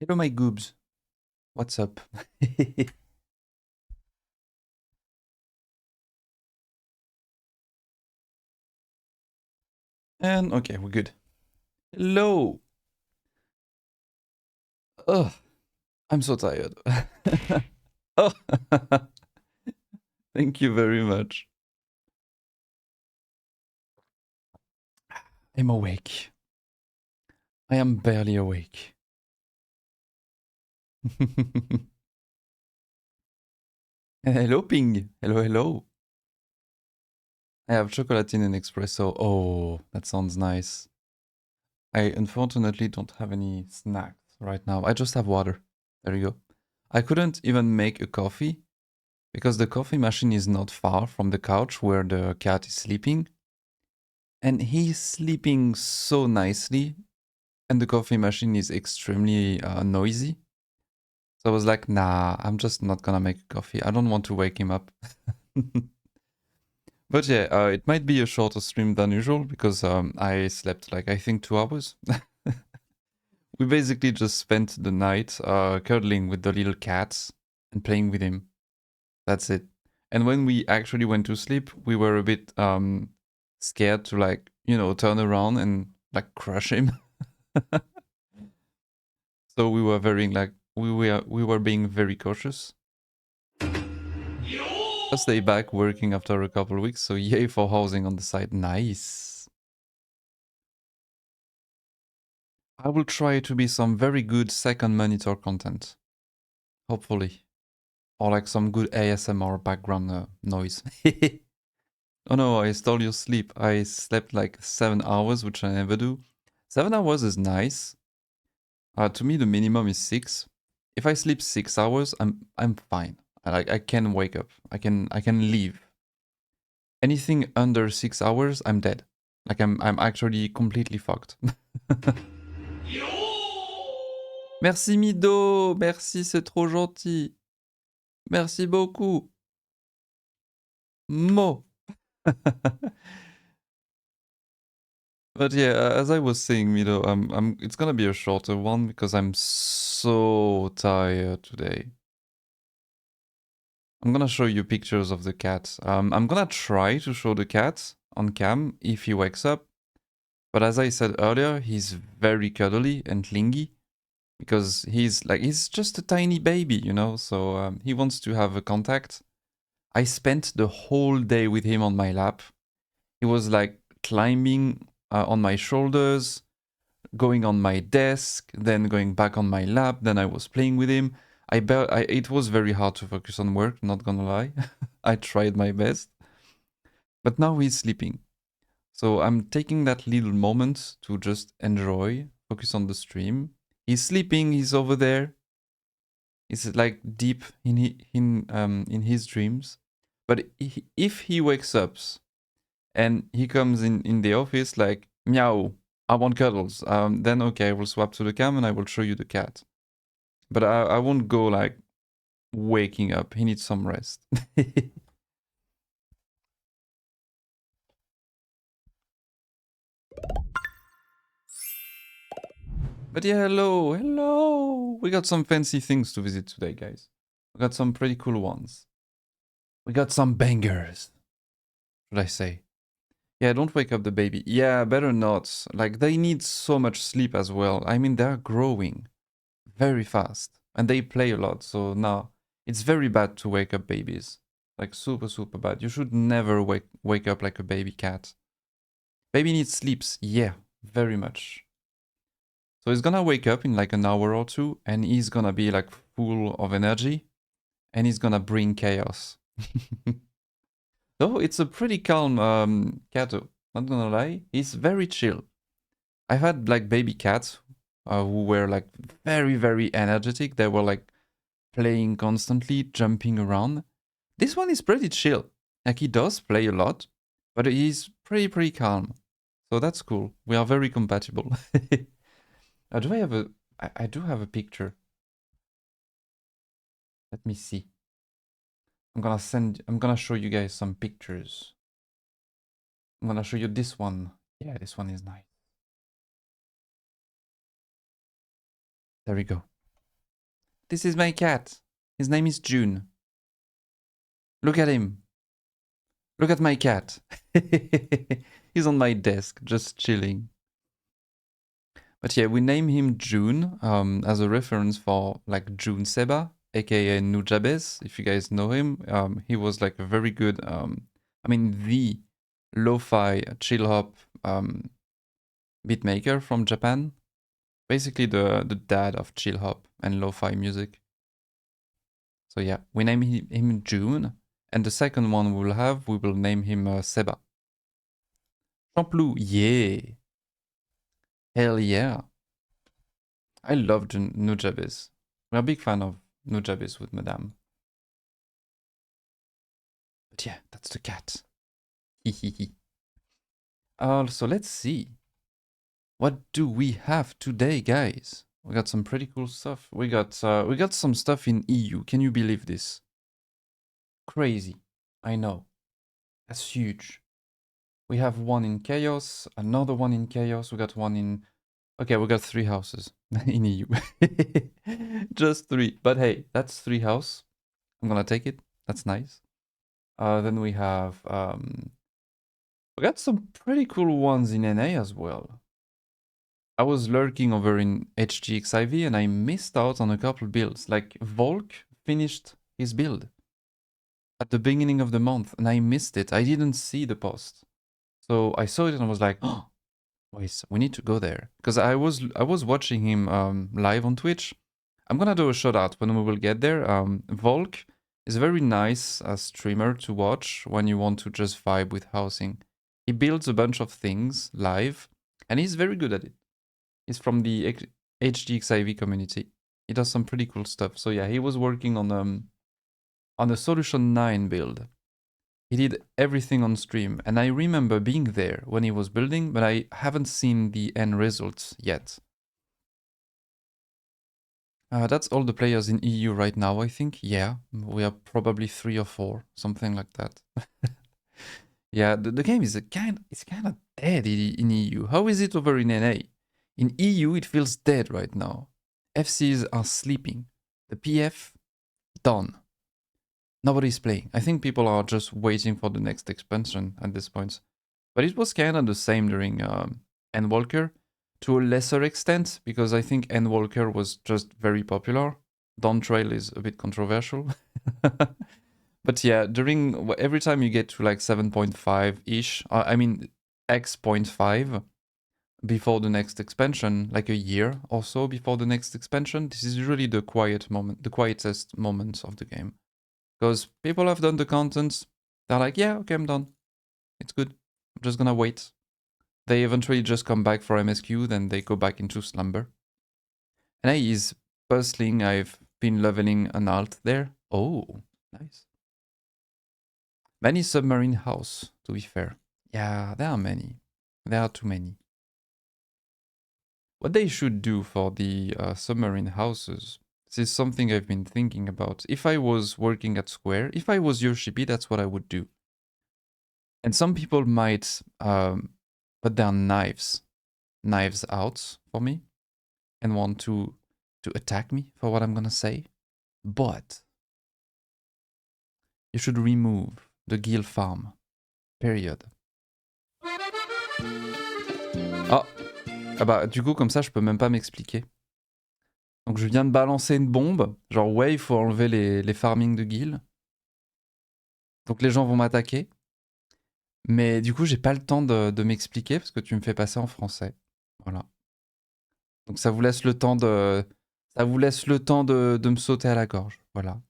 Hello, my goobs. What's up? And okay, we're good. Hello. Ugh, I'm so tired. Oh, thank you very much. I'm awake. I am barely awake. Hello, Ping. Hello, hello. I have chocolatine and espresso. Oh, that sounds nice. I unfortunately don't have any snacks right now. I just have water. There you go. I couldn't even make a coffee because the coffee machine is not far from the couch where the cat is sleeping. And he's sleeping so nicely, and the coffee machine is extremely noisy. So I was like, nah, I'm just not gonna make a coffee. I don't want to wake him up. But yeah, it might be a shorter stream than usual because I slept like I think 2 hours. We basically just spent the night cuddling with the little cats and playing with him. That's it. And when we actually went to sleep, we were a bit scared to like, turn around and like crush him. So we were very like we were being very cautious. First day back working after a couple of weeks, so yay for housing on the side. Nice. I will try to be some very good second monitor content. Hopefully. Or like some good ASMR background noise. Oh no, I stole your sleep. I slept like 7 hours, which I never do. 7 hours is nice. To me, the minimum is 6. If I sleep 6 hours, I'm fine. I can wake up. I can leave. Anything under 6 hours, I'm dead. Like I'm actually completely fucked. Merci Mido, merci, c'est trop gentil. Merci beaucoup. Mo. But yeah, as I was saying, Mido, it's gonna be a shorter one because I'm so tired today. I'm gonna show you pictures of the cat. I'm gonna try to show the cat on cam if he wakes up. But as I said earlier, he's very cuddly and clingy because he's just a tiny baby, So he wants to have a contact. I spent the whole day with him on my lap. He was like climbing on my shoulders, going on my desk, then going back on my lap. Then I was playing with him. It was very hard to focus on work, not gonna lie. I tried my best. But now he's sleeping. So I'm taking that little moment to just enjoy, focus on the stream. He's sleeping, he's over there. He's like deep in his dreams. But if he wakes up and he comes in the office like, meow, I want cuddles, then okay, I will swap to the cam and I will show you the cat. But I won't go like waking up. He needs some rest. But yeah, hello, hello. We got some fancy things to visit today, guys. We got some pretty cool ones. We got some bangers, should I say. Yeah, don't wake up the baby. Yeah, better not. Like, they need so much sleep as well. I mean, they're growing very fast and they play a lot. So now it's very bad to wake up babies. Like, super, super bad. You should never wake up like a baby cat. Baby needs sleeps. Yeah, very much. So he's gonna wake up in like an hour or two and he's gonna be like full of energy and he's gonna bring chaos. Though it's a pretty calm cat, not gonna lie. He's very chill. I've had like baby cats who were like very, very energetic. They were like playing constantly, jumping around. This one is pretty chill. Like he does play a lot, but he's pretty, pretty calm. So that's cool. We are very compatible. Do I have a? I do have a picture. Let me see. I'm gonna show you guys some pictures. I'm gonna show you this one. Yeah, this one is nice. There we go. This is my cat. His name is June. Look at him. Look at my cat. He's on my desk, just chilling. But yeah, we name him June as a reference for like June Seba, aka Nujabes. If you guys know him, he was like a very good, the lo-fi chill hop beatmaker from Japan. Basically the dad of chill hop and lo-fi music. So yeah, we name him June. And the second one we will name him Seba. Champloo, yeah. Hell yeah. I love Nujabes. We're a big fan of Nujabes with Madame. But yeah, that's the cat. Hehehe. So let's see. What do we have today, guys? We got some pretty cool stuff. We got some stuff in EU. Can you believe this? Crazy. I know. That's huge. We have one in Chaos, another one in Chaos. We got one in... Okay, we got 3 houses in EU. Just 3. But hey, that's 3 house. I'm gonna take it. That's nice. Then we have... we got some pretty cool ones in NA as well. I was lurking over in HGXIV and I missed out on a couple builds. Like Volk finished his build at the beginning of the month and I missed it. I didn't see the post. So I saw it and I was like, oh, wait, we need to go there. Because I was watching him live on Twitch. I'm gonna do a shout out when we will get there. Volk is a very nice streamer to watch when you want to just vibe with housing. He builds a bunch of things live and he's very good at it. He's from the HGXIV community. He does some pretty cool stuff. So yeah, he was working on a Solution 9 build. He did everything on stream, and I remember being there when he was building, but I haven't seen the end results yet. That's all the players in EU right now, I think. Yeah, we are probably 3 or 4, something like that. Yeah, the game is kind of dead in EU. How is it over in NA? In EU, it feels dead right now. FCs are sleeping. The PF, done. Nobody's playing. I think people are just waiting for the next expansion at this point. But it was kind of the same during Endwalker, to a lesser extent, because I think Endwalker was just very popular. Dawn Trail is a bit controversial. But yeah, every time you get to like 7.5-ish, X.5, before the next expansion, like a year or so before the next expansion, this is usually the quietest moment of the game. Because people have done the content, they're like, yeah, okay, I'm done. It's good. I'm just gonna wait. They eventually just come back for MSQ, then they go back into slumber. And he is bustling. I've been leveling an alt there. Oh, nice. Many submarine house, to be fair. Yeah, there are many. There are too many. What they should do for the submarine houses, this is something I've been thinking about. If I was working at Square, if I was Yoshipi, that's what I would do. And some people might put their knives out for me and want to attack me for what I'm gonna say. But you should remove the Gil farm. Period. Oh. Ah bah du coup comme ça je peux même pas m'expliquer. Donc je viens de balancer une bombe, genre ouais il faut enlever les farming de Gil. Donc les gens vont m'attaquer. Mais du coup j'ai pas le temps de m'expliquer parce que tu me fais passer en français. Voilà. Donc ça vous laisse le temps de me sauter à la gorge. Voilà.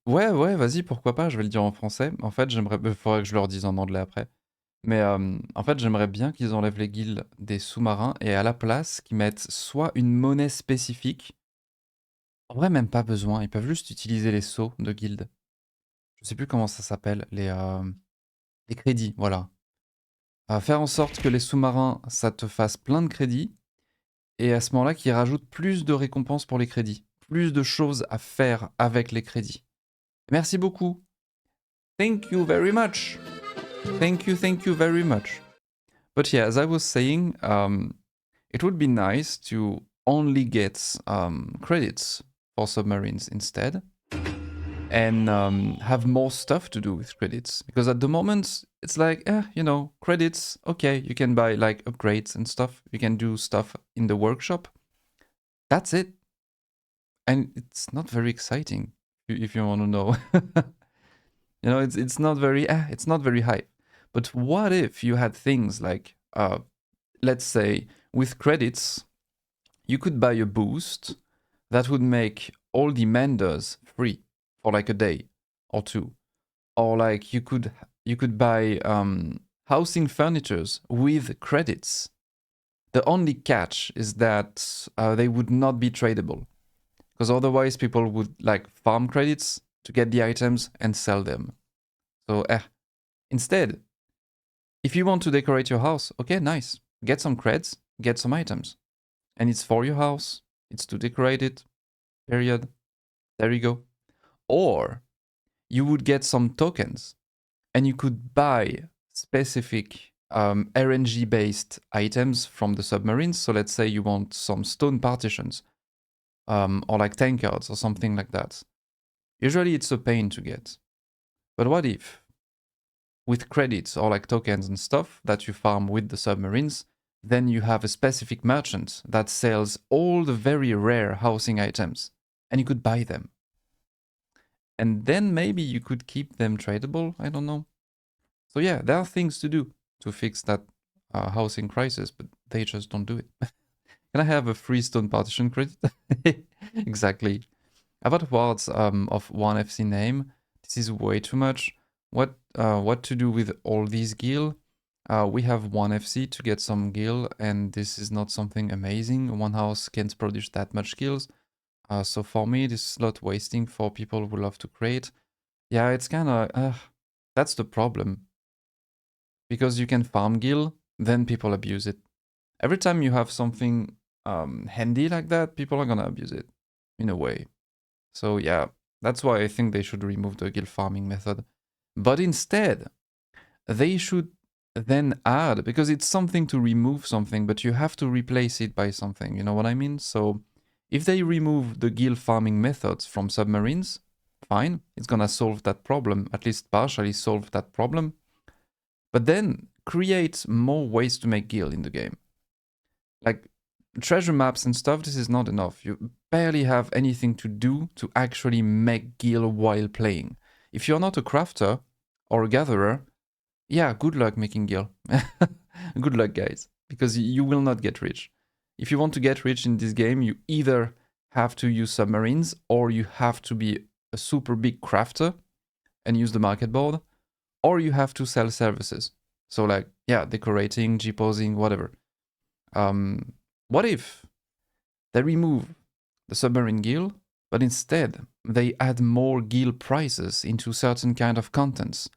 Ouais, vas-y, pourquoi pas, je vais le dire en français. En fait, faudrait que je leur dise en anglais après. Mais en fait, j'aimerais bien qu'ils enlèvent les guildes des sous-marins et à la place, qu'ils mettent soit une monnaie spécifique. En vrai, même pas besoin, ils peuvent juste utiliser les sceaux de guildes. Je sais plus comment ça s'appelle, les crédits, voilà. Faire en sorte que les sous-marins, ça te fasse plein de crédits, et à ce moment-là, qu'ils rajoutent plus de récompenses pour les crédits. Plus de choses à faire avec les crédits. Merci beaucoup. Thank you very much. Thank you very much. But yeah, as I was saying, it would be nice to only get credits for submarines instead, and have more stuff to do with credits. Because at the moment, it's like, you know, credits, okay, you can buy like upgrades and stuff. You can do stuff in the workshop. That's it. And it's not very exciting, if you want to know. You know, it's not very, it's not very hype. But what if you had things like, let's say, with credits, you could buy a boost that would make all the menders free for like a day or two, or like you could buy housing furnitures with credits. The only catch is that they would not be tradable, because otherwise people would like farm credits to get the items and sell them. So instead, if you want to decorate your house, okay, nice, get some creds, get some items, and it's for your house, it's to decorate it, period. There you go. Or you would get some tokens and you could buy specific RNG based items from the submarines. So let's say you want some stone partitions or like tankards or something like that. Usually it's a pain to get. But what if with credits or like tokens and stuff that you farm with the submarines, then you have a specific merchant that sells all the very rare housing items and you could buy them. And then maybe you could keep them tradable, I don't know. So yeah, there are things to do to fix that housing crisis, but they just don't do it. Can I have a free stone partition credit? Exactly. I've had words of one FC name. This is way too much. What to do with all these gil? We have one FC to get some gil, and this is not something amazing. One house can't produce that much gills. So for me, this is slot wasting for people who love to create. Yeah, it's kind of that's the problem. Because you can farm gil, then people abuse it. Every time you have something handy like that, people are gonna abuse it in a way. So yeah, that's why I think they should remove the gil farming method. But instead, they should then add, because it's something to remove something, but you have to replace it by something, you know what I mean? So if they remove the gil farming methods from submarines, fine, it's gonna solve that problem, at least partially solve that problem. But then create more ways to make gil in the game. Like treasure maps and stuff, this is not enough. You barely have anything to do to actually make gil while playing. If you're not a crafter or a gatherer, yeah, good luck making gil. Good luck, guys, because you will not get rich. If you want to get rich in this game, you either have to use submarines or you have to be a super big crafter and use the market board, or you have to sell services. So like, yeah, decorating, G-posing, whatever. What if they remove the submarine gil, but instead they add more gil prices into certain kind of contents?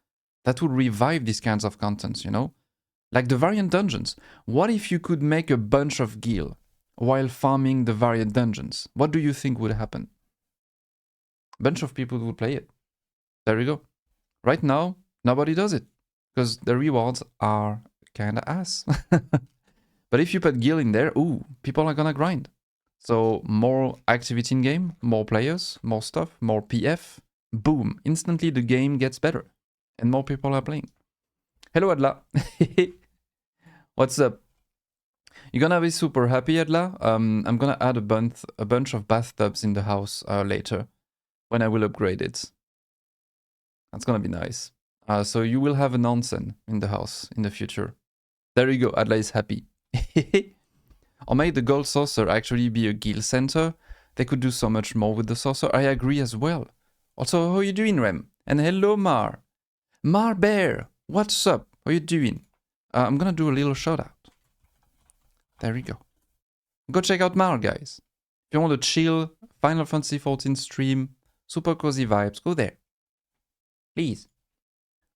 That would revive these kinds of contents, you know? Like the variant dungeons. What if you could make a bunch of gil while farming the variant dungeons? What do you think would happen? A bunch of people would play it. There you go. Right now, nobody does it because the rewards are kind of ass. But if you put gil in there, ooh, people are gonna grind. So more activity in game, more players, more stuff, more PF. Boom! Instantly the game gets better, and more people are playing. Hello Adla. What's up? You're gonna be super happy, Adla. I'm gonna add a bunch of bathtubs in the house later when I will upgrade it. That's gonna be nice. So you will have an onsen in the house in the future. There you go. Adla is happy. Or make the gold saucer actually be a gil center. They could do so much more with the saucer. I agree as well. Also, how you doing, Rem? And hello, Mar. Mar Bear, what's up? How you doing? I'm gonna do a little shout out. There we go. Go check out Mar, guys. If you want to chill, Final Fantasy XIV stream, super cozy vibes, go there. Please.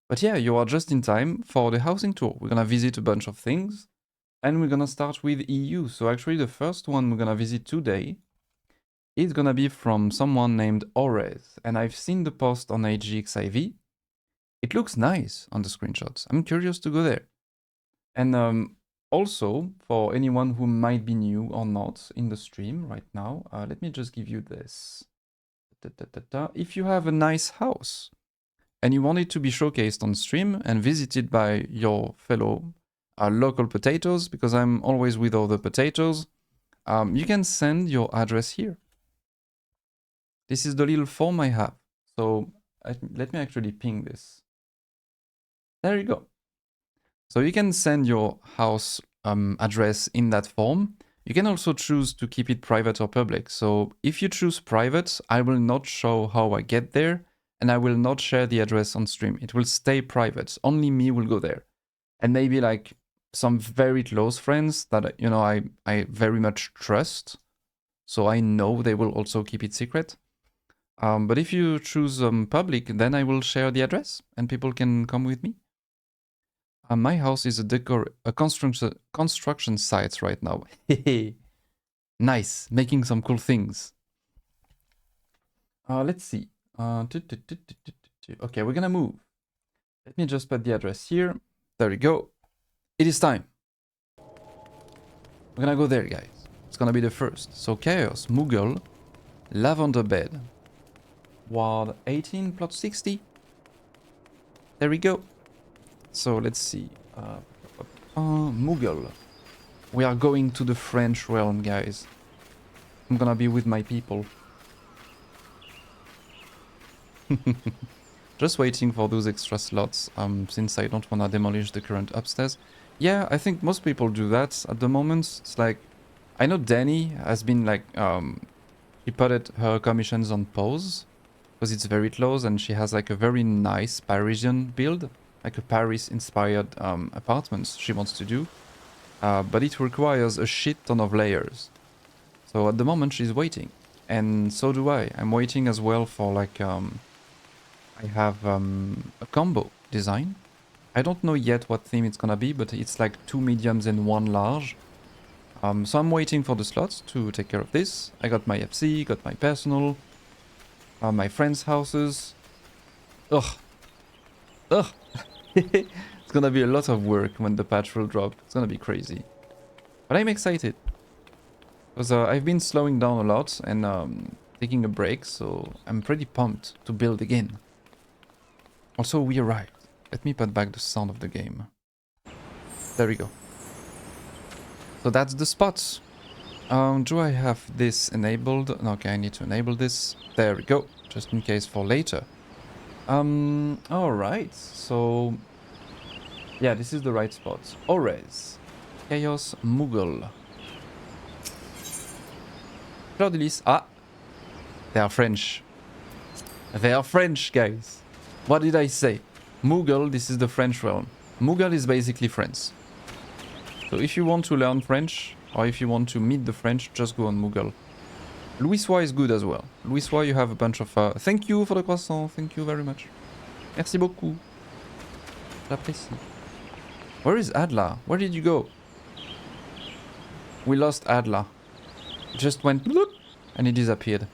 But yeah, you are just in time for the housing tour. We're gonna visit a bunch of things. And we're gonna start with EU. So actually the first one we're gonna visit today is gonna be from someone named Ores. And I've seen the post on AGXIV. It looks nice on the screenshots. I'm curious to go there. And Also, for anyone who might be new or not in the stream right now, let me just give you this. If you have a nice house and you want it to be showcased on stream and visited by your fellow local potatoes, because I'm always with all the potatoes, you can send your address here. This is the little form I have. So let me actually ping this. There you go. So you can send your house address in that form. You can also choose to keep it private or public. So if you choose private, I will not show how I get there, and I will not share the address on stream. It will stay private. Only me will go there. And maybe like some very close friends that, you know, I very much trust. So I know they will also keep it secret. But if you choose public, then I will share the address and people can come with me. My house is a construction site right now. Nice, making some cool things. Let's see. Okay, we're gonna move. Let me just put the address here. There we go. It is time. We're gonna go there, guys. It's gonna be the first. So Chaos, Moogle, Lavender Bed, Ward 18, plot 60. There we go. So let's see. Moogle. We are going to the French realm, guys. I'm gonna be with my people. Just waiting for those extra slots, since I don't wanna demolish the current upstairs. Yeah, I think most people do that at the moment. It's like, I know Danny has been like, she put her commissions on pause because it's very close and she has like a very nice Parisian build, like a Paris-inspired apartments she wants to do. But it requires a shit ton of layers. So at the moment she's waiting. And so do I. I'm waiting as well for like, I have a combo design. I don't know yet what theme it's gonna be, but it's like 2 mediums and 1 large. So I'm waiting for the slots to take care of this. I got my FC, got my personal, my friends' houses. Ugh. It's gonna be a lot of work when the patch will drop. It's gonna be crazy. But I'm excited. Because I've been slowing down a lot and taking a break, so I'm pretty pumped to build again. Also, we arrived. Let me put back the sound of the game. There we go. So that's the spot. Do I have this enabled? Okay, I need to enable this. There we go. Just in case for later. Alright. So, yeah, this is the right spot. Ores. Chaos Moogle. Claudelis. Ah! They are French. They are French, guys. What did I say? Moogle, this is the French realm. Moogle is basically France. So if you want to learn French, or if you want to meet the French, just go on Moogle. Louisois is good as well. Louisois, you have a bunch of... Thank you for the croissant. Thank you very much. Merci beaucoup. J'apprécie. Where is Adla? Where did you go? We lost Adla. It just went... bloop, and it disappeared.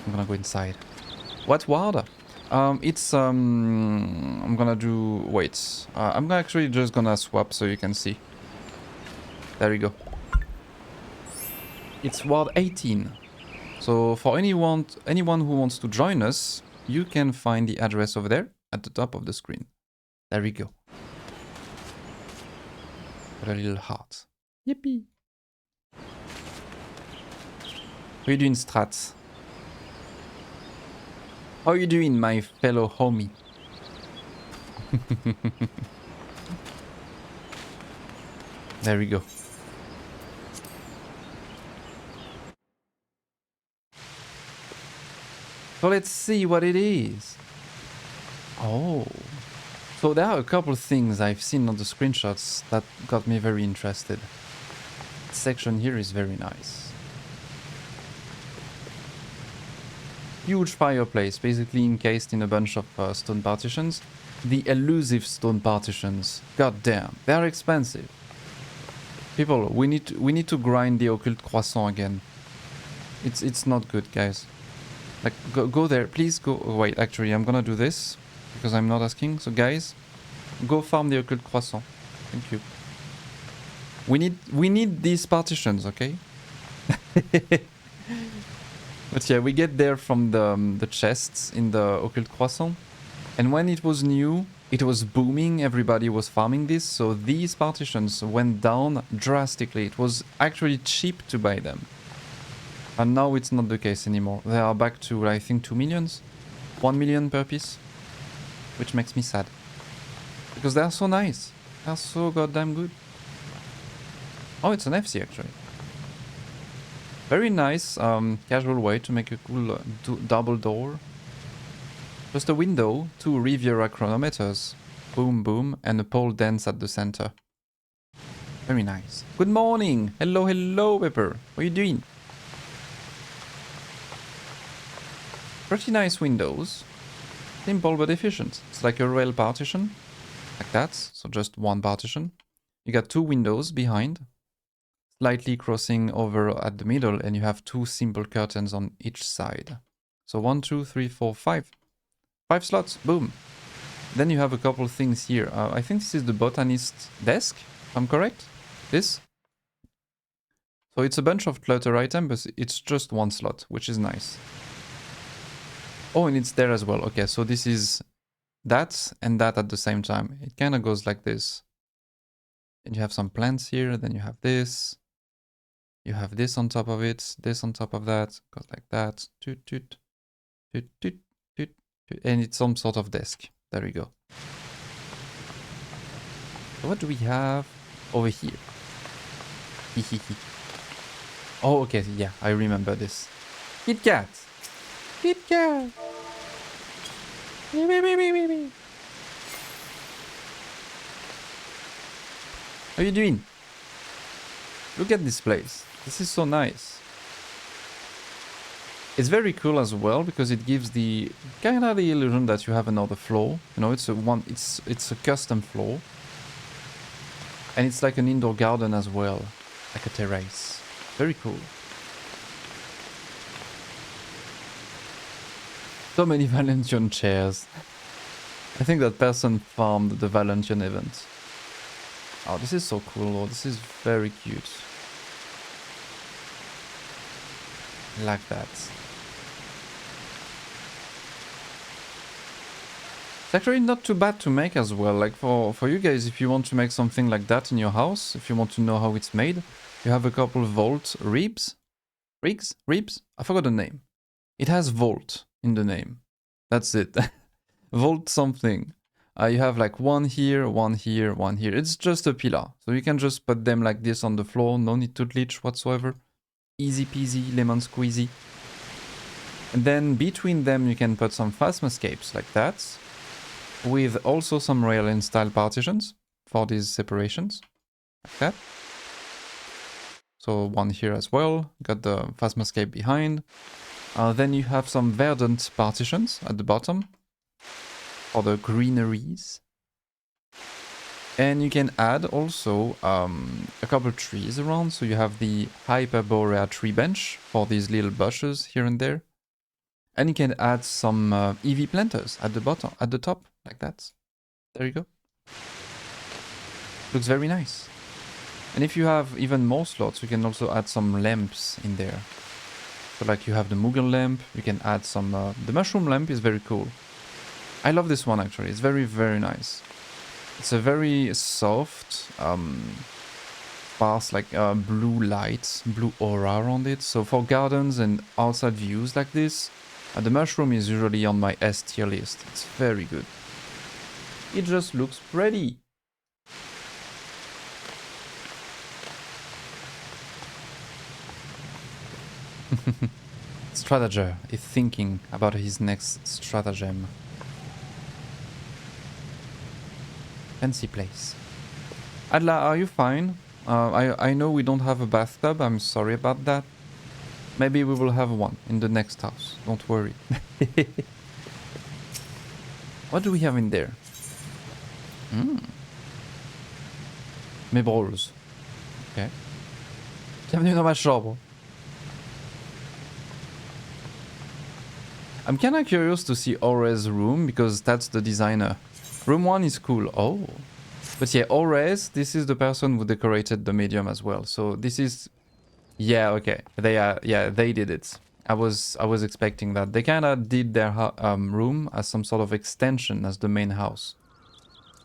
I'm gonna go inside. What ward? It's I'm gonna do, wait, I'm actually just gonna swap so you can see. There we go. It's Ward 18. So for anyone who wants to join us, you can find the address over there at the top of the screen. There we go. Got a little heart. Yippee. How you doing, Strat? How you doing, my fellow homie? There we go. So let's see what it is. Oh. So there are a couple of things I've seen on the screenshots that got me very interested. This section here is very nice. Huge fireplace, basically encased in a bunch of stone partitions. The elusive stone partitions. God damn, they are expensive. People, we need to grind the occult croissant again. It's not good, guys. Like, go there, please go. Oh, wait, actually, I'm gonna do this because I'm not asking. So, guys, go farm the occult croissant. Thank you. We need these partitions, okay? But yeah, we get there from the chests in the Occult Croissant. And when it was new, it was booming, everybody was farming this, so these partitions went down drastically. It was actually cheap to buy them. And now it's not the case anymore. They are back to, I think, 2 millions? 1 million per piece? Which makes me sad. Because they are so nice. They are so goddamn good. Oh, it's an FC actually. Very nice, casual way to make a cool double door. Just a window, 2 Riviera chronometers. Boom, boom, and a pole dance at the center. Very nice. Good morning! Hello, hello, Pepper. What are you doing? Pretty nice windows. Simple but efficient. It's like a rail partition. Like that, so just one partition. You got 2 windows behind. Slightly crossing over at the middle, and you have 2 simple curtains on each side. So 1, 2, 3, 4, 5. 5 slots, boom. Then you have a couple things here. I think this is the botanist desk, if I'm correct. This. So it's a bunch of clutter items, but it's just 1 slot, which is nice. Oh, and it's there as well. Okay, so this is that and that at the same time. It kind of goes like this. And you have some plants here, then you have this. You have this on top of it, this on top of that, goes like that. Toot, toot, toot, toot, toot, toot. And it's some sort of desk. There we go. So what do we have over here? Oh, okay, yeah, I remember this. Kit Kat! Kit Kat! How are you doing? Look at this place. This is so nice. It's very cool as well because it gives the kind of the illusion that you have another floor. You know, it's a custom floor. And it's like an indoor garden as well, like a terrace. Very cool. So many Valentian chairs. I think that person farmed the Valentian event. Oh, this is so cool. Oh, this is very cute. Like that. It's actually not too bad to make as well. Like for you guys, if you want to make something like that in your house, if you want to know how it's made, you have a couple vault ribs. Ribs? I forgot the name. It has vault in the name. That's it. Vault something. You have like one here, one here, one here. It's just a pillar. So you can just put them like this on the floor. No need to glitch whatsoever. Easy peasy, lemon squeezy. And then between them you can put some Phasmascapes like that. With also some Rail-N style partitions for these separations. Like that. So one here as well. Got the Phasmascape behind. Then you have some Verdant partitions at the bottom. For the greeneries. And you can add also a couple trees around. So you have the Hyperborea tree bench for these little bushes here and there. And you can add some EV planters at the bottom, at the top, like that. There you go. Looks very nice. And if you have even more slots, you can also add some lamps in there. So like you have the Moogle lamp, you can add some... the mushroom lamp is very cool. I love this one actually, it's very, very nice. It's a very soft, sparse, like blue light, blue aura around it. So for gardens and outside views like this, the mushroom is usually on my S tier list. It's very good. It just looks pretty. Stratager is thinking about his next stratagem. Fancy place. Adla, are you fine? I know we don't have a bathtub, I'm sorry about that. Maybe we will have one in the next house, don't worry. What do we have in there? Mes brawls. Ok. Bienvenue dans ma chambre. I'm kinda curious to see Aure's room, because that's the designer. Room 1 is cool. Oh. But yeah, Ores, this is the person who decorated the medium as well. So this is, yeah, okay. They did it. I was expecting that. They kind of did their room as some sort of extension as the main house.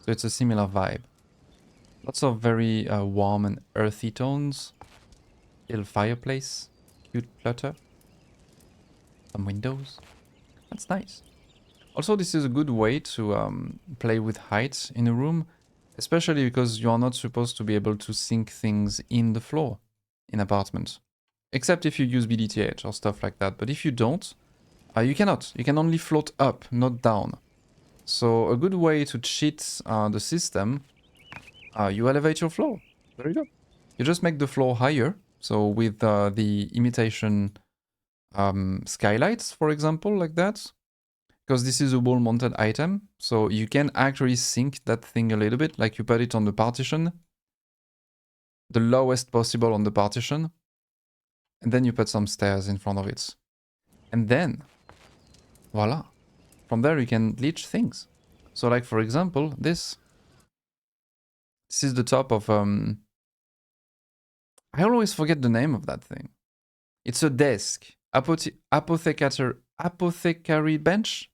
So it's a similar vibe. Lots of very warm and earthy tones. Little fireplace. Cute clutter. Some windows. That's nice. Also, this is a good way to play with height in a room, especially because you are not supposed to be able to sink things in the floor in apartments. Except if you use BDTH or stuff like that. But if you don't, you cannot. You can only float up, not down. So a good way to cheat the system, you elevate your floor. There you go. You just make the floor higher. So with the imitation skylights, for example, like that. Because this is a wall-mounted item, so you can actually sink that thing a little bit, like you put it on the partition, the lowest possible on the partition, and then you put some stairs in front of it. And then, voila. From there you can leech things. So like for example, this is the top of, I always forget the name of that thing. It's a desk, apothecary bench?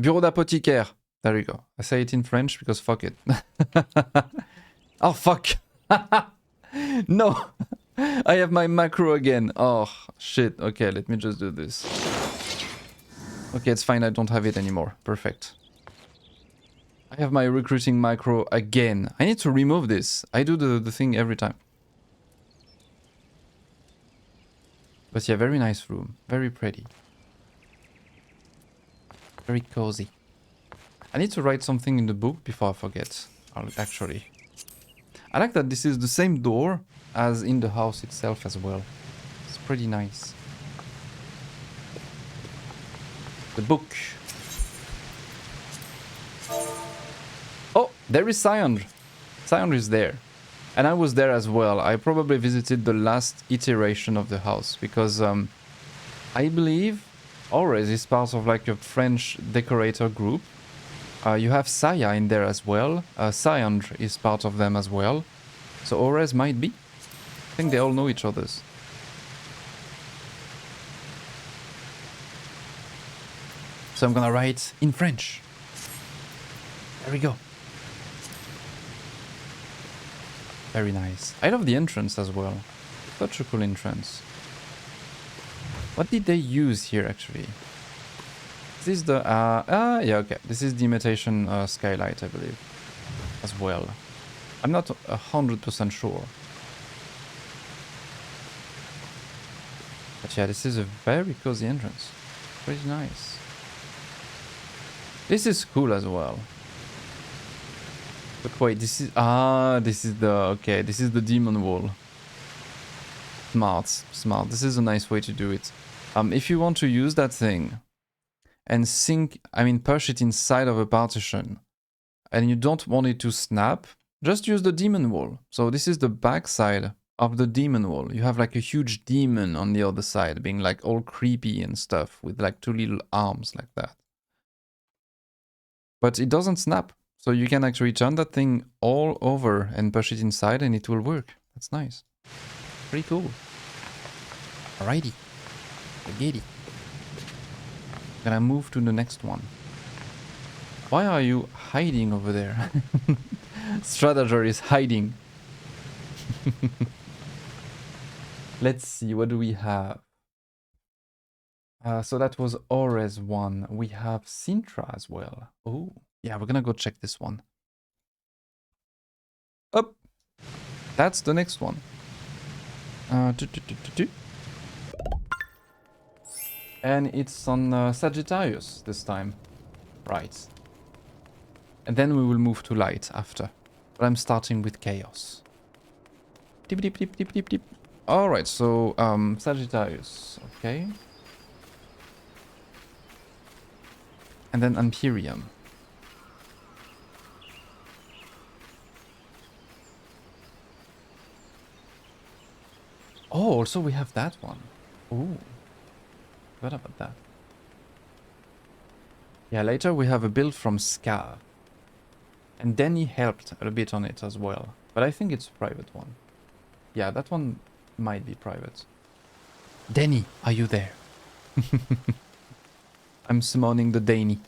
Bureau d'apothicaire. There you go. I say it in French because fuck it. Oh, fuck. No. I have my macro again. Oh, shit. Okay, let me just do this. Okay, it's fine. I don't have it anymore. Perfect. I have my recruiting macro again. I need to remove this. I do the thing every time. But yeah, very nice room. Very pretty. Very cozy. I need to write something in the book before I forget. Actually. I like that this is the same door as in the house itself as well. It's pretty nice. The book. Oh, there is Syandre. Syandre is there. And I was there as well. I probably visited the last iteration of the house because I believe Ores is part of like a French decorator group. You have Saya in there as well. Syandre is part of them as well. So Ores might be. I think they all know each other's. So I'm gonna write in French. There we go. Very nice. I love the entrance as well. Such a cool entrance. What did they use here actually? This is the yeah, okay. This is the imitation skylight, I believe, as well. I'm not 100% sure. But yeah, this is a very cozy entrance. Pretty nice. This is cool as well. But wait, this is this is the okay. This is the demon wall. Smart, smart. This is a nice way to do it. If you want to use that thing and push it inside of a partition, and you don't want it to snap, just use the demon wall. So this is the back side of the demon wall. You have like a huge demon on the other side, being like all creepy and stuff, with like two little arms like that. But it doesn't snap. So you can actually turn that thing all over and push it inside and it will work. That's nice. Pretty cool. Alrighty. Spaghetti. Gonna move to the next one. Why are you hiding over there? Stratager is hiding. Let's see, what do we have? So that was Ores one. We have Sintra as well. Oh, yeah, we're gonna go check this one. Up. That's the next one. And it's on Sagittarius this time. Right. And then we will move to light after. But I'm starting with chaos. Dip, dip, dip, dip, dip, dip. Alright, so Sagittarius. Okay. And then Imperium. Oh, also we have that one. Ooh. Forgot about that. Yeah, later we have a build from Scar. And Danny helped a bit on it as well. But I think it's a private one. Yeah, that one might be private. Danny, are you there? I'm summoning the Danny.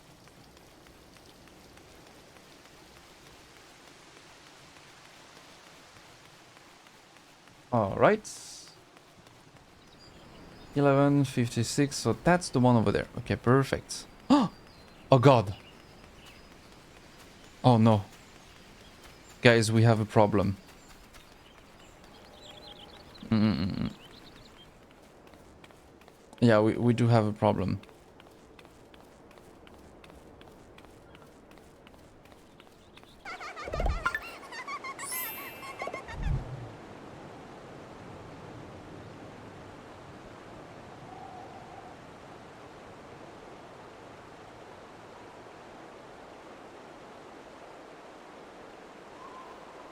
Alright. 11:56, so that's the one over there. Okay, perfect. Oh god. Oh no. Guys, we have a problem. Yeah, we do have a problem.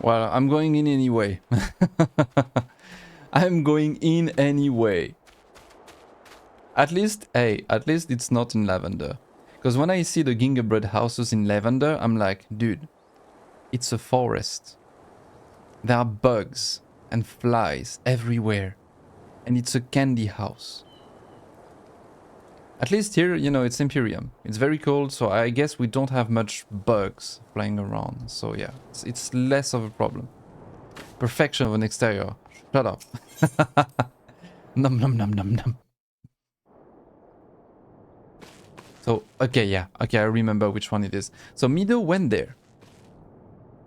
Well, I'm going in anyway. I'm going in anyway. At least, hey, at least it's not in lavender. Because when I see the gingerbread houses in lavender, I'm like, dude, it's a forest. There are bugs and flies everywhere. And it's a candy house. At least here, you know, it's Imperium. It's very cold, so I guess we don't have much bugs flying around. So yeah, it's less of a problem. Perfection of an exterior. Shut up. Num num num num num. So, okay, yeah. Okay, I remember which one it is. So Mido went there.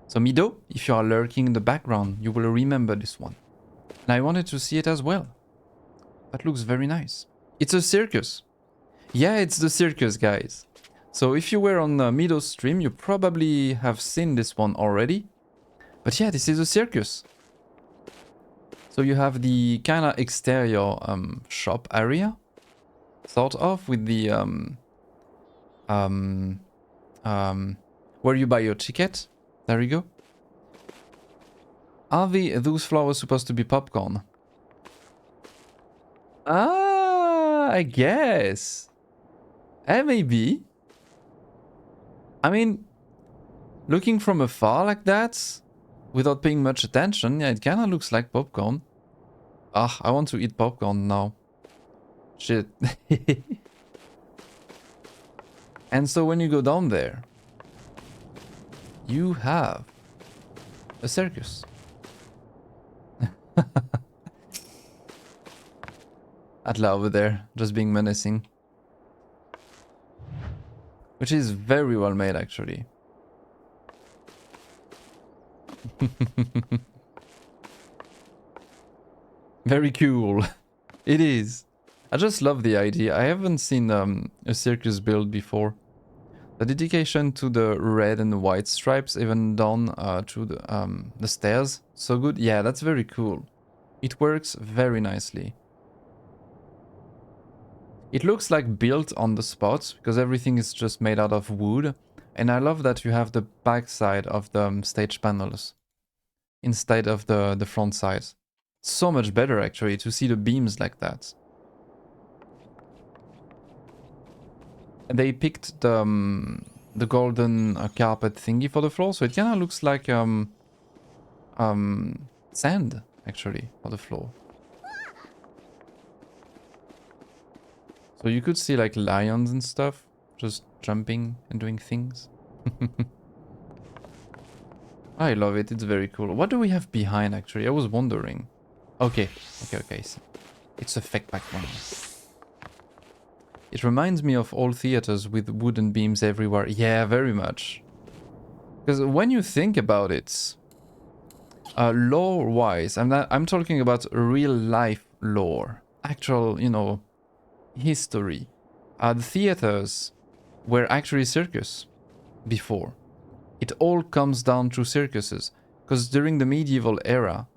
So Mido, if you are lurking in the background, you will remember this one. And I wanted to see it as well. That looks very nice. It's a circus. Yeah, it's the circus, guys. So if you were on Mido's stream, you probably have seen this one already. But yeah, this is a circus. So you have the kind of exterior shop area, sort of, with the where you buy your ticket. There you go. Are those flowers supposed to be popcorn? Ah, I guess. Maybe. I mean, looking from afar like that, without paying much attention, yeah, it kind of looks like popcorn. Ah, I want to eat popcorn now. Shit. And so when you go down there, you have a circus. Atla over there, just being menacing. Which is very well made, actually. Very cool. It is. I just love the idea. I haven't seen a circus build before. The dedication to the red and white stripes, even down to the stairs. So good. Yeah, that's very cool. It works very nicely. It looks like built on the spot, because everything is just made out of wood. And I love that you have the back side of the stage panels instead of the front side. So much better, actually, to see the beams like that. And they picked the golden carpet thingy for the floor, so it kind of looks like sand, actually, for the floor. So you could see like lions and stuff, just jumping and doing things. I love it, it's very cool. What do we have behind, actually? I was wondering. Okay. So it's a fake back one. It reminds me of old theaters with wooden beams everywhere. Yeah, very much. Because when you think about it, lore-wise, I'm talking about real-life lore. Actual, you know, history. The theaters were actually circus before. It all comes down to circuses. Because during the medieval era,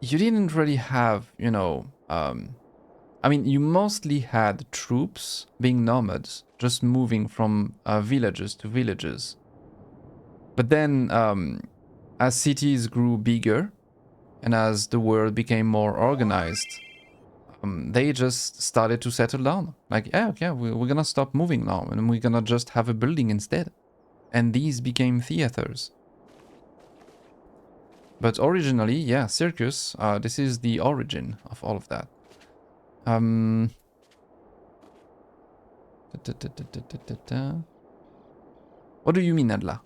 you didn't really have, you know, I mean, you mostly had troops being nomads, just moving from villages to villages. But then, as cities grew bigger, and as the world became more organized, they just started to settle down. Like, yeah, okay, we're gonna stop moving now, and we're gonna just have a building instead. and these became theaters. But originally, yeah, circus, this is the origin of all of that. What do you mean, Adla?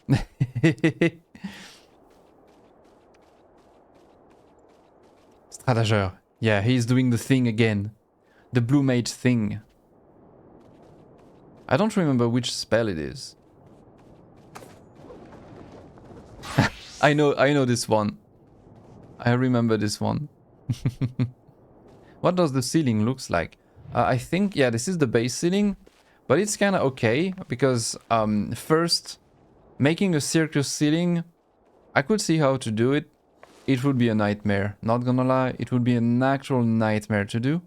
Stratageur. Yeah, he's doing the thing again. The blue mage thing. I don't remember which spell it is. I know this one. I remember this one. What does the ceiling looks like? I think, yeah, this is the base ceiling, but it's kind of okay because first, making a circus ceiling, I could see how to do it. It would be a nightmare, not gonna lie. It would be an actual nightmare to do,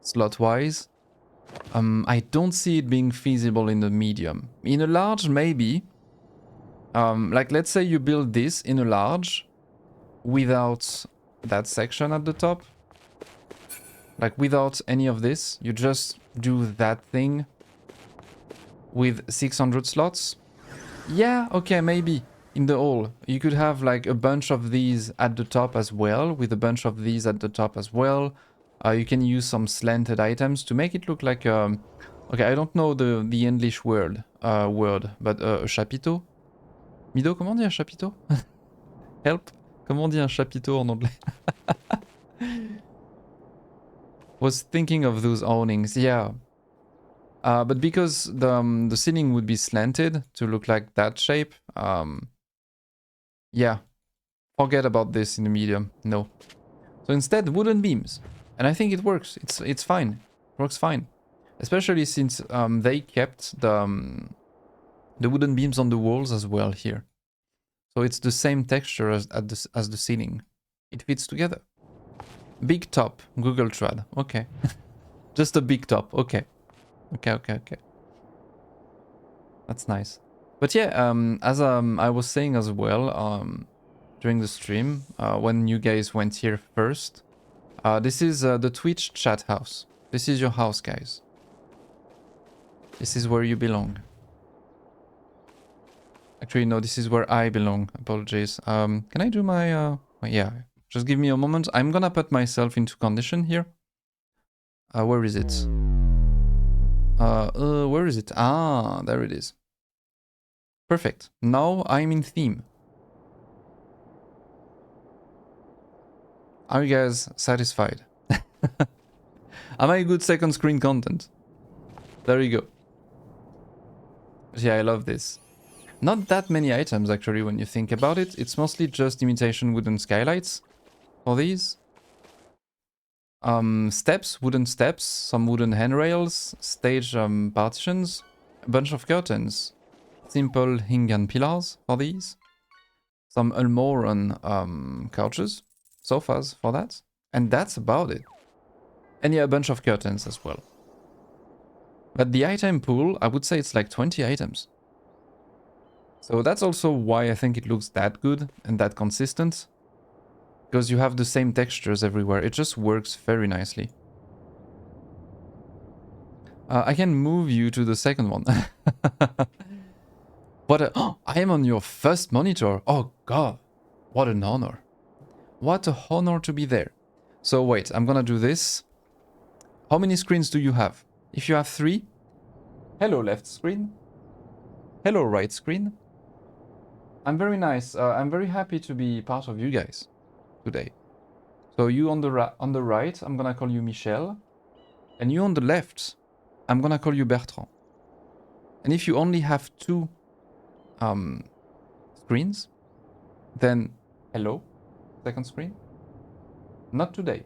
slot-wise. I don't see it being feasible in the medium. In a large, maybe. Like, let's say you build this in a large without that section at the top. Like, without any of this. You just do that thing with 600 slots. Yeah, okay, maybe. In the hall, you could have like a bunch of these at the top as well, with a bunch of these at the top as well. You can use some slanted items to make it look like okay, I don't know the English word, but a chapiteau. Mido, comment on dit un chapiteau? Help. Comment on dit un chapiteau en anglais? Was thinking of those awnings, yeah. But because the ceiling would be slanted to look like that shape, yeah, forget about this in the medium. No. So instead, wooden beams, and I think it works. It's fine. It works fine, especially since they kept the wooden beams on the walls as well here. So it's the same texture as the ceiling. It fits together. Big top, Google Trad. Okay, just a big top. Okay. Okay. That's nice. But yeah, as I was saying as well during the stream, when you guys went here first, this is the Twitch chat house. This is your house, guys. This is where you belong. Actually, no, this is where I belong. Apologies. Can I do my... yeah, just give me a moment. I'm gonna put myself into condition here. Where is it? Where is it? Ah, there it is. Perfect. Now I'm in theme. Are you guys satisfied? Am I good second screen content? There you go. Yeah, I love this. Not that many items actually when you think about it. It's mostly just imitation wooden skylights for these. Steps, wooden steps, some wooden handrails, stage partitions, a bunch of curtains. Simple Hingan pillars for these. Some Almoran couches, sofas for that. And that's about it. And yeah, a bunch of curtains as well. But the item pool, I would say it's like 20 items. So that's also why I think it looks that good and that consistent. Because you have the same textures everywhere. It just works very nicely. I can move you to the second one. Oh, I am on your first monitor. Oh god, what an honor. What a honor to be there. So wait, I'm gonna do this. How many screens do you have? If you have 3, hello left screen. Hello right screen. I'm very nice. I'm very happy to be part of you guys today. So you on the right, I'm gonna call you Michel. And you on the left, I'm gonna call you Bertrand. And if you only have 2 screens, then hello, second screen. Not today.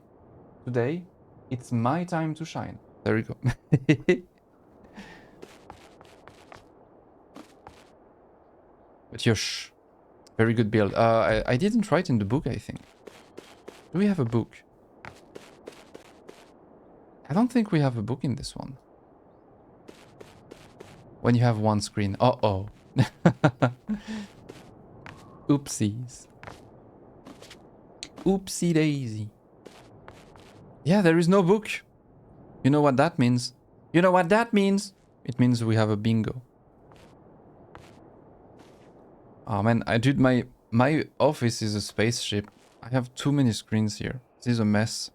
Today, it's my time to shine. There you go. But yosh, very good build. I didn't write in the book, I think. Do we have a book? I don't think we have a book in this one. When you have 1 screen. Uh-oh. Oopsies. Oopsie daisy. Yeah, there is no book. You know what that means? You know what that means? It means we have a bingo. Oh man, dude, my office is a spaceship. I have too many screens here. This is a mess.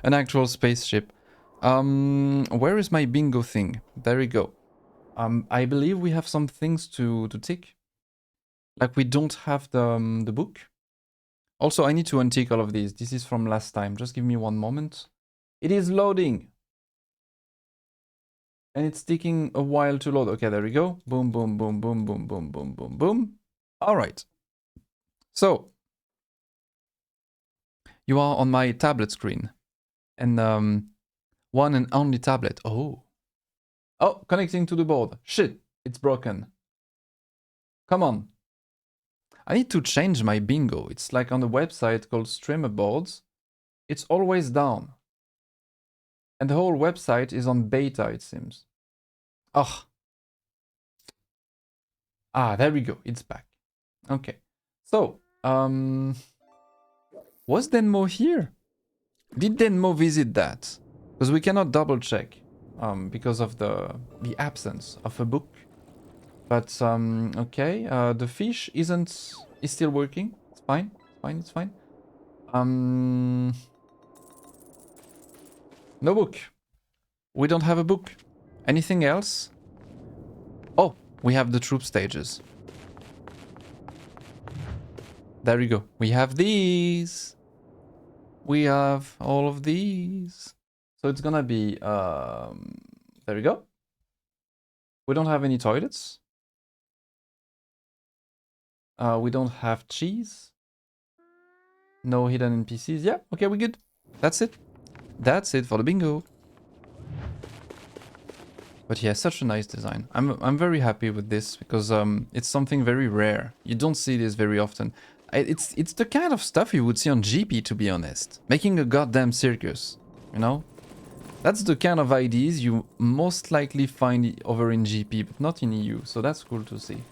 An actual spaceship. Where is my bingo thing? There we go. I believe we have some things to tick. Like we don't have the book. Also, I need to untick all of these. This is from last time. Just give me one moment. It is loading. And it's taking a while to load. Okay, there we go. Boom, boom, boom, boom, boom, boom, boom, boom, boom. All right. So, you are on my tablet screen. And one and only tablet. Oh. Oh, connecting to the board. Shit, it's broken. Come on. I need to change my bingo. It's like on the website called Streamer Boards. It's always down. And the whole website is on beta, it seems. Oh. Ah, there we go. It's back. Okay. So, was Denmo here? Did Denmo visit that? Because we cannot double check because of the absence of a book. But okay, the fish is still working. It's fine. It's fine. It's fine. No book. We don't have a book. Anything else? Oh, we have the troop stages. There we go. We have these. We have all of these. So it's gonna be there we go. We don't have any toilets. We don't have cheese. No hidden NPCs. Yeah, okay, we're good. That's it. That's it for the bingo. But yeah, such a nice design. I'm very happy with this because it's something very rare. You don't see this very often. It's the kind of stuff you would see on GP, to be honest. Making a goddamn circus, you know? That's the kind of ideas you most likely find over in GP, but not in EU. So that's cool to see.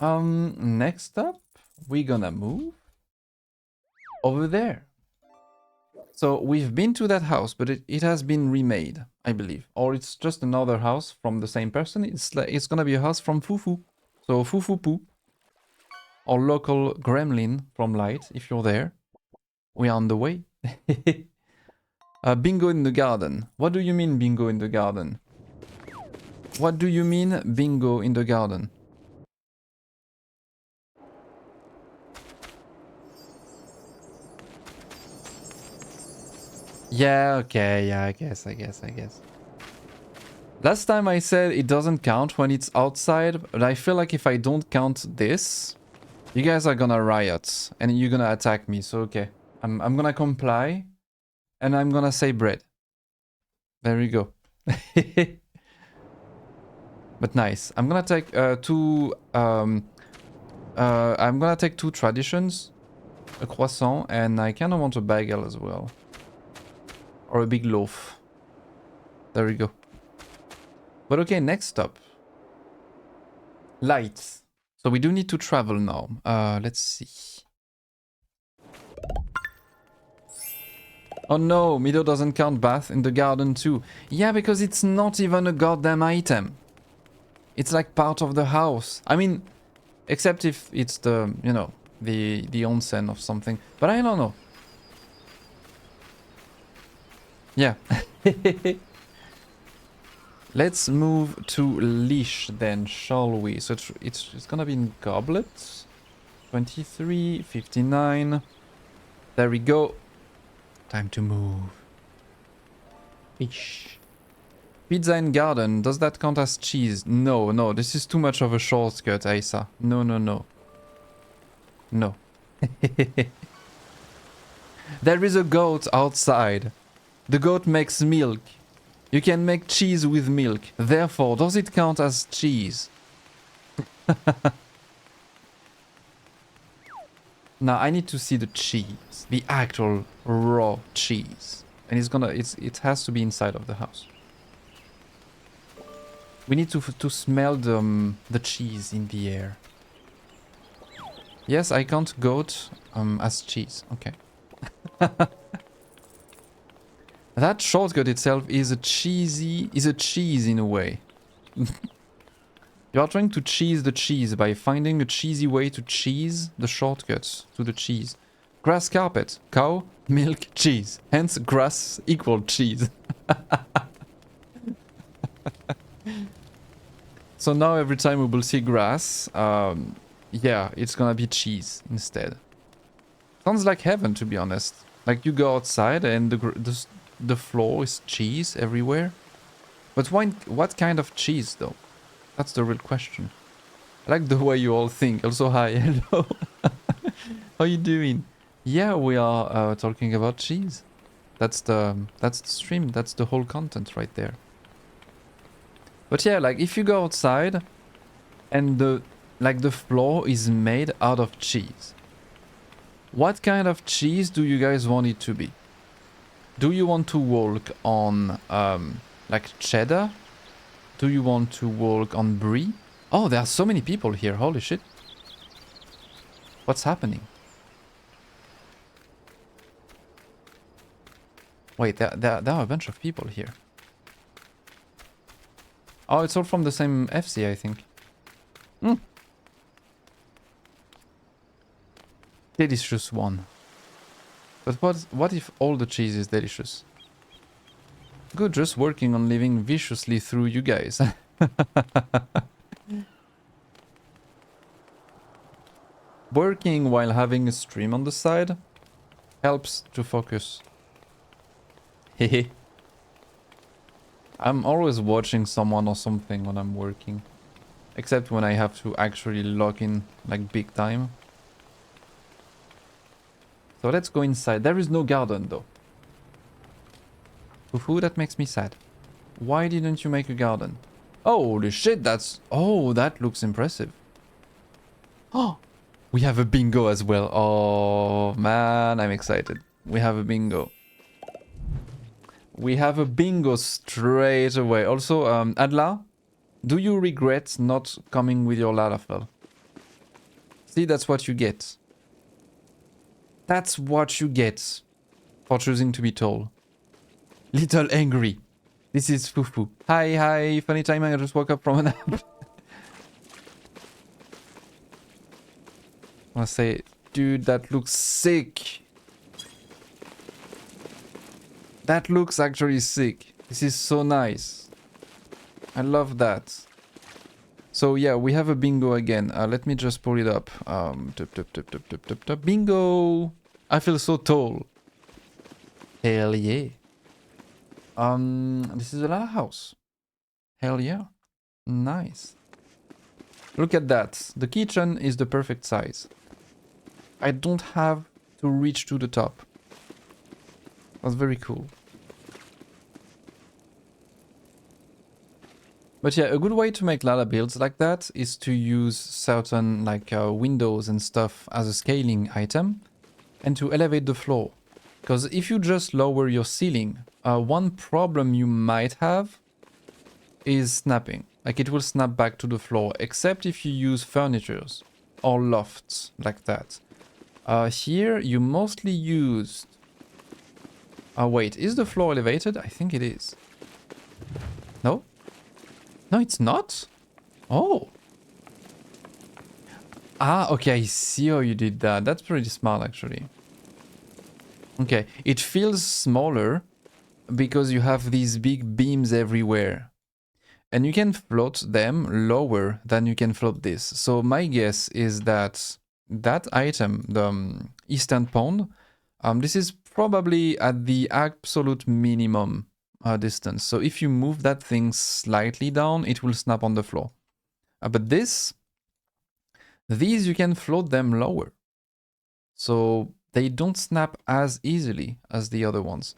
Next up, we're gonna move over there. So we've been to that house, but it has been remade, I believe. Or it's just another house from the same person. It's gonna be a house from Fufu. So Fufu Poo. Or local gremlin from Light, if you're there. We are on the way. Bingo in the garden. What do you mean bingo in the garden? What do you mean bingo in the garden? Yeah, okay, yeah, I guess. Last time I said it doesn't count when it's outside, but I feel like if I don't count this, you guys are gonna riot and you're gonna attack me, so okay. I'm gonna comply and I'm gonna say bread. There we go. But nice. I'm gonna take two traditions, a croissant, and I kinda want a bagel as well. Or a big loaf. There we go. But okay, next stop. Lights. So we do need to travel now. Let's see. Oh no, Mido doesn't count bath in the garden too. Yeah, because it's not even a goddamn item. It's like part of the house. I mean, except if it's the, you know, the onsen of something. But I don't know. Yeah. Let's move to leash then, shall we? So it's gonna be in goblets. 23, 59. There we go. Time to move. Fish. Pizza in garden. Does that count as cheese? No, no. This is too much of a shortcut, Aisa. No, no, no. No. There is a goat outside. The goat makes milk. You can make cheese with milk. Therefore, does it count as cheese? Now I need to see the cheese, the actual raw cheese, and it has to be inside of the house. We need to smell the cheese in the air. Yes, I count goat as cheese. Okay. That shortcut itself is a cheese in a way. You are trying to cheese the cheese by finding a cheesy way to cheese the shortcuts to the cheese. Grass carpet, cow, milk, cheese. Hence grass equal cheese. So now every time we will see grass, yeah, it's gonna be cheese instead. Sounds like heaven, to be honest. Like you go outside and the floor is cheese everywhere. But what kind of cheese though? That's the real question. I like the way you all think. Also, hi, hello. How you doing? Yeah, we are talking about cheese. That's the stream. That's the whole content right there. But yeah, like if you go outside and the floor is made out of cheese. What kind of cheese do you guys want it to be? Do you want to walk on like cheddar? Do you want to walk on brie? Oh, there are so many people here. Holy shit. What's happening? Wait, there are a bunch of people here. Oh, it's all from the same FC, I think. Delicious one. But what if all the cheese is delicious? Good, just working on living viciously through you guys. Working while having a stream on the side helps to focus. Hehe. I'm always watching someone or something when I'm working. Except when I have to actually log in like big time. So let's go inside. There is no garden though. Fufu, that makes me sad. Why didn't you make a garden? Holy shit, that's... Oh, that looks impressive. Oh, we have a bingo as well. Oh, man, I'm excited. We have a bingo. We have a bingo straight away. Also, Adla, do you regret not coming with your Lalafell? See, that's what you get. That's what you get for choosing to be tall. Little angry. This is Fufu. Hi, funny time, I just woke up from a nap. I wanna say, dude, that looks sick. That looks actually sick. This is so nice. I love that. So yeah, we have a bingo again. Let me just pull it up. Bingo! I feel so tall. Hell yeah. This is a Lala house. Hell yeah. Nice. Look at that. The kitchen is the perfect size. I don't have to reach to the top. That's very cool. But yeah, a good way to make Lala builds like that is to use certain like windows and stuff as a scaling item and to elevate the floor. Because if you just lower your ceiling, one problem you might have is snapping. Like it will snap back to the floor, except if you use furnitures or lofts like that. Here you mostly used... wait, is the floor elevated? I think it is. No? No, it's not? Oh. Ah, okay, I see how you did that. That's pretty smart, actually. Okay, it feels smaller because you have these big beams everywhere. And you can float them lower than you can float this. So my guess is that that item, the Eastern Pond, this is probably at the absolute minimum distance. So if you move that thing slightly down, it will snap on the floor. But these you can float them lower. So they don't snap as easily as the other ones.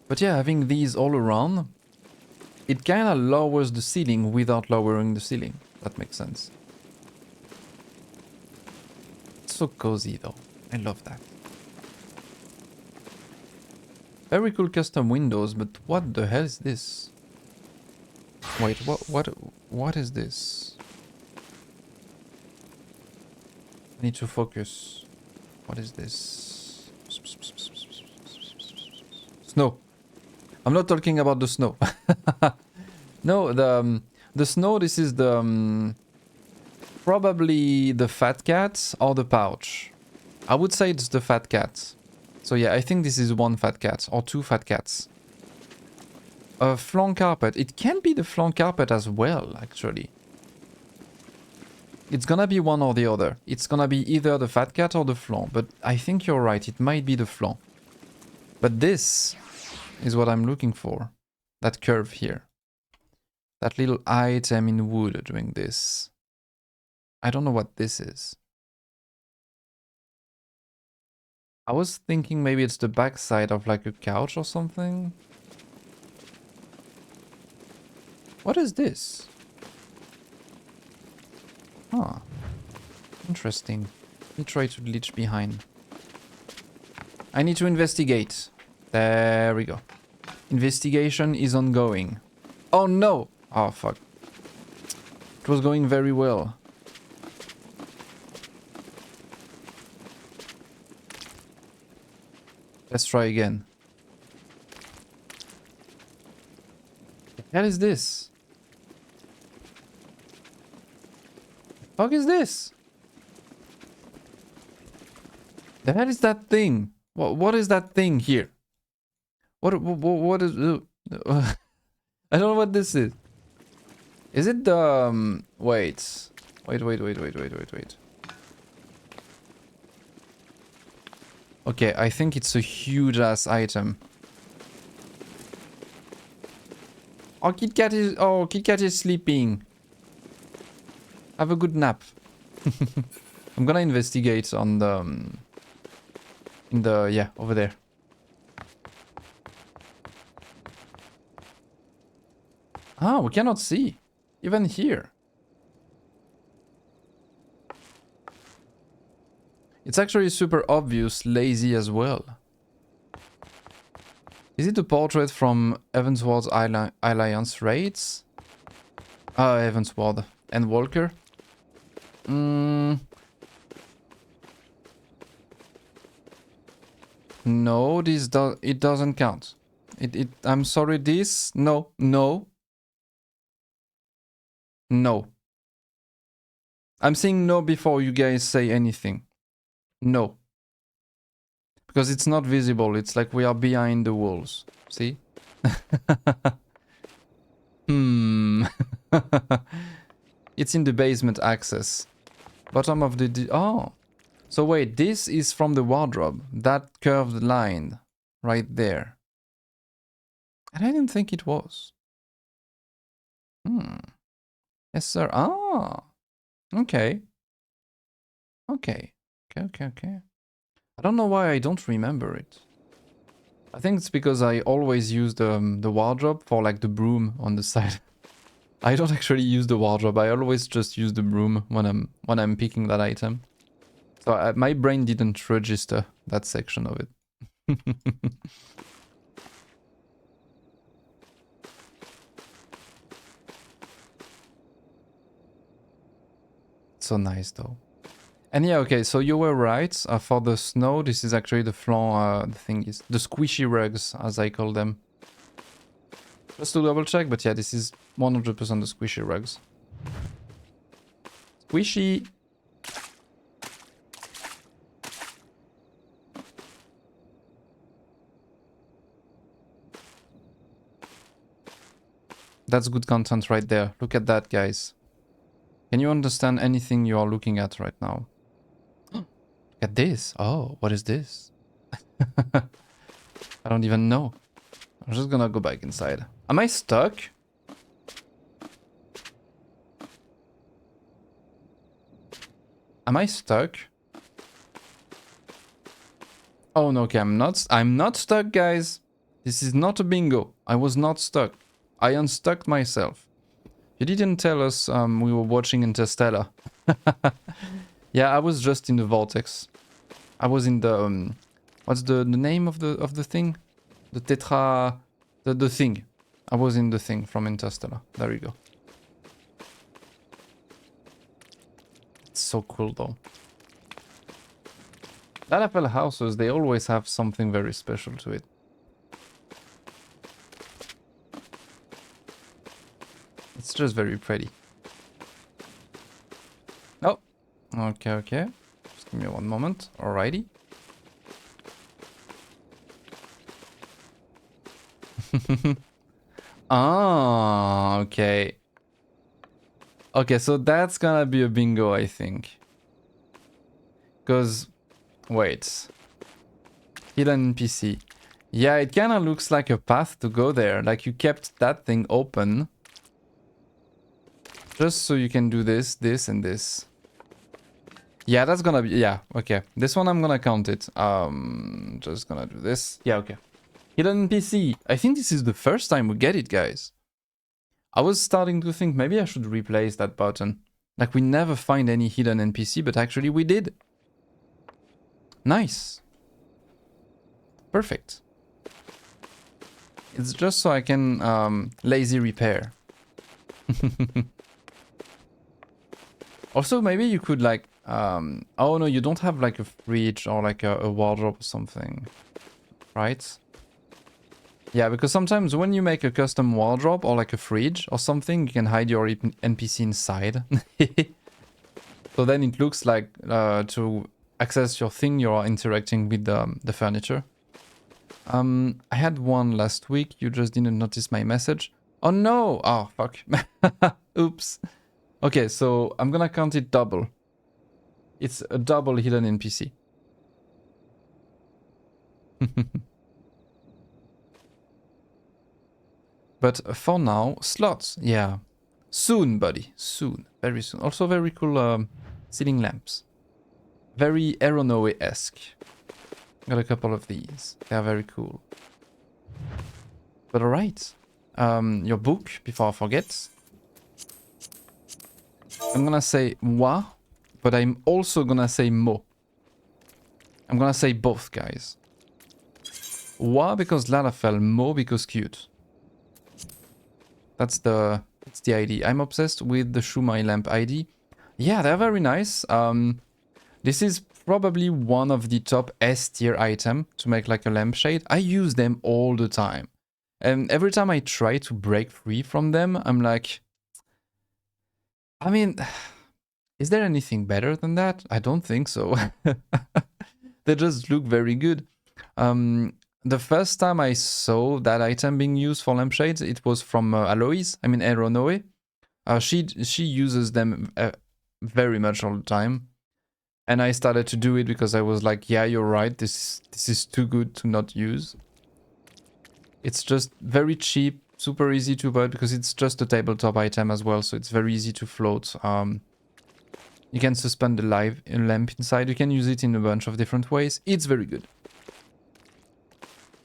But yeah, having these all around, it kind of lowers the ceiling without lowering the ceiling. That makes sense. It's so cozy though. I love that. Very cool custom windows, but what the hell is this? Wait, what is this? I need to focus. What is this? Snow. I'm not talking about the snow. No, the snow, this is the... probably the fat cat or the pouch. I would say it's the fat cat. So yeah, I think this is one fat cat or two fat cats. A flan carpet. It can be the flan carpet as well, actually. It's gonna be one or the other. It's gonna be either the fat cat or the flan. But I think you're right, it might be the flan. But this is what I'm looking for. That curve here. That little item in wood doing this. I don't know what this is. I was thinking maybe it's the backside of like a couch or something. What is this? Ah, interesting. Let me try to glitch behind. I need to investigate. There we go. Investigation is ongoing. Oh no! Oh fuck. It was going very well. Let's try again. What the hell is this? The fuck is this? The hell is that thing? What is that thing here? What is... I don't know what this is. Is it the... Wait. Wait. Okay, I think it's a huge ass item. Oh, Kit Kat is sleeping. Have a good nap. I'm gonna investigate on the yeah, over there. Ah, we cannot see. Even here. It's actually super obvious, lazy as well. Is it a portrait from Evansward's Alliance Raids? Evansward and Walker? No, it doesn't count. I'm sorry, this... No. I'm saying no before you guys say anything. No. Because it's not visible. It's like we are behind the walls. See? It's in the basement access. Bottom of the... Oh. So wait, this is from the wardrobe. That curved line. Right there. And I didn't think it was. Yes, sir. Ah. Okay. Okay. I don't know why I don't remember it. I think it's because I always use the wardrobe for like the broom on the side. I don't actually use the wardrobe. I always just use the broom when I'm picking that item. So my brain didn't register that section of it. So nice though. And yeah, okay, so you were right. For the snow, this is actually the flan, the thing is, the squishy rugs, as I call them. Just to double check, but yeah, this is 100% the squishy rugs. Squishy! That's good content right there. Look at that, guys. Can you understand anything you are looking at right now? Look at this. Oh, what is this? I don't even know. I'm just gonna go back inside. Am I stuck? Am I stuck? Oh no, okay, I'm not stuck, guys. This is not a bingo. I was not stuck. I unstuck myself. You didn't tell us we were watching Interstellar. Yeah, I was just in the vortex. I was in the what's the name of the thing? The tetra, the thing. I was in the thing from Interstellar. There we go. It's so cool though. Lalapel houses, they always have something very special to it. It's just very pretty. Oh, okay, okay. Just give me one moment. Alrighty. Ah, okay. Okay, so that's gonna be a bingo, I think. Because, wait. Hidden NPC. Yeah, it kind of looks like a path to go there. Like you kept that thing open. Just so you can do this, this, and this. Yeah, that's gonna be... Yeah, okay. This one I'm gonna count it. Just gonna do this. Yeah, okay. Hidden NPC. I think this is the first time we get it, guys. I was starting to think maybe I should replace that button. Like we never find any hidden NPC, but actually we did. Nice. Perfect. It's just so I can lazy repair. Also, maybe you could like... oh no, you don't have like a fridge or like a wardrobe or something. Right? Yeah, because sometimes when you make a custom wardrobe or like a fridge or something, you can hide your NPC inside. So then it looks like to access your thing, you're interacting with the furniture. I had one last week. You just didn't notice my message. Oh no! Oh, fuck. Oops. Okay, so I'm gonna count it double. It's a double hidden NPC. But for now, slots. Yeah. Soon, buddy. Soon. Very soon. Also very cool ceiling lamps. Very Aeronoe-esque. Got a couple of these. They are very cool. But alright. Your book, before I forget. I'm gonna say wa, but I'm also gonna say mo. I'm gonna say both, guys. Wa because Lalafell, mo because cute. That's the ID. I'm obsessed with the Shumai lamp ID. Yeah, they're very nice. This is probably one of the top S tier item to make like a lampshade. I use them all the time. And every time I try to break free from them, I'm like... I mean, is there anything better than that? I don't think so. They just look very good. The first time I saw that item being used for lampshades, it was from Alois, I mean Aeronoe. She uses them very much all the time. And I started to do it because I was like, yeah, you're right, this is too good to not use. It's just very cheap, super easy to buy because it's just a tabletop item as well, so it's very easy to float. You can suspend the lamp inside, you can use it in a bunch of different ways. It's very good.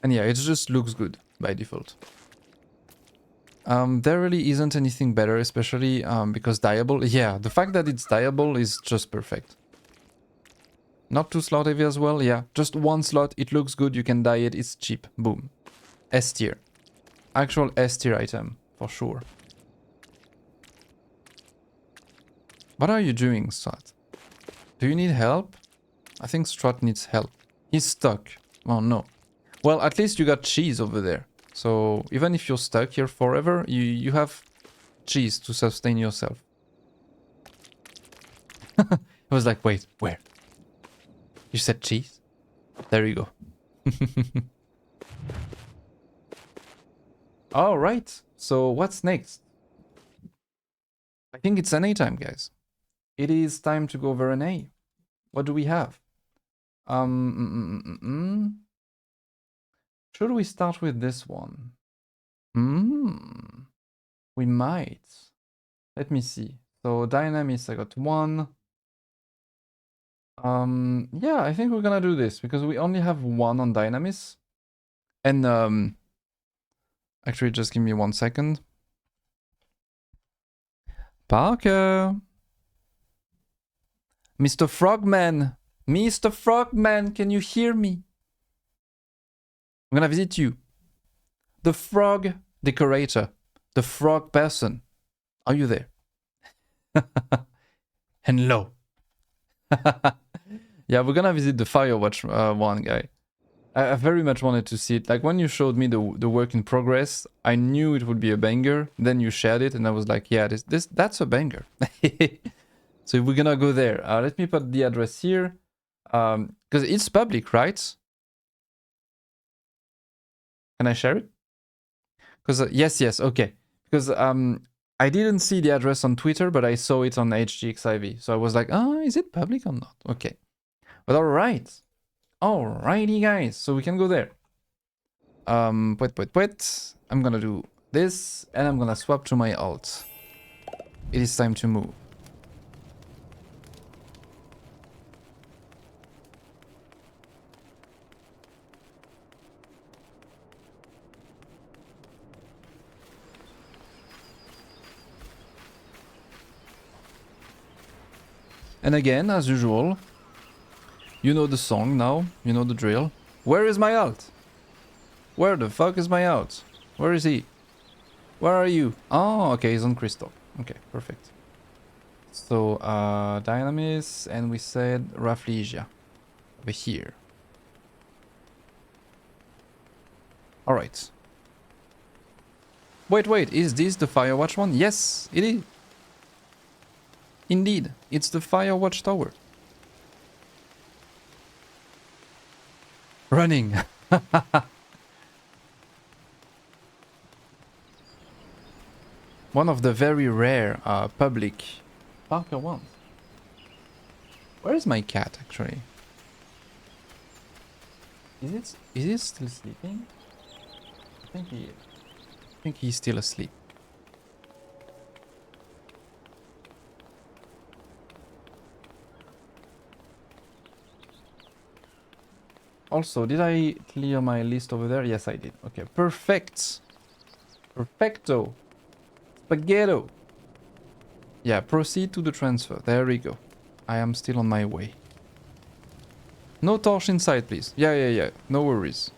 And yeah, it just looks good by default. There really isn't anything better, especially because dyeable. Yeah, the fact that it's dyeable is just perfect. Not too slot heavy as well, yeah. Just one slot, it looks good, you can dye it, it's cheap. Boom. S tier. Actual S tier item, for sure. What are you doing, Strat? Do you need help? I think Strat needs help. He's stuck. Oh no. Well, at least you got cheese over there. So even if you're stuck here forever, you have cheese to sustain yourself. I was like, wait, where? You said cheese? There you go. Alright, so what's next? I think it's NA time, guys. It is time to go over NA. What do we have? Should we start with this one? We might. Let me see. So Dynamis, I got one. Yeah, I think we're gonna do this because we only have one on Dynamis. And actually, just give me 1 second. Parker! Mr. Frogman! Mr. Frogman, can you hear me? I'm gonna visit you. The frog decorator. The frog person. Are you there? Hello. Yeah, we're gonna visit the Firewatch one guy. I very much wanted to see it. Like when you showed me the work in progress, I knew it would be a banger. Then you shared it, and I was like, yeah, that's a banger. So we're gonna go there. Let me put the address here, because it's public, right? Can I share it? Because yes, okay. Because I didn't see the address on Twitter, but I saw it on HGXIV. So I was like, oh, is it public or not? Okay. But alrighty, guys. So we can go there. Wait. I'm gonna do this, and I'm gonna swap to my alt. It is time to move. And again, as usual, you know the song now, you know the drill. Where is my alt? Where the fuck is my alt? Where is he? Where are you? Oh, okay, he's on Crystal. Okay, perfect. So, Dynamis, and we said Rafflesia. Over here. Alright. Wait, is this the Firewatch one? Yes, it is. Indeed, it's the Firewatch Tower. Running. One of the very rare public Parker ones. Where is my cat actually? Is it still sleeping? I think he's still asleep. Also, did I clear my list over there? Yes, I did. Okay, perfect. Perfecto. Spaghetto. Yeah, proceed to the transfer. There we go. I am still on my way. No torch inside, please. Yeah. No worries.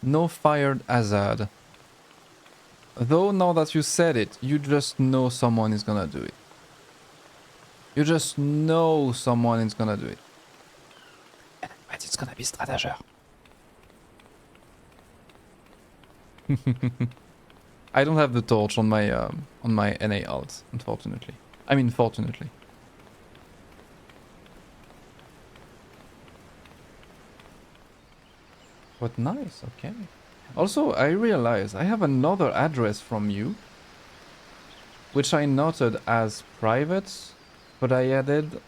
No fired hazard. Though now that you said it, you just know someone is gonna do it. You just know someone is gonna do it. But it's gonna be Stratager. I don't have the torch on my NA alt, unfortunately. I mean, fortunately. But nice, okay. Also, I realize I have another address from you, which I noted as private, but I added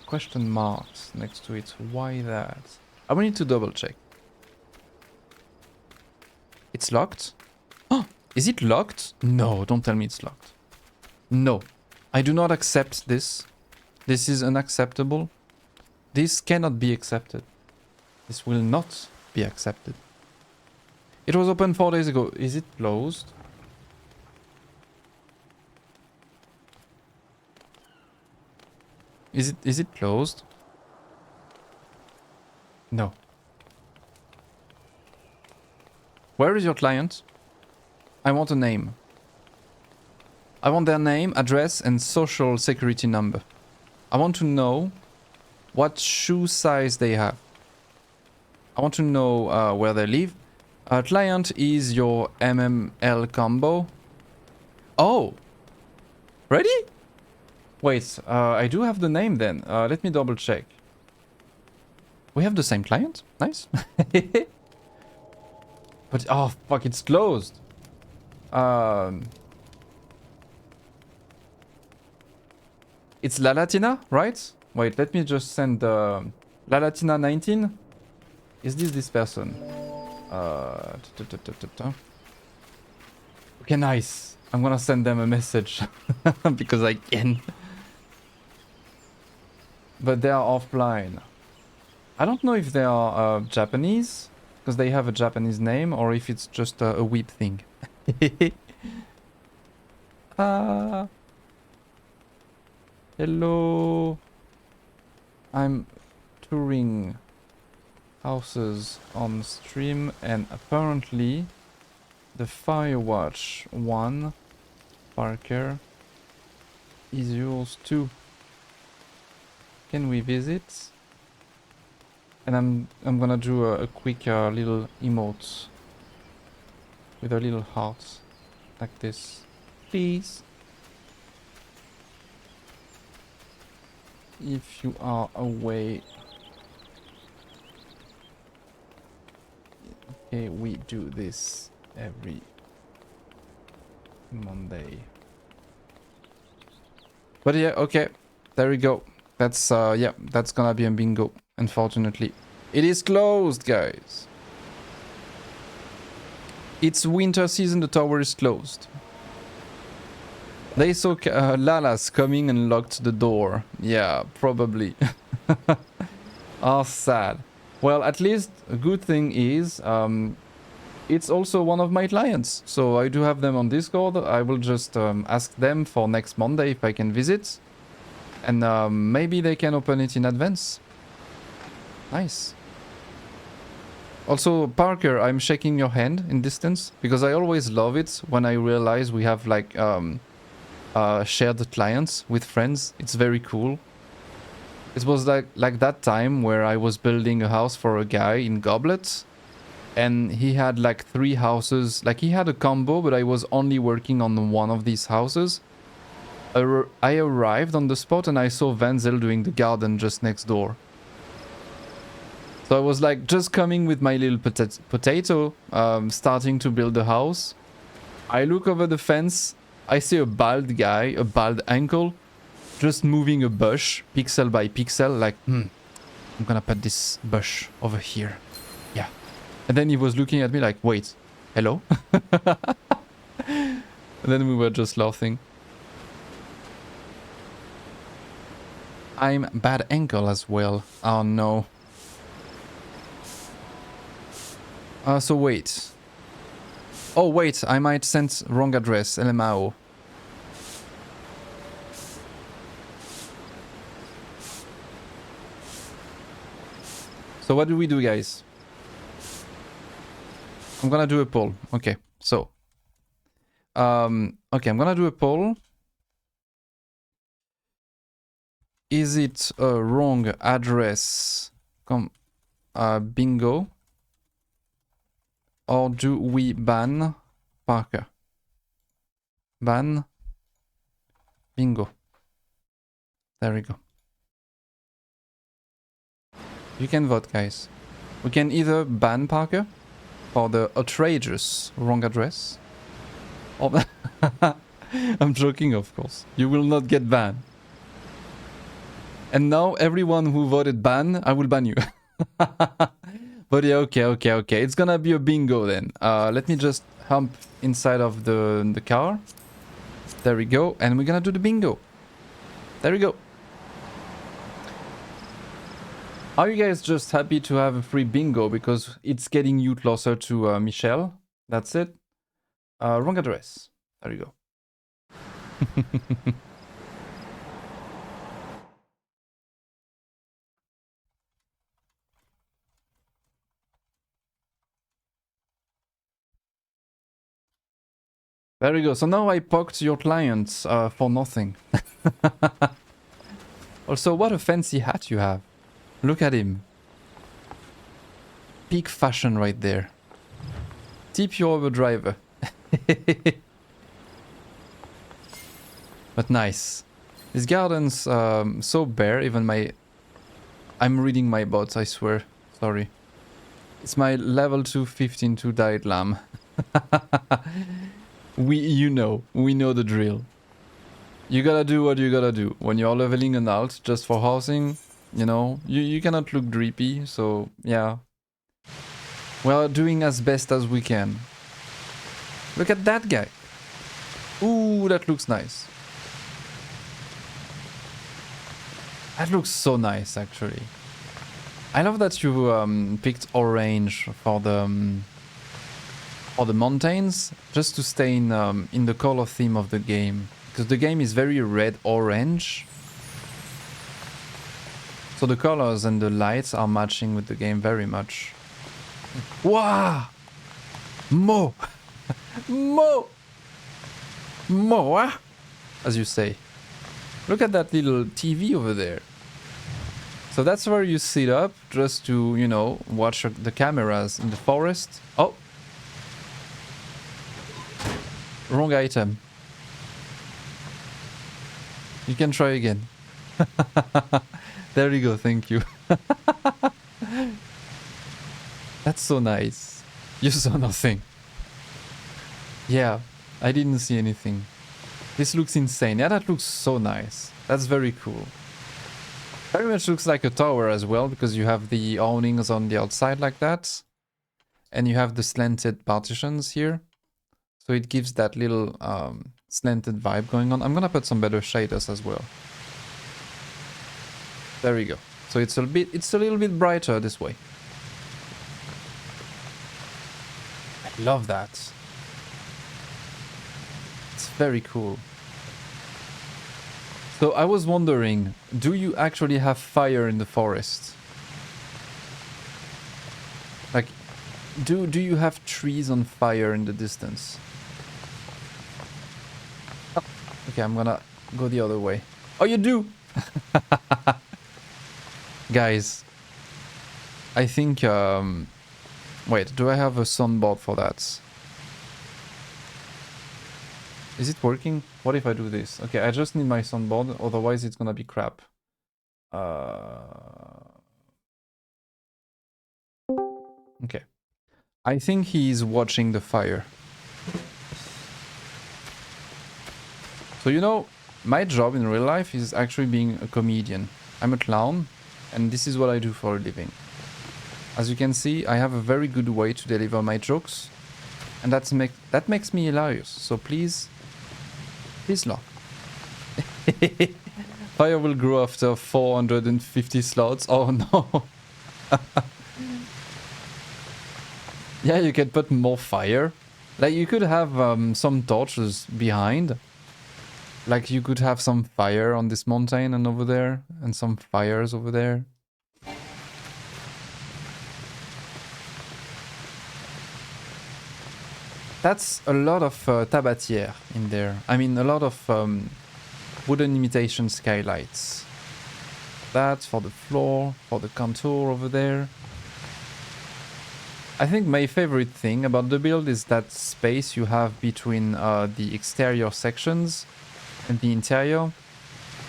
question marks next to it. Why that? I will need to double check. It's locked? Oh, is it locked? No, don't tell me it's locked. No, I do not accept this. This is unacceptable. This cannot be accepted. This will not be accepted. It was open 4 days ago. Is it closed? Is it closed? No. Where is your client? I want a name. I want their name, address, and social security number. I want to know what shoe size they have. I want to know where they live. Client is your MML combo. Oh! Ready? Wait, I do have the name then. Let me double check. We have the same client? Nice. But, oh fuck, it's closed. It's La Latina, right? Wait, let me just send La Latina 19. Is this person? Okay, nice. I'm gonna send them a message because I can. But they are offline. I don't know if they are Japanese because they have a Japanese name or if it's just a weeb thing. Hello. I'm touring houses on stream and apparently the Firewatch one Parker is yours too. can we visit? And I'm gonna do a quick little emote with a little heart like this. Please, if you are away. Okay, we do this every Monday. But yeah, okay, there we go. That's yeah, that's gonna be a bingo. Unfortunately, it is closed, guys. It's winter season. The tower is closed. They saw Lalas coming and locked the door. Yeah, probably. Oh, sad. Well, at least a good thing is it's also one of my clients. So I do have them on Discord. I will just ask them for next Monday if I can visit. And maybe they can open it in advance. Nice. Also, Parker, I'm shaking your hand in distance because I always love it when I realize we have like shared clients with friends. It's very cool. It was like that time where I was building a house for a guy in Goblet, and he had like 3 houses. Like he had a combo, but I was only working on one of these houses. I arrived on the spot and I saw Venzel doing the garden just next door. So I was like just coming with my little potato, starting to build the house. I look over the fence. I see a bald guy, a bald uncle, just moving a bush, pixel by pixel, like, I'm gonna put this bush over here. Yeah. And then he was looking at me like, wait, hello? And then we were just laughing. I'm bad ankle as well. Oh no. So wait. Oh wait, I might send wrong address, LMAO. So what do we do, guys? I'm gonna do a poll. Okay, so. Okay, I'm gonna do a poll. Is it a wrong address? Bingo. Or do we ban Parker? Ban. Bingo. There we go. You can vote, guys. We can either ban Parker for the outrageous wrong address. Or I'm joking, of course. You will not get banned. And now everyone who voted ban, I will ban you. But yeah, okay. It's gonna be a bingo then. Let me just hump inside of the car. There we go. And we're gonna do the bingo. There we go. Are you guys just happy to have a free bingo because it's getting you closer to Michelle? That's it. Wrong address. There you go. There we go. So now I poked your clients for nothing. Also, what a fancy hat you have. Look at him. Peak fashion right there. Tip your Uber driver. But nice. This garden's so bare, even my... I'm reading my bots, I swear. Sorry. It's my level 2 15-2 diet lamb. We know the drill. You gotta do what you gotta do. When you're leveling an alt just for housing, you know, you cannot look dreepy, so yeah. We're doing as best as we can. Look at that guy. Ooh, that looks nice. That looks so nice, actually. I love that you picked orange for the mountains, just to stay in the color theme of the game, because the game is very red-orange. So the colors and the lights are matching with the game very much. Wow! Mo! Mo! Mo! As you say. Look at that little TV over there. So that's where you sit up just to, you know, watch the cameras in the forest. Oh! Wrong item. You can try again. There you go, thank you. That's so nice. You saw nothing. Yeah, I didn't see anything. This looks insane. Yeah, that looks so nice. That's very cool. Very much looks like a tower as well, because you have the awnings on the outside like that. And you have the slanted partitions here. So it gives that little slanted vibe going on. I'm gonna put some better shaders as well. There we go. So it's a little bit brighter this way. I love that. It's very cool. So I was wondering, do you actually have fire in the forest? Like, do you have trees on fire in the distance? Oh, okay, I'm gonna go the other way. Oh, you do? Guys, I think, wait, do I have a soundboard for that? Is it working? What if I do this? Okay, I just need my soundboard, otherwise it's gonna be crap. Okay. I think he's watching the fire. So, you know, my job in real life is actually being a comedian. I'm a clown, and this is what I do for a living. As you can see, I have a very good way to deliver my jokes, and that makes me hilarious. So please laugh. Fire will grow after 450 slots. Oh no. Yeah, you can put more fire. Like, you could have some torches behind. Like, you could have some fire on this mountain and over there, and some fires over there. That's a lot of tabatière in there. I mean, a lot of wooden imitation skylights. That for the floor, for the contour over there. I think my favorite thing about the build is that space you have between the exterior sections and the interior,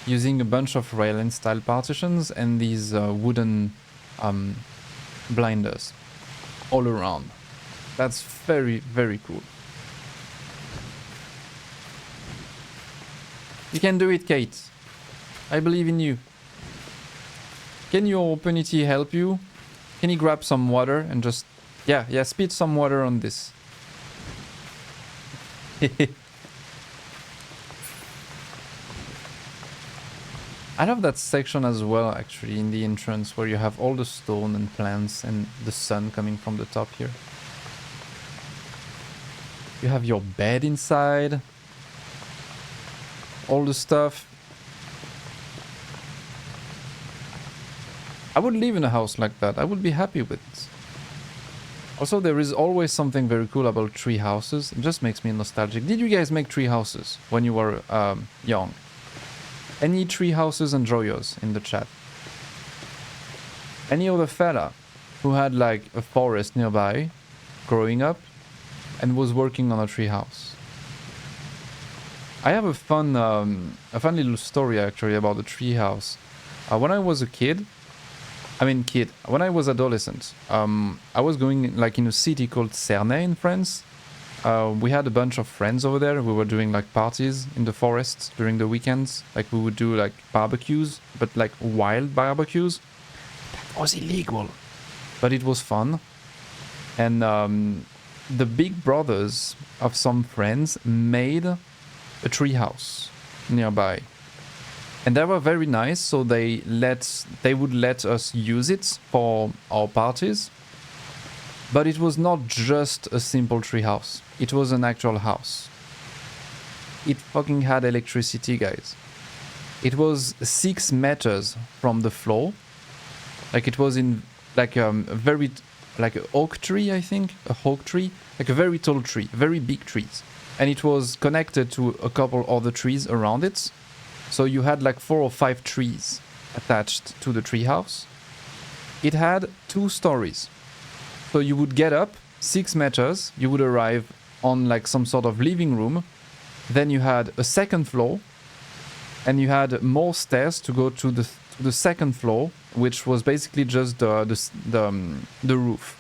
using a bunch of railing style partitions and these wooden blinders all around. That's very, very cool. You can do it, Kate. I believe in you. Can your Openity help you? Can you grab some water and just... Yeah, spit some water on this. I love that section as well, actually, in the entrance, where you have all the stone and plants and the sun coming from the top here. You have your bed inside. All the stuff. I would live in a house like that. I would be happy with it. Also, there is always something very cool about tree houses. It just makes me nostalgic. Did you guys make tree houses when you were young? Any tree houses and joyos in the chat? Any other fella who had like a forest nearby growing up and was working on a tree house? I have a fun little story actually about the tree house. When I was a kid, when I was adolescent, I was going like in a city called Cernay in France. We had a bunch of friends over there. We were doing like parties in the forest during the weekends. Like we would do like barbecues, but like wild barbecues. That was illegal, but it was fun. And the big brothers of some friends made a tree house nearby. And they were very nice, so they would let us use it for our parties. But it was not just a simple tree house. It was an actual house. It fucking had electricity, guys. It was 6 meters from the floor. Like it was in like a very like an oak tree, I think, a oak tree, like a very tall tree, very big trees. And it was connected to a couple other trees around it. So you had like 4 or 5 trees attached to the treehouse. It had 2 stories. So you would get up 6 meters, you would arrive on like some sort of living room. Then you had a second floor, and you had more stairs to go to the second floor, which was basically just the roof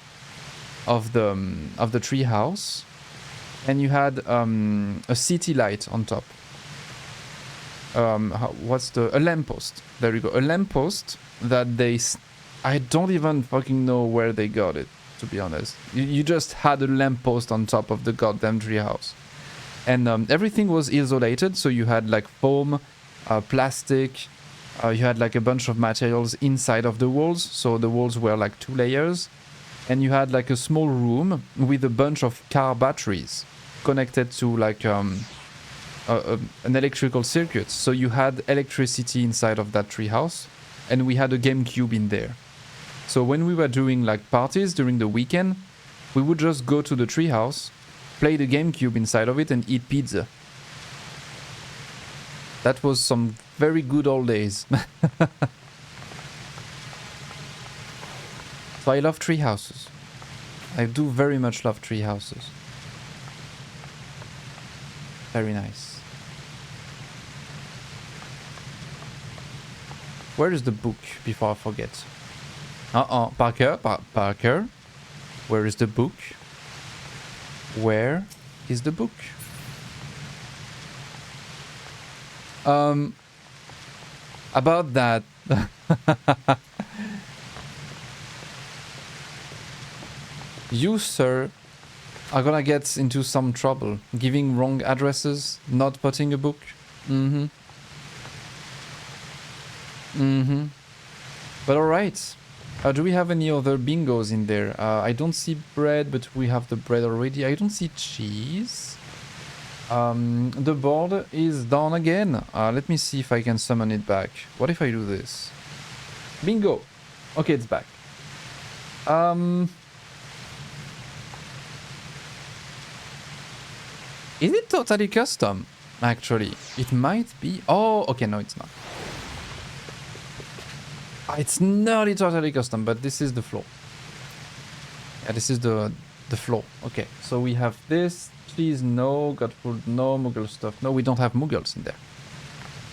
of the treehouse. And you had a city light on top. A lamppost? There you go. A lamppost that I don't even fucking know where they got it, to be honest. You just had a lamppost on top of the goddamn treehouse. And everything was isolated, so you had like foam, plastic, you had like a bunch of materials inside of the walls, so the walls were like 2 layers. And you had like a small room with a bunch of car batteries connected to like an electrical circuit. So you had electricity inside of that treehouse, and we had a GameCube in there. So when we were doing like parties during the weekend, we would just go to the treehouse, play the GameCube inside of it, and eat pizza. That was some very good old days. So I love tree houses. I do very much love tree houses. Very nice. Where is the book before I forget? Parker, Parker. Where is the book? Where is the book? About that. You, sir, are gonna get into some trouble. Giving wrong addresses, not putting a book. But alright. Do we have any other bingos in there? I don't see bread, but we have the bread already. I don't see cheese. The board is done again. Let me see if I can summon it back. What if I do this? Bingo! Okay, it's back. Is it totally custom? Actually, it might be. Oh, okay, no, it's not. It's not totally custom, but this is the floor. Yeah, this is the floor. Okay, so we have this. Cheese, no. Godfood, no. Moogle stuff, no. We don't have Moogles in there.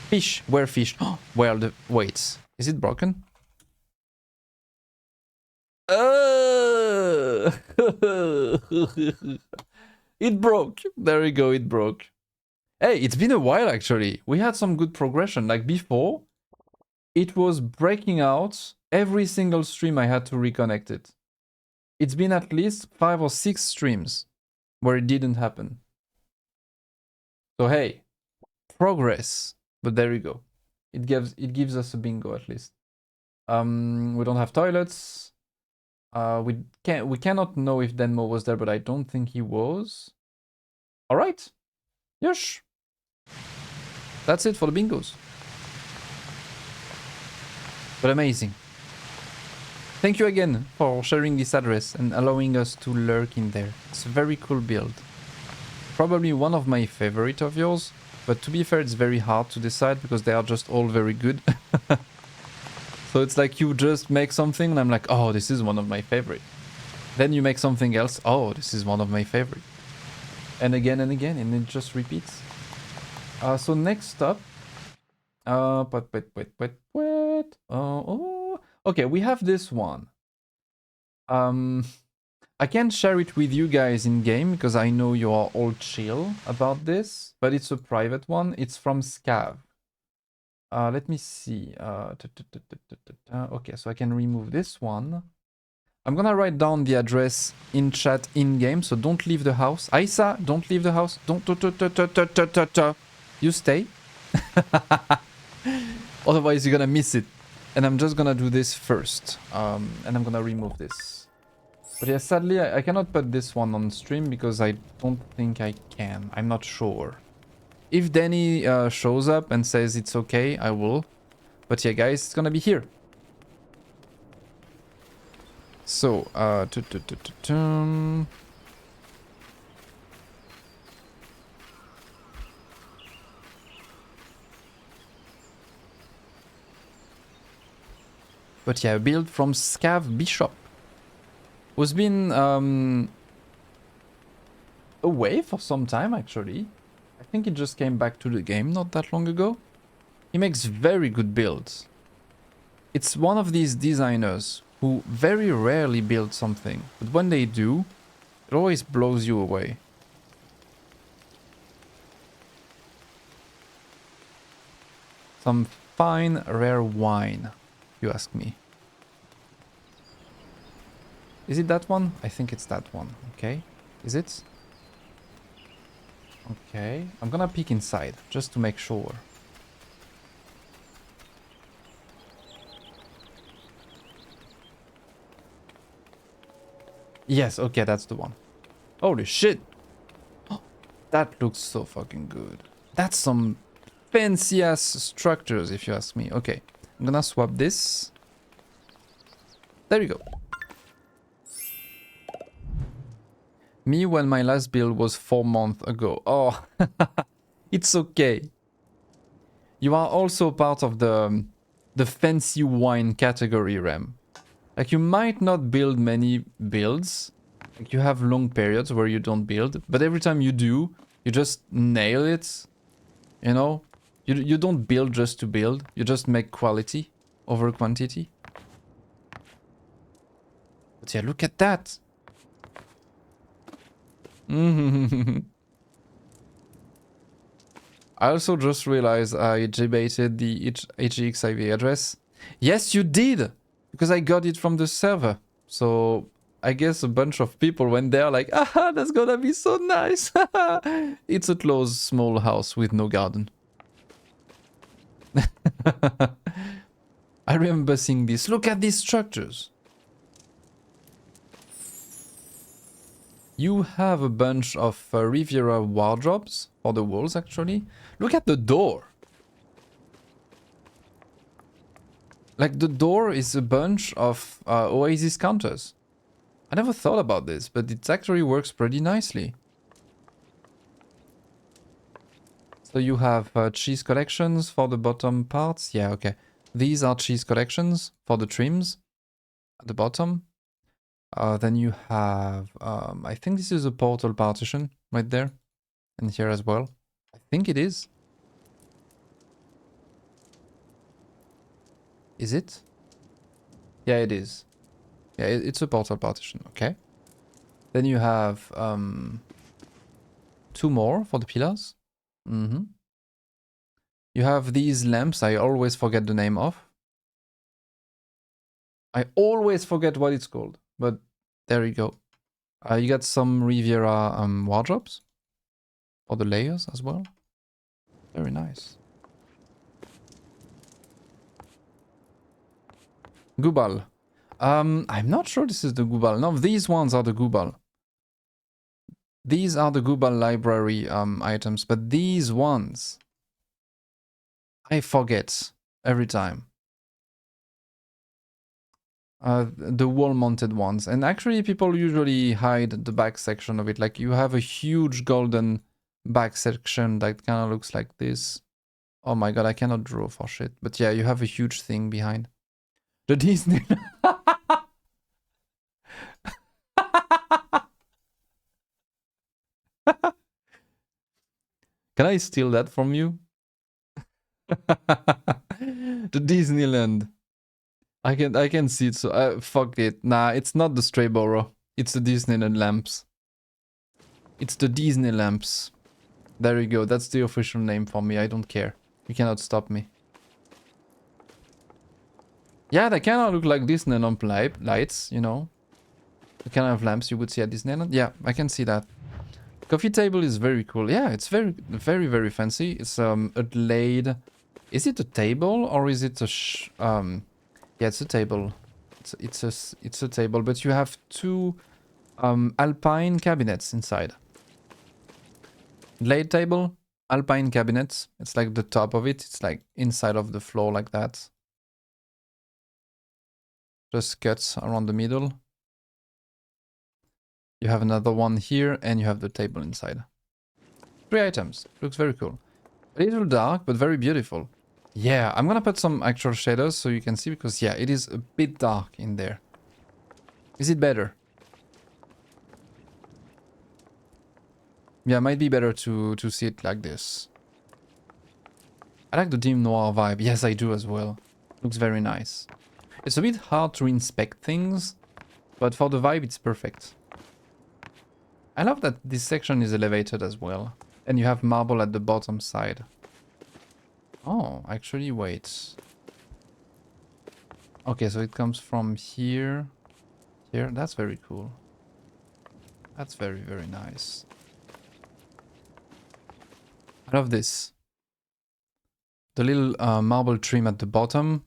Fish, where fish? Well, wait, is it broken? It broke. There we go, it broke. Hey, it's been a while actually. We had some good progression. Like before, it was breaking out every single stream. I had to reconnect it. It's been at least 5 or 6 streams where it didn't happen. So hey, progress. But there you go. It gives us a bingo at least. We don't have toilets. We cannot know if Denmo was there, but I don't think he was. All right. Yes. That's it for the bingos. But amazing. Thank you again for sharing this address and allowing us to lurk in there. It's a very cool build. Probably one of my favorite of yours, but to be fair, it's very hard to decide because they are just all very good. So it's like you just make something and I'm like, oh, this is one of my favorite. Then you make something else, oh, this is one of my favorite. And again, and it just repeats. So next up, okay, we have this one. I can't share it with you guys in game because I know you are all chill about this, but it's a private one. It's from Scav. Let me see. Okay, so I can remove this one. I'm gonna write down the address in chat in game, so don't leave the house. Aisa, don't leave the house. Don't. You stay. Otherwise, you're gonna miss it. And I'm just gonna do this first. And I'm gonna remove this. But yeah, sadly, I cannot put this one on stream because I don't think I can. I'm not sure. If Danny shows up and says it's okay, I will. But yeah, guys, it's gonna be here. So, But yeah, a build from Scav Bishop, who's been away for some time actually. I think he just came back to the game not that long ago. He makes very good builds. It's one of these designers who very rarely build something, but when they do, it always blows you away. Some fine, rare wine, if you ask me. Is it that one? I think it's that one. Okay. Is it? Okay. I'm gonna peek inside, just to make sure. Yes, okay, that's the one. Holy shit! That looks so fucking good. That's some fancy ass structures, if you ask me. Okay, I'm gonna swap this. There you go. Me when my last build was 4 months ago. Oh, it's okay. You are also part of the fancy wine category, Rem. Like, you might not build many builds. Like, you have long periods where you don't build, but every time you do, you just nail it. You know? You don't build just to build. You just make quality over quantity. But yeah, look at that. I also just realized I debated the HGX IV address. Yes, you did! Because I got it from the server. So I guess a bunch of people went there like, ah, that's gonna be so nice. It's a closed small house with no garden. I remember seeing this. Look at these structures. You have a bunch of Riviera wardrobes for the walls, actually. Look at the door. Like, the door is a bunch of Oasis counters. I never thought about this, but it actually works pretty nicely. So you have cheese collections for the bottom parts. Yeah, okay. These are cheese collections for the trims at the bottom. Then you have, I think this is a portal partition right there. And here as well. I think it is. Is it? Yeah, it is. Yeah, it's a portal partition, okay. Then you have 2 more for the pillars. You have these lamps I always forget the name of. I always forget what it's called, but there you go. You got some Riviera wardrobes for the layers as well. Very nice. Gubal. I'm not sure this is the Gubal. No, these ones are the Gubal. These are the Gubal library items, but these ones I forget every time. The wall-mounted ones. And actually people usually hide the back section of it. Like, you have a huge golden back section that kind of looks like this. Oh my god, I cannot draw for shit. But yeah, you have a huge thing behind. The Disney... Can I steal that from you? The Disneyland. I can see it, so fuck it. Nah, it's not the Strayborough. It's the Disneyland lamps. It's the Disney lamps. There you go. That's the official name for me. I don't care. You cannot stop me. Yeah, they kind of look like Disneyland lights, you know. The kind of lamps you would see at Disneyland. Yeah, I can see that. Coffee table is very cool. Yeah, it's very, very, very fancy. It's a laid... Is it a table or is it a yeah, it's a table. It's a table, but you have 2 alpine cabinets inside. Laid table, alpine cabinets. It's like the top of it. It's like inside of the floor like that. Just cuts around the middle. You have another one here, and you have the table inside. 3 items. Looks very cool. A little dark, but very beautiful. Yeah, I'm gonna put some actual shaders so you can see, because yeah, it is a bit dark in there. Is it better? Yeah, might be better to see it like this. I like the dim noir vibe. Yes, I do as well. Looks very nice. It's a bit hard to inspect things, but for the vibe, it's perfect. I love that this section is elevated as well. And you have marble at the bottom side. Oh, actually, wait. Okay, so it comes from here. Here, that's very cool. That's very, very nice. I love this. The little marble trim at the bottom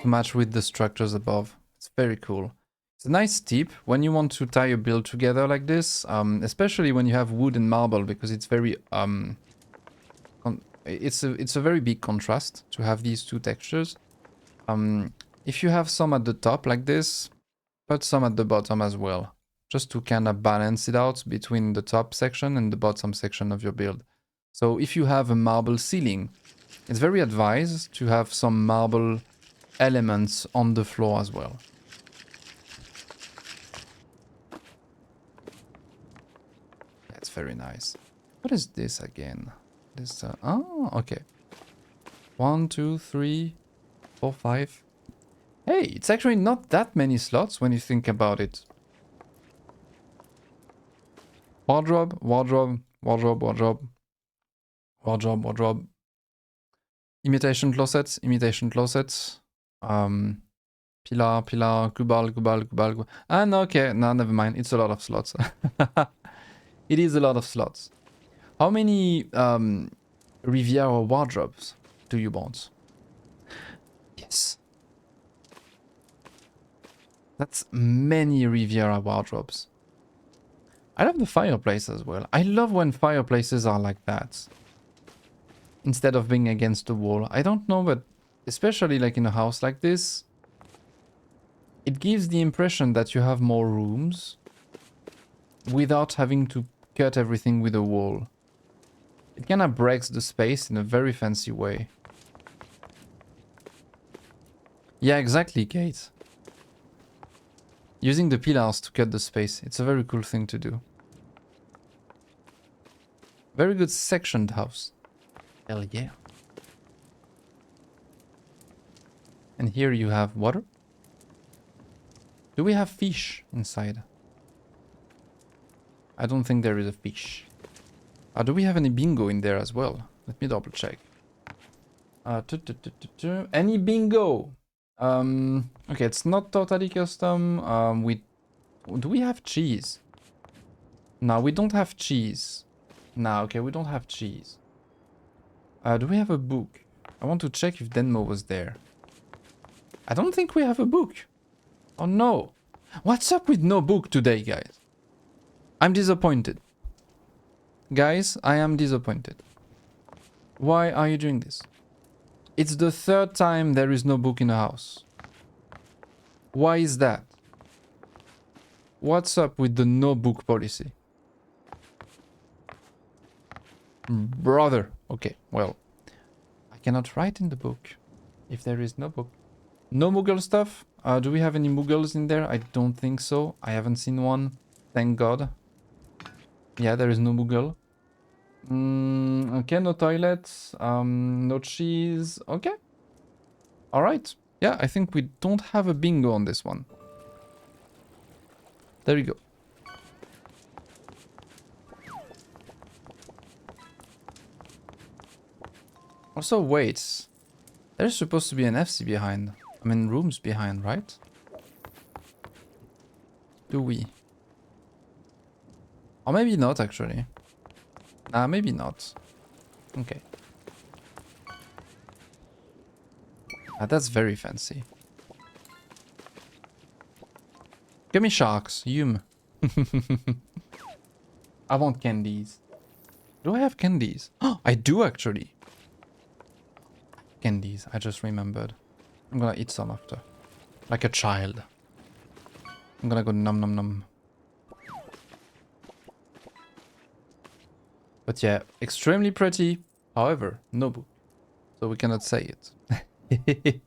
to match with the structures above. It's very cool. It's a nice tip when you want to tie a build together like this, especially when you have wood and marble, because it's very it's a very big contrast to have these two textures. If you have some at the top like this, put some at the bottom as well, just to kind of balance it out between the top section and the bottom section of your build. So if you have a marble ceiling, it's very advised to have some marble elements on the floor as well. That's very nice. What is this again? This oh, okay. 1, 2, 3, 4, 5. Hey, it's actually not that many slots when you think about it. Wardrobe, wardrobe, wardrobe, wardrobe, wardrobe, wardrobe. Imitation closets, imitation closets. Pillar, pillar, global, global, global. Ah, no, okay, no, never mind. It's a lot of slots. It is a lot of slots. How many Riviera wardrobes do you want? Yes. That's many Riviera wardrobes. I love the fireplace as well. I love when fireplaces are like that. Instead of being against the wall. I don't know, but especially like in a house like this, it gives the impression that you have more rooms without having to cut everything with a wall. It kind of breaks the space in a very fancy way. Yeah, exactly, Kate. Using the pillars to cut the space. It's a very cool thing to do. Very good sectioned house. Hell yeah. And here you have water. Do we have fish inside? I don't think there is a fish. Do we have any bingo in there as well? Let me double check. Any bingo? Okay, it's not totally custom. Do we have cheese? No, we don't have cheese. No, okay, we don't have cheese. Do we have a book? I want to check if Denmo was there. I don't think we have a book. Oh no. What's up with no book today, guys? I'm disappointed. Guys, I am disappointed. Why are you doing this? It's the third time there is no book in the house. Why is that? What's up with the no book policy? Brother. Okay, well. I cannot write in the book if there is no book. No Moogle stuff? Do we have any Moogles in there? I don't think so. I haven't seen one. Thank God. Yeah, there is no Moogle. Okay, no toilets. No cheese. Okay. Alright. Yeah, I think we don't have a bingo on this one. There you go. Also, wait. There's supposed to be an FC behind. I mean, rooms behind, right? Do we? Or maybe not, actually. Maybe not. Okay. That's very fancy. Give me sharks, yum. I want candies. Do I have candies? Oh, I do actually. Candies, I just remembered. I'm gonna eat some after. Like a child. I'm gonna go num num num. But yeah, extremely pretty. However, no book. so we cannot say it.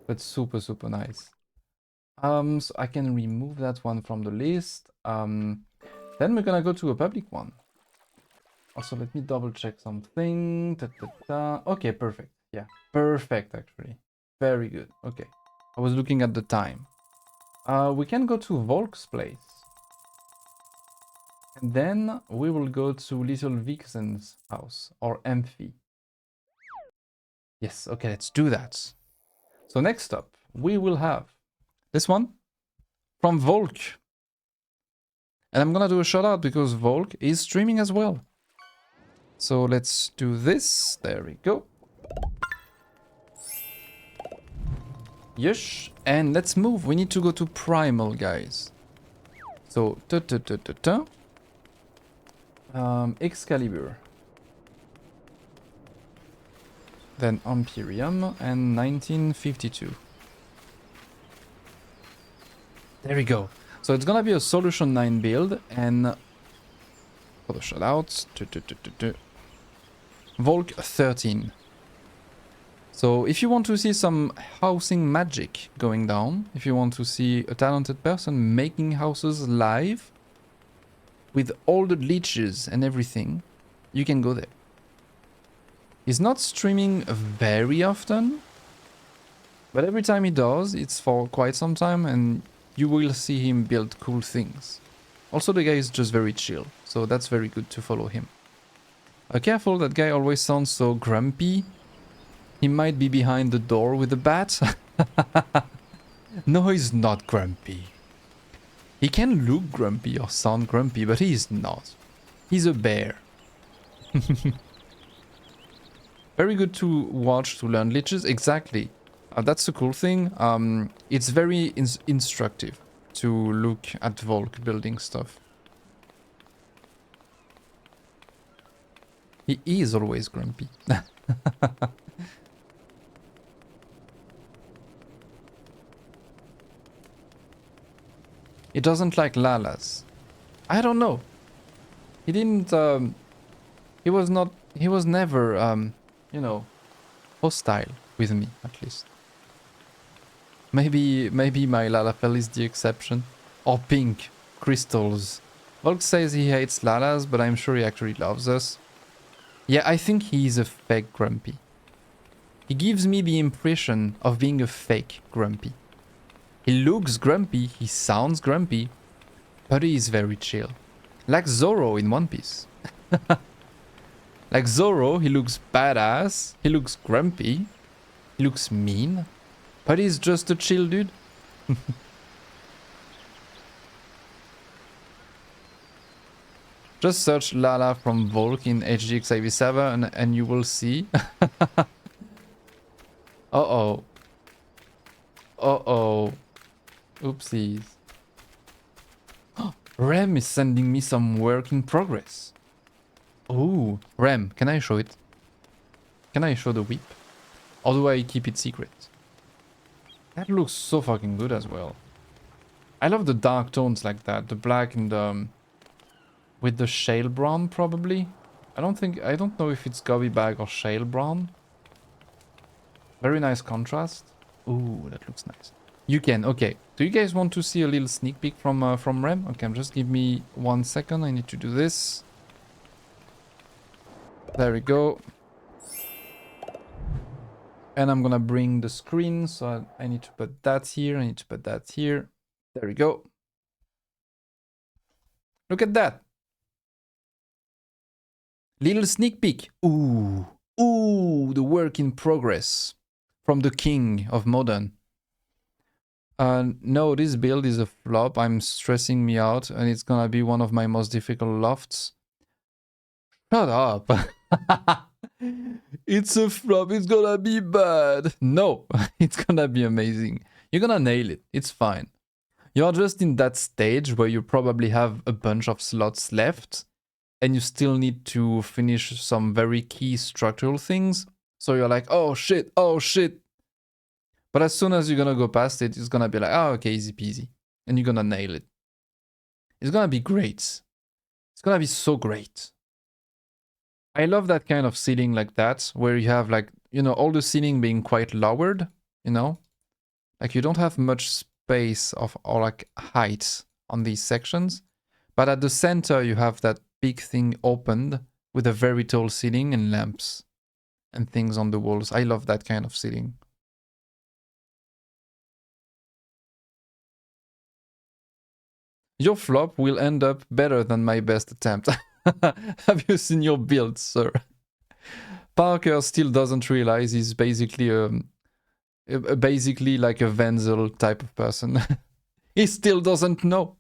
But super, super nice. So I can remove that one from the list. Then we're gonna go to a public one. Also, let me double check something. Okay, perfect. Yeah, perfect actually. Very good. Okay. I was looking at the time. We can go to Volk's place. And then we will go to Little Vixen's house, or Amphi. Yes, okay, let's do that. So next up, we will have this one from Volk. And I'm gonna do a shout out because Volk is streaming as well. So let's do this. There we go. Yes, and let's move. We need to go to Primal, guys. So, Excalibur. Then Imperium and 1952. There we go. So it's gonna be a Solution 9 build, and for the shoutouts, Volk 13. So if you want to see some housing magic going down, if you want to see a talented person making houses live with all the leeches and everything, you can go there. He's not streaming very often, but every time he does, it's for quite some time, and you will see him build cool things. Also, the guy is just very chill, so that's very good to follow him. Careful, that guy always sounds so grumpy. He might be behind the door with a bat. No, he's not grumpy. He can look grumpy or sound grumpy, but he is not. He's a bear. Very good to watch to learn liches. Exactly. That's the cool thing. It's very instructive to look at Volk building stuff. He is always grumpy. He doesn't like Lalas. I don't know. He didn't, he was never, you know, hostile with me, at least. Maybe my Lalafell is the exception. Or pink, crystals. Volk says he hates Lalas, but I'm sure he actually loves us. Yeah, I think he's a fake grumpy. He gives me the impression of being a fake grumpy. He looks grumpy, he sounds grumpy, but he is very chill. Like Zoro in One Piece. Like Zoro, he looks badass, he looks grumpy, he looks mean, but he's just a chill dude. Just search Lala from Volk in HGX87 and you will see. Uh-oh. Uh-oh. Oopsies. Rem is sending me some work in progress. Oh, Rem, can I show it? Can I show the whip? Or do I keep it secret? That looks so fucking good as well. I love the dark tones like that. The black and the... with the shale brown, probably. I don't know if it's Gobby Bag or shale brown. Very nice contrast. Ooh, that looks nice. You can, okay. Do you guys want to see a little sneak peek from Rem? Okay, just give me 1 second. I need to do this. There we go. And I'm gonna bring the screen, so I need to put that here. I need to put that here. There we go. Look at that. Little sneak peek. Ooh. Ooh, the work in progress. From the king of modern. No, this build is a flop. I'm stressing me out, and it's gonna be one of my most difficult lofts. Shut up. It's a flop. It's gonna be bad. No, it's gonna be amazing. You're gonna nail it. It's fine. You're just in that stage where you probably have a bunch of slots left, and you still need to finish some very key structural things. So you're like, oh shit, oh shit. But as soon as you're gonna go past it, it's gonna be like, oh, okay, easy peasy. And you're gonna nail it. It's gonna be great. It's gonna be so great. I love that kind of ceiling like that, where you have like, you know, all the ceiling being quite lowered, you know? Like you don't have much space of or like height on these sections, but at the center you have that big thing opened with a very tall ceiling and lamps and things on the walls. I love that kind of ceiling. Your flop will end up better than my best attempt. Have you seen your build, sir? Parker still doesn't realize he's basically basically like a Wenzel type of person. He still doesn't know.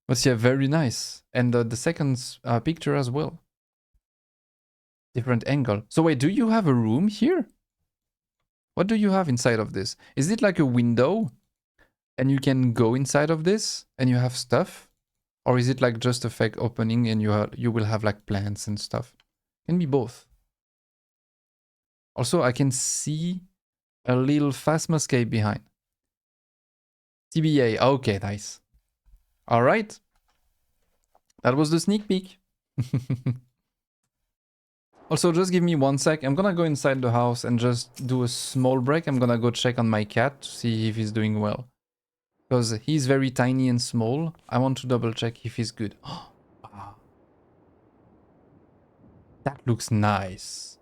But yeah, very nice. And the second picture as well. Different angle. So wait, do you have a room here? What do you have inside of this? Is it like a window? And you can go inside of this and you have stuff? Or is it like just a fake opening and you will have like plants and stuff? Can be both. Also, I can see a little Phasmoscape behind. TBA. Okay, nice. All right. That was the sneak peek. Also, just give me 1 sec. I'm gonna go inside the house and just do a small break. I'm gonna go check on my cat to see if he's doing well. Because he's very tiny and small. I want to double check if he's good. Wow. That looks nice.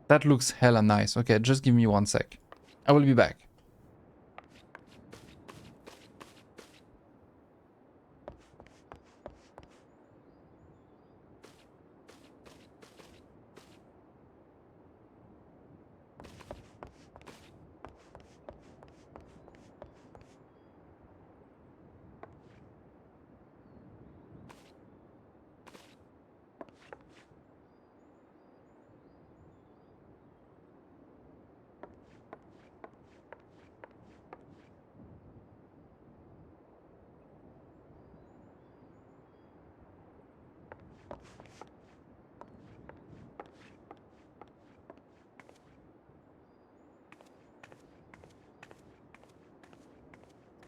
That looks hella nice. Okay, just give me 1 sec. I will be back.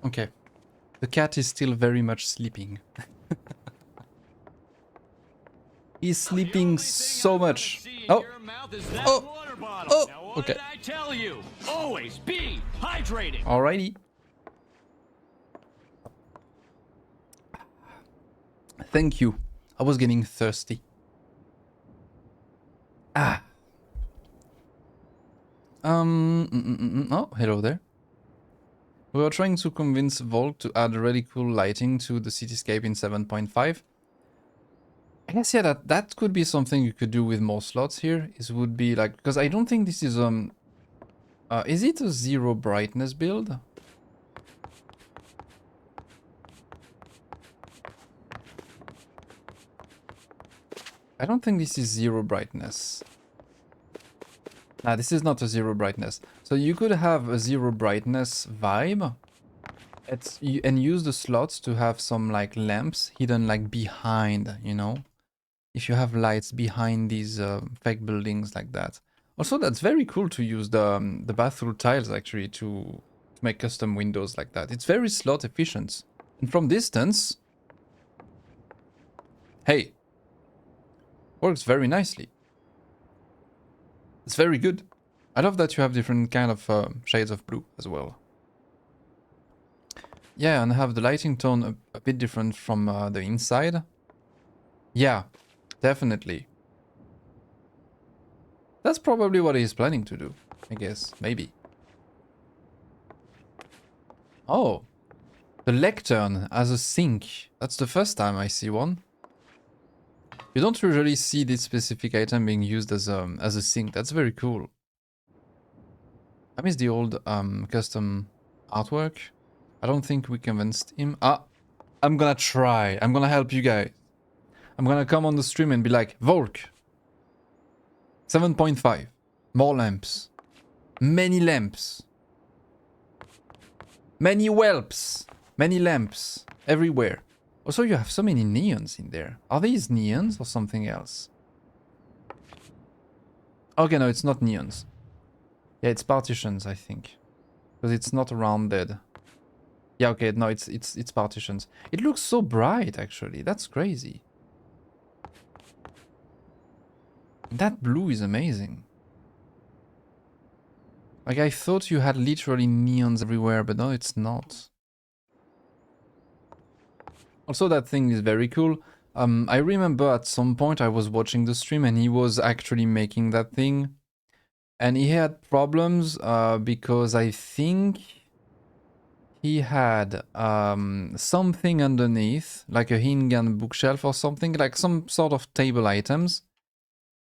Okay. The cat is still very much sleeping. He's sleeping so much. Oh. Oh. Okay. I tell you, always be hydrated. Alrighty. Thank you. I was getting thirsty. Ah. Oh, hello there. We were trying to convince Volk to add really cool lighting to the cityscape in 7.5. I guess yeah, that could be something you could do with more slots here. It would be like, because I don't think this is is it a zero brightness build? I don't think this is zero brightness. Nah, this is not a zero brightness. So you could have a zero brightness vibe and use the slots to have some like lamps hidden like behind, you know? If you have lights behind these fake buildings like that. Also, that's very cool to use the bathroom tiles actually to make custom windows like that. It's very slot efficient. And from distance, hey, works very nicely. It's very good. I love that you have different kind of shades of blue as well. Yeah, and have the lighting tone a bit different from the inside. Yeah, definitely. That's probably what he's planning to do, I guess. Maybe. Oh, the lectern as a sink. That's the first time I see one. You don't usually see this specific item being used as a sink. That's very cool. I miss the old custom artwork. I don't think we convinced him. Ah, I'm gonna try. I'm gonna help you guys. I'm gonna come on the stream and be like, Volk, 7.5. More lamps. Many lamps. Many whelps. Many lamps. Everywhere. Also, you have so many neons in there. Are these neons or something else? Okay, no, it's not neons. Yeah, it's partitions, I think. Because it's not rounded. Yeah, okay, no, it's partitions. It looks so bright, actually. That's crazy. That blue is amazing. Like, I thought you had literally neons everywhere, but no, it's not. Also, that thing is very cool. I remember at some point I was watching the stream and he was actually making that thing. And he had problems because I think he had something underneath, like a Hingan bookshelf or something, like some sort of table items.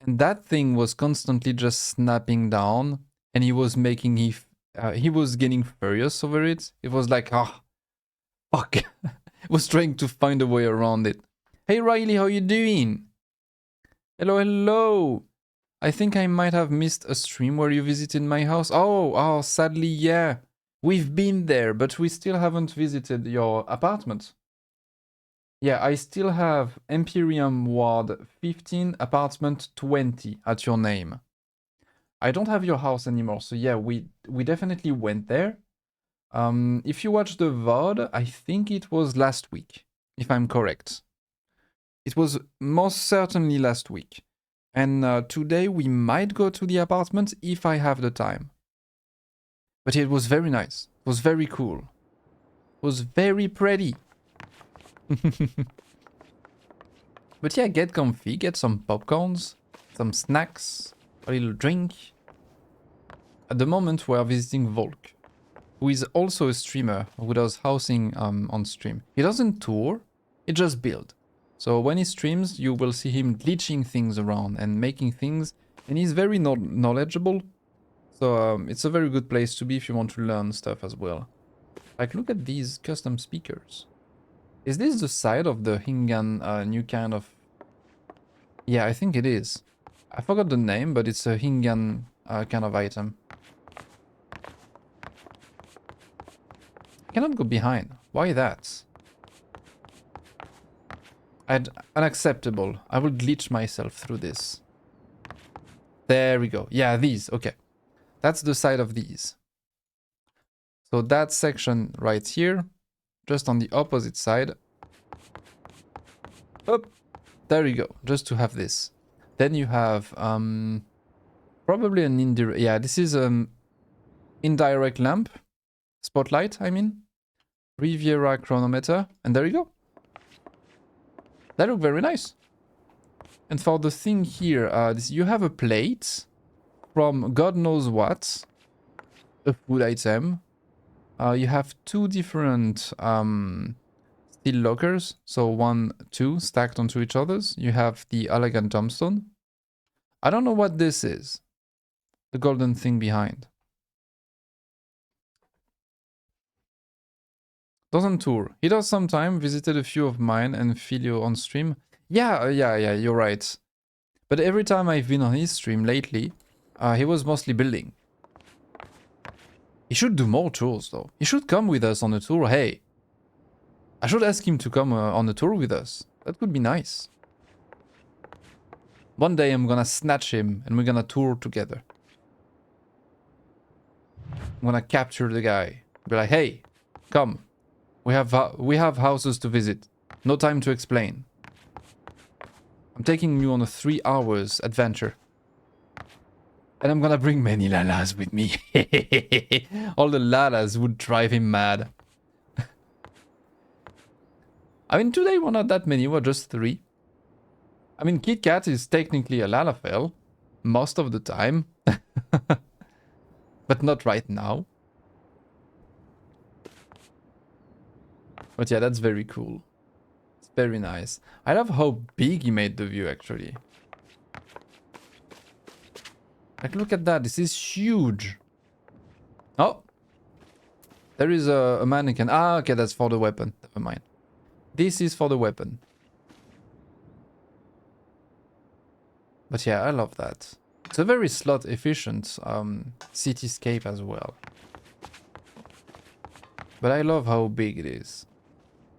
And that thing was constantly just snapping down, and he was making he was getting furious over it. It was like, ah, oh, fuck. Was trying to find a way around it. Hey Riley, how you doing? Hello, hello. I think I might have missed a stream where you visited my house. Oh, sadly, yeah. We've been there, but we still haven't visited your apartment. Yeah, I still have Imperium Ward 15, apartment 20 at your name. I don't have your house anymore, so yeah, we definitely went there. If you watch the VOD, I think it was last week, if I'm correct. It was most certainly last week. And today we might go to the apartment if I have the time. But it was very nice. It was very cool. It was very pretty. But yeah, get comfy, get some popcorns, some snacks, a little drink. At the moment we are visiting Volk, who is also a streamer who does housing on stream. He doesn't tour, he just builds. So when he streams, you will see him glitching things around and making things, and he's very knowledgeable. So it's a very good place to be if you want to learn stuff as well. Like, look at these custom speakers. Is this the side of the Hingan new kind of... Yeah, I think it is. I forgot the name, but it's a Hingan kind of item. I cannot go behind. Why that? Unacceptable. I will glitch myself through this. There we go. Yeah, these. Okay. That's the side of these. So that section right here, just on the opposite side. Up. There you go. Just to have this. Then you have probably an indirect... Yeah, this is indirect lamp. Spotlight, I mean. Riviera chronometer. And there you go. That look very nice. And for the thing here, you have a plate from God knows what. A food item. You have two different steel lockers. So 1, 2 stacked onto each others. You have the elegant tombstone. I don't know what this is. The golden thing behind. Doesn't tour. He does sometime, visited a few of mine and Filio on stream. Yeah, you're right. But every time I've been on his stream lately, he was mostly building. He should do more tours though. He should come with us on a tour. Hey, I should ask him to come on a tour with us. That would be nice. One day I'm gonna snatch him and we're gonna tour together. I'm gonna capture the guy. Be like, hey, come. We have houses to visit. No time to explain. I'm taking you on a 3 hours adventure. And I'm gonna bring many lalas with me. All the lalas would drive him mad. I mean, today we're not that many, we're just 3. I mean, Kit Kat is technically a Lalafell. Most of the time. But not right now. But yeah, that's very cool. It's very nice. I love how big he made the view, actually. Like, look at that. This is huge. Oh. There is a mannequin. Ah, okay, that's for the weapon. Never mind. This is for the weapon. But yeah, I love that. It's a very slot efficient cityscape as well. But I love how big it is.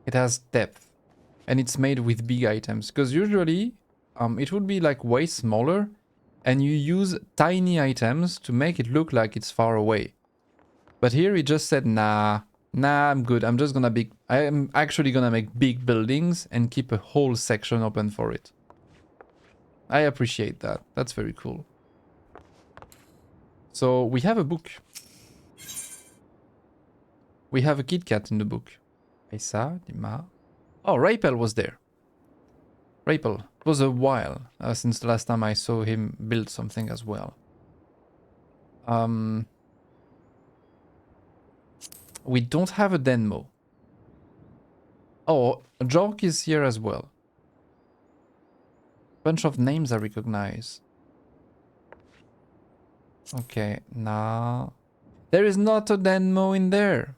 It has depth. And it's made with big items. Because usually it would be like way smaller. And you use tiny items to make it look like it's far away. But here he just said, nah, I'm good. I am actually gonna make big buildings and keep a whole section open for it. I appreciate that. That's very cool. So we have a book. We have a Kit Kat in the book. Isa, Dima. Oh, Rapel was there. Rapel. It was a while since the last time I saw him build something as well. We don't have a Denmo. Oh, Jork is here as well. Bunch of names I recognize. Okay, nah. There is not a Denmo in there.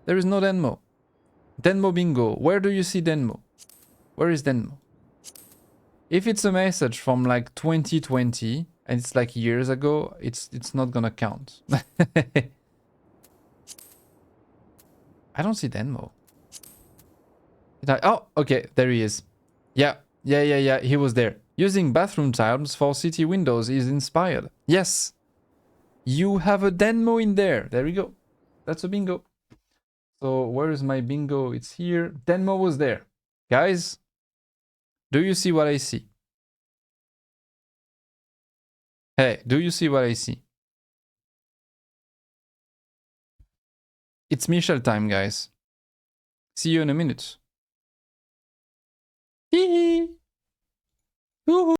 There is no Denmo. Denmo bingo. Where do you see Denmo? Where is Denmo? If it's a message from like 2020 and it's like years ago, it's not gonna count. I don't see Denmo. Oh, okay, there he is. Yeah, he was there. Using bathroom tiles for city windows is inspired. Yes. You have a Denmo in there. There we go. That's a bingo. So where is my bingo? It's here. Denmo was there. Guys, do you see what I see? Hey, do you see what I see? It's Michel time, guys. See you in a minute. Hee hee. Woohoo.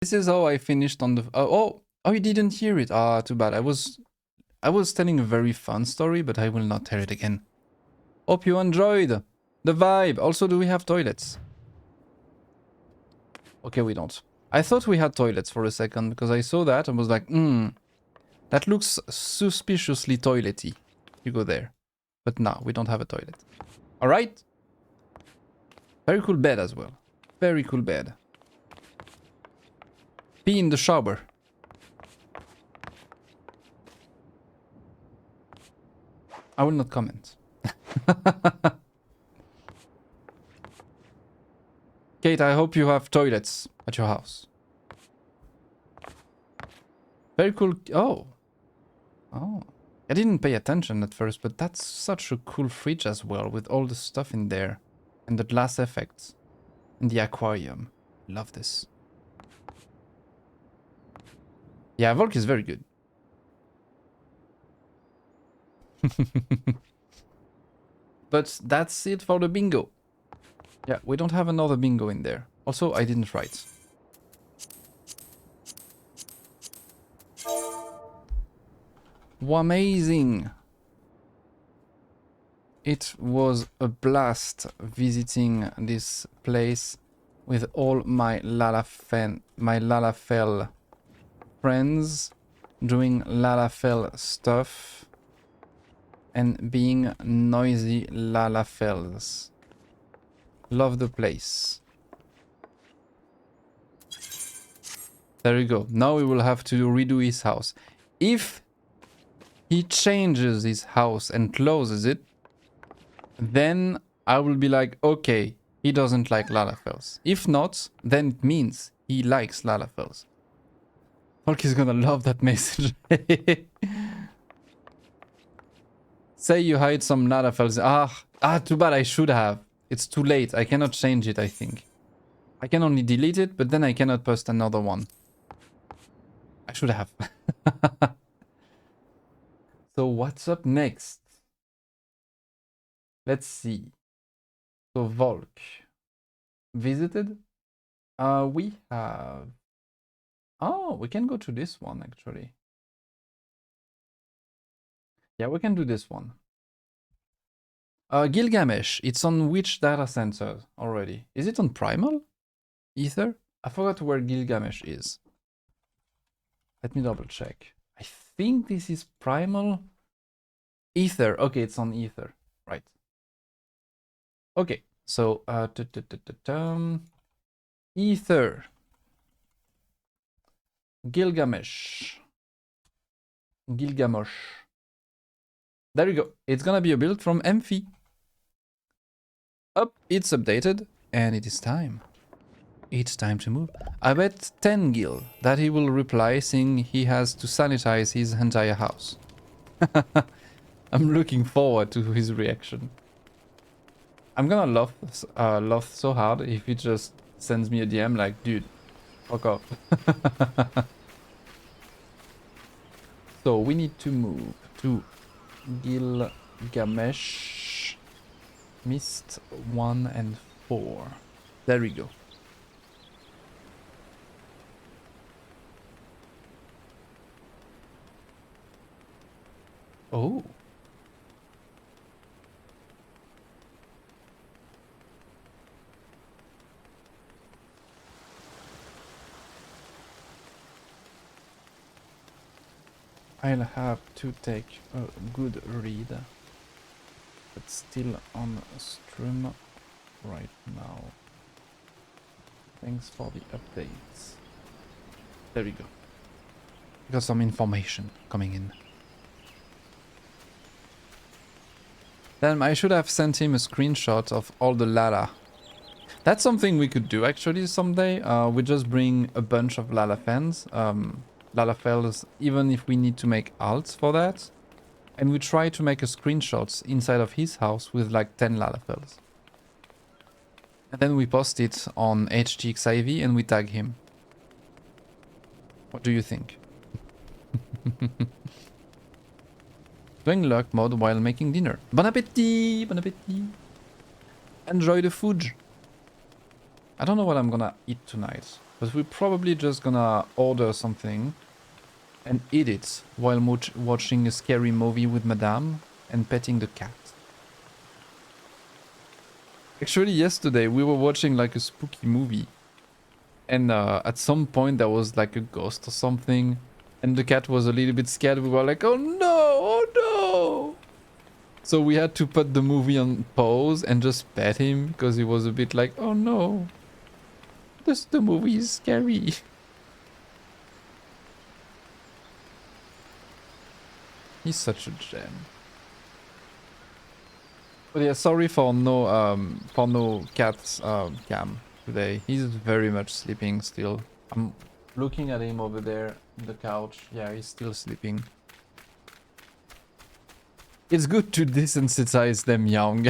This is how I finished on the... Oh, you didn't hear it. Ah, too bad. I was telling a very fun story, but I will not tell it again. Hope you enjoyed the vibe. Also, do we have toilets? Okay, we don't. I thought we had toilets for a second, because I saw that and was like, that looks suspiciously toilety. You go there. But no, we don't have a toilet. Alright? Very cool bed as well. Very cool bed. Pee in the shower. I will not comment. Kate, I hope you have toilets at your house. Very cool. Oh. I didn't pay attention at first, but that's such a cool fridge as well, with all the stuff in there. And the glass effects. And the aquarium. Love this. Yeah, Volk is very good. But that's it for the bingo. Yeah, we don't have another bingo in there. Also, I didn't write. Amazing! It was a blast visiting this place with all my Lalafell friends, doing Lalafell stuff, and being noisy Lalafells. Love the place. There you go. Now we will have to redo his house. If he changes his house and closes it, then I will be like, okay, he doesn't like Lalafells. If not, then it means he likes Lalafells. Hulk is gonna love that message. Say you hide some Lalafells. Too bad, I should have. It's too late. I cannot change it, I think. I can only delete it, but then I cannot post another one. I should have. So what's up next? Let's see. So Volk visited. We have... Oh, we can go to this one, actually. Yeah, we can do this one. Gilgamesh, it's on which data center already? Is it on Primal? Ether? I forgot where Gilgamesh is. Let me double check. I think this is Primal. Ether. Okay, it's on Ether. Right. Okay, so Ether. Gilgamesh. Gilgamesh. There you go. It's gonna be a build from Amphi. Up, it's updated, and it is time. It's time to move. I bet 10 gil that he will reply saying he has to sanitize his entire house. I'm looking forward to his reaction. I'm gonna laugh so hard if he just sends me a DM like, dude, fuck off. So we need to move to Gilgamesh Mist 1 and 4. There we go. Oh. I'll have to take a good read. But still on stream right now. Thanks for the updates. There we go. Got some information coming in. Then I should have sent him a screenshot of all the Lala. That's something we could do actually someday. We just bring a bunch of Lala fans. Lalafells, even if we need to make alts for that. And we try to make a screenshot inside of his house with like 10 Lalafells. And then we post it on HGXIV and we tag him. What do you think? Doing lurk mode while making dinner. Bon appétit! Bon appétit! Enjoy the food! I don't know what I'm gonna eat tonight, but we're probably just gonna order something and eat it while watching a scary movie with Madame and petting the cat. Actually, yesterday we were watching like a spooky movie, and at some point there was like a ghost or something, and the cat was a little bit scared. We were like, oh no, oh no! So we had to put the movie on pause and just pet him because he was a bit like, oh no, the movie is scary. He's such a gem. But yeah, sorry for no cat's cam today. He's very much sleeping still. I'm looking at him over there on the couch. Yeah, he's still sleeping. It's good to desensitize them young.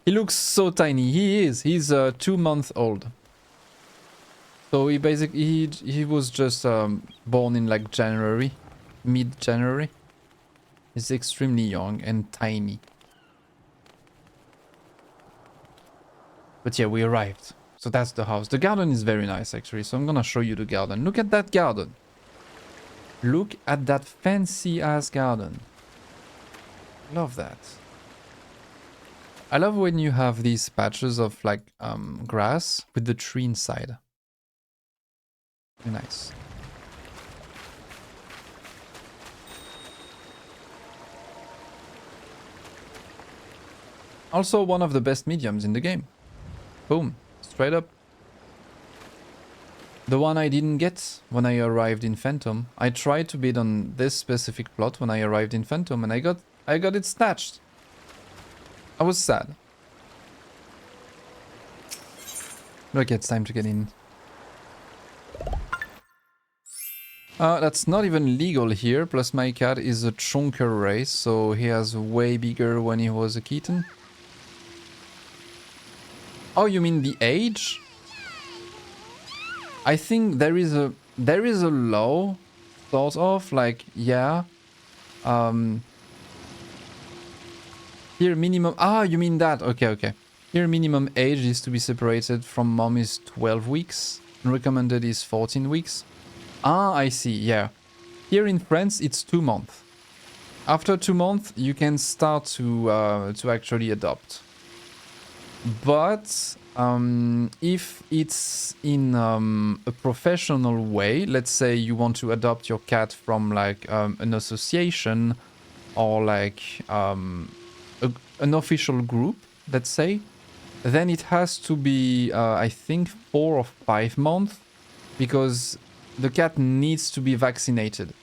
He looks so tiny. He is. He's 2 months old. So he basically he was just born in like January, mid-January. He's extremely young and tiny. But yeah, we arrived. So that's the house. The garden is very nice actually. So I'm gonna show you the garden. Look at that garden. Look at that fancy ass garden. Love that. I love when you have these patches of like grass with the tree inside. Very nice. Also one of the best mediums in the game. Boom. Straight up. The one I didn't get when I arrived in Phantom. I tried to bid on this specific plot when I arrived in Phantom and I got it snatched. I was sad. Look, it's time to get in. That's not even legal here, plus my cat is a chonker race, so he has way bigger when he was a kitten. Oh, you mean the age? I think there is a law, sort of, like, yeah. Here minimum, you mean that, okay. Here, minimum age is to be separated from mom is 12 weeks. Recommended is 14 weeks. Ah, I see, yeah. Here in France, it's 2 months. After 2 months, you can start to actually adopt. But if it's in a professional way, let's say you want to adopt your cat from like an association or like an official group, let's say, then it has to be, I think, 4 or 5 months, because the cat needs to be vaccinated.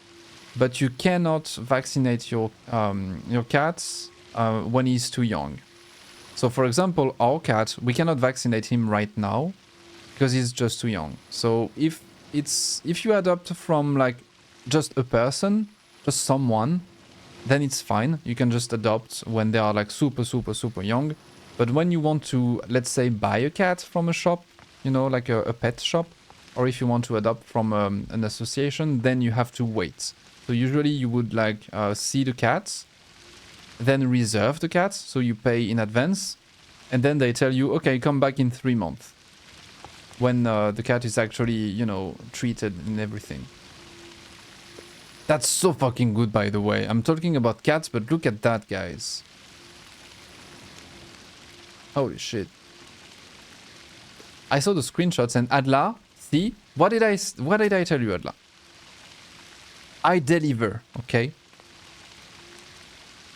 But you cannot vaccinate your cats when he's too young. So, for example, our cat, we cannot vaccinate him right now because he's just too young. So, if you adopt from like just a person, just someone, then it's fine. You can just adopt when they are like super, super, super young. But when you want to, let's say, buy a cat from a shop, you know, like a pet shop, or if you want to adopt from an association, then you have to wait. So usually you would like see the cats, then reserve the cats, so you pay in advance, and then they tell you, okay, come back in 3 months, when the cat is actually, you know, treated and everything. That's so fucking good, by the way. I'm talking about cats, but look at that, guys. Holy shit. I saw the screenshots and Adla, see? What did I tell you, Adla? I deliver, okay?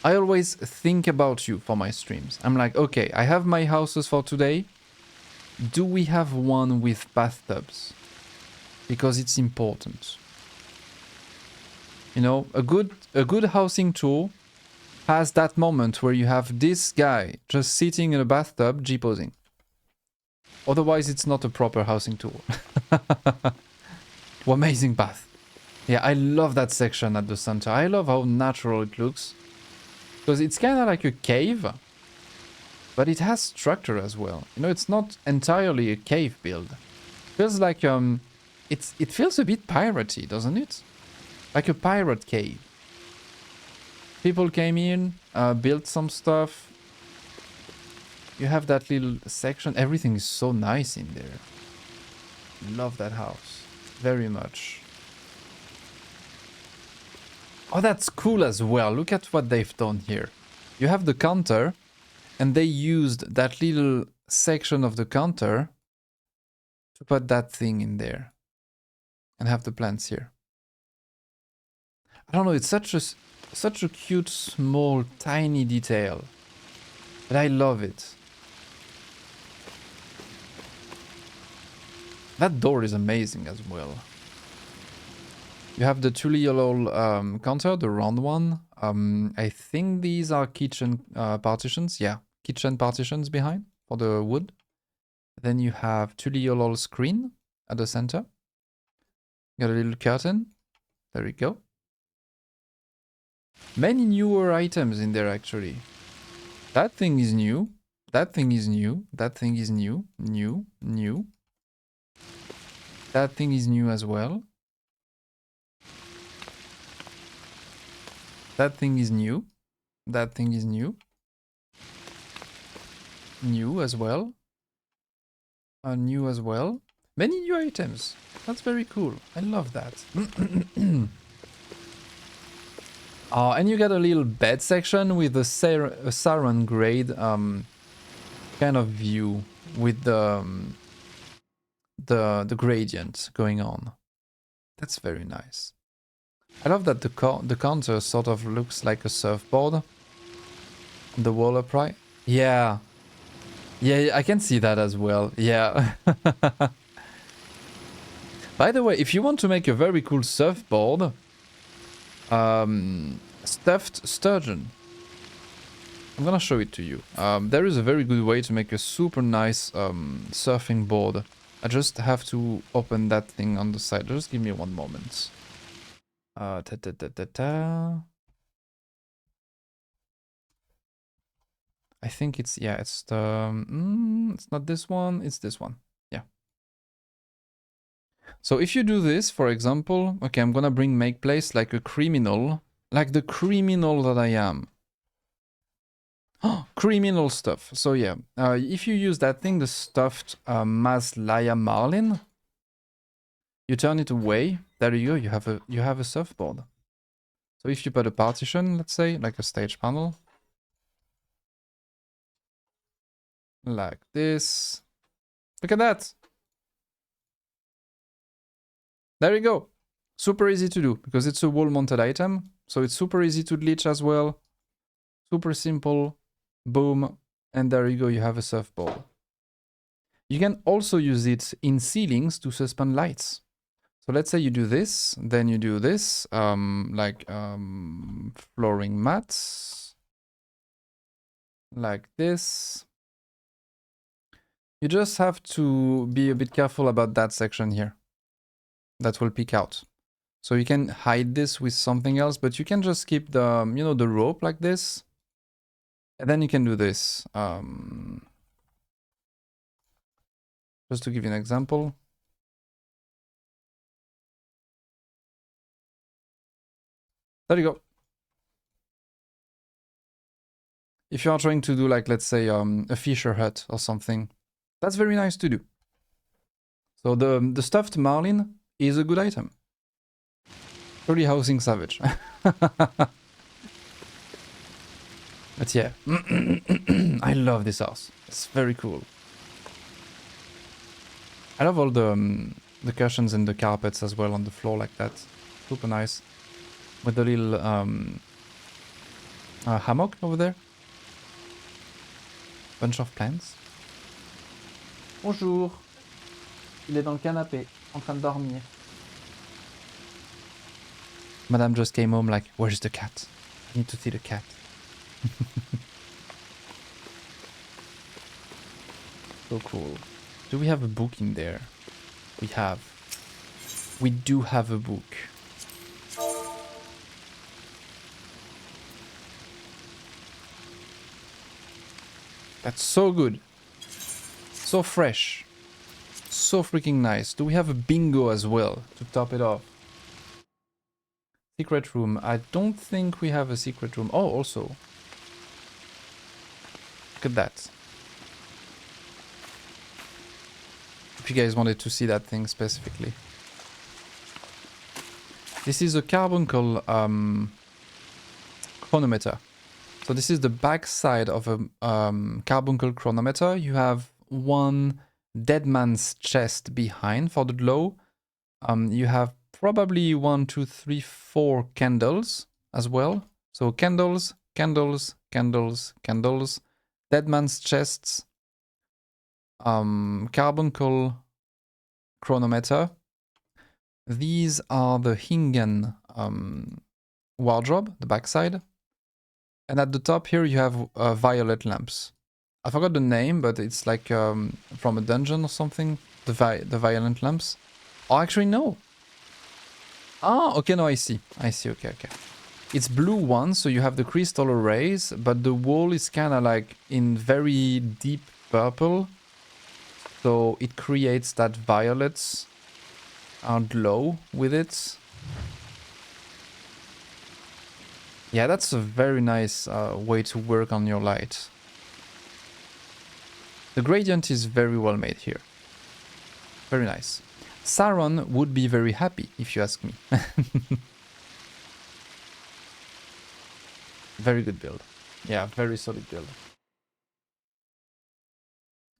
I always think about you for my streams. I'm like, okay, I have my houses for today. Do we have one with bathtubs? Because it's important. You know, a good housing tour has that moment where you have this guy just sitting in a bathtub, G-posing. Otherwise, it's not a proper housing tour. Amazing bath. Yeah, I love that section at the center. I love how natural it looks. Because it's kind of like a cave, but it has structure as well. You know, it's not entirely a cave build. It feels like, it feels a bit piratey, doesn't it? Like a pirate cave. People came in, built some stuff. You have that little section. Everything is so nice in there. Love that house. Very much. Oh, that's cool as well. Look at what they've done here. You have the counter, and they used that little section of the counter to put that thing in there. And have the plants here. I don't know, it's such a cute, small, tiny detail. But I love it. That door is amazing as well. You have the two little counter, the round one. I think these are kitchen partitions. Yeah, kitchen partitions behind for the wood. Then you have two little screen at the center. Got a little curtain. There we go. Many newer items in there, actually. That thing is new. That thing is new. That thing is new. New. That thing is new as well. That thing is new. That thing is new. New as well. New as well. Many new items. That's very cool. I love that. And you got a little bed section with a Saran grade kind of view with the gradient going on. That's very nice. I love that the counter sort of looks like a surfboard. The wall upright. Yeah. Yeah, I can see that as well. Yeah. By the way, if you want to make a very cool surfboard, stuffed sturgeon. I'm gonna show it to you. There is a very good way to make a super nice surfing board. I just have to open that thing on the side. Just give me one moment. I think it's, yeah, it's the, it's not this one, it's this one. Yeah. So if you do this, for example, okay, I'm gonna bring make place like a criminal, like the criminal that I am. Oh, criminal stuff. So yeah, if you use that thing, the stuffed Maslaya Marlin, you turn it away. There you go. You have a surfboard. So if you put a partition, let's say, like a stage panel, like this. Look at that. There you go. Super easy to do because it's a wall-mounted item. So it's super easy to glitch as well. Super simple. Boom. And there you go. You have a surfboard. You can also use it in ceilings to suspend lights. So let's say you do this, then you do this, flooring mats, like this. You just have to be a bit careful about that section here. That will peek out. So you can hide this with something else, but you can just keep the, the rope like this. And then you can do this. Just to give you an example. There you go. If you are trying to do like, let's say, a fisher hut or something, that's very nice to do. So the stuffed marlin is a good item. Pretty housing savage. But yeah, I love this house. It's very cool. I love all the cushions and the carpets as well on the floor like that. Super nice. With the little hammock over there. Bunch of plants. Bonjour. Il est dans le canapé, en train de dormir. Madame just came home like, where's the cat? I need to see the cat. So cool. Do we have a book in there? We have. We do have a book. That's so good. So fresh. So freaking nice. Do we have a bingo as well to top it off? Secret room. I don't think we have a secret room. Oh, also. Look at that. If you guys wanted to see that thing specifically. This is a carbuncle chronometer. So this is the back side of a carbuncle chronometer. You have one dead man's chest behind for the glow. You have probably 1, 2, 3, 4 candles as well. So candles, candles, candles, candles, dead man's chests, carbuncle chronometer. These are the Hingen wardrobe, the backside. And at the top here you have violet lamps. I forgot the name, but it's like from a dungeon or something. The violet lamps. Oh, actually no. Ah, okay, no, I see. Okay. It's blue one, so you have the crystal arrays, but the wall is kind of like in very deep purple. So it creates that violet glow with it. Yeah, that's a very nice way to work on your light. The gradient is very well made here. Very nice. Sauron would be very happy, if you ask me. Very good build. Yeah, very solid build.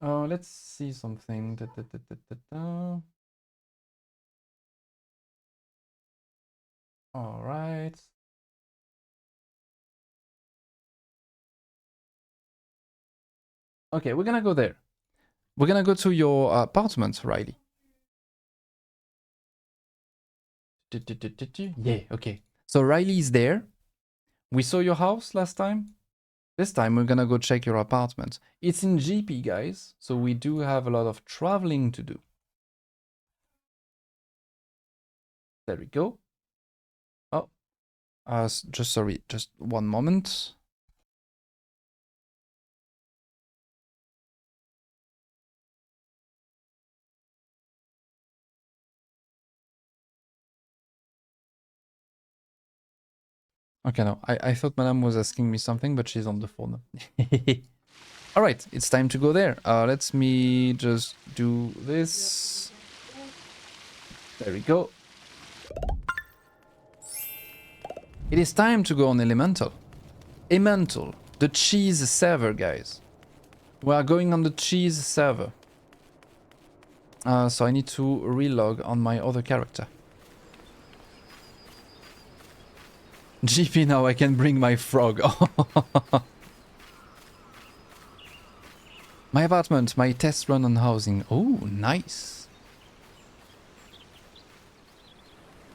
Let's see something. All right. Okay, we're gonna go there. We're gonna go to your apartment, Riley. Yeah, okay. So Riley is there. We saw your house last time. This time we're gonna go check your apartment. It's in GP, guys, so we do have a lot of traveling to do. There we go. Oh, just one moment. Okay, no, I thought Madame was asking me something, but she's on the phone. Alright, it's time to go there. Let me just do this. There we go. It is time to go on Elemental. Elemental, the cheese server, guys. We are going on the cheese server. So I need to relog on my other character. GP, now I can bring my frog. My apartment, my test run on housing. Oh, nice.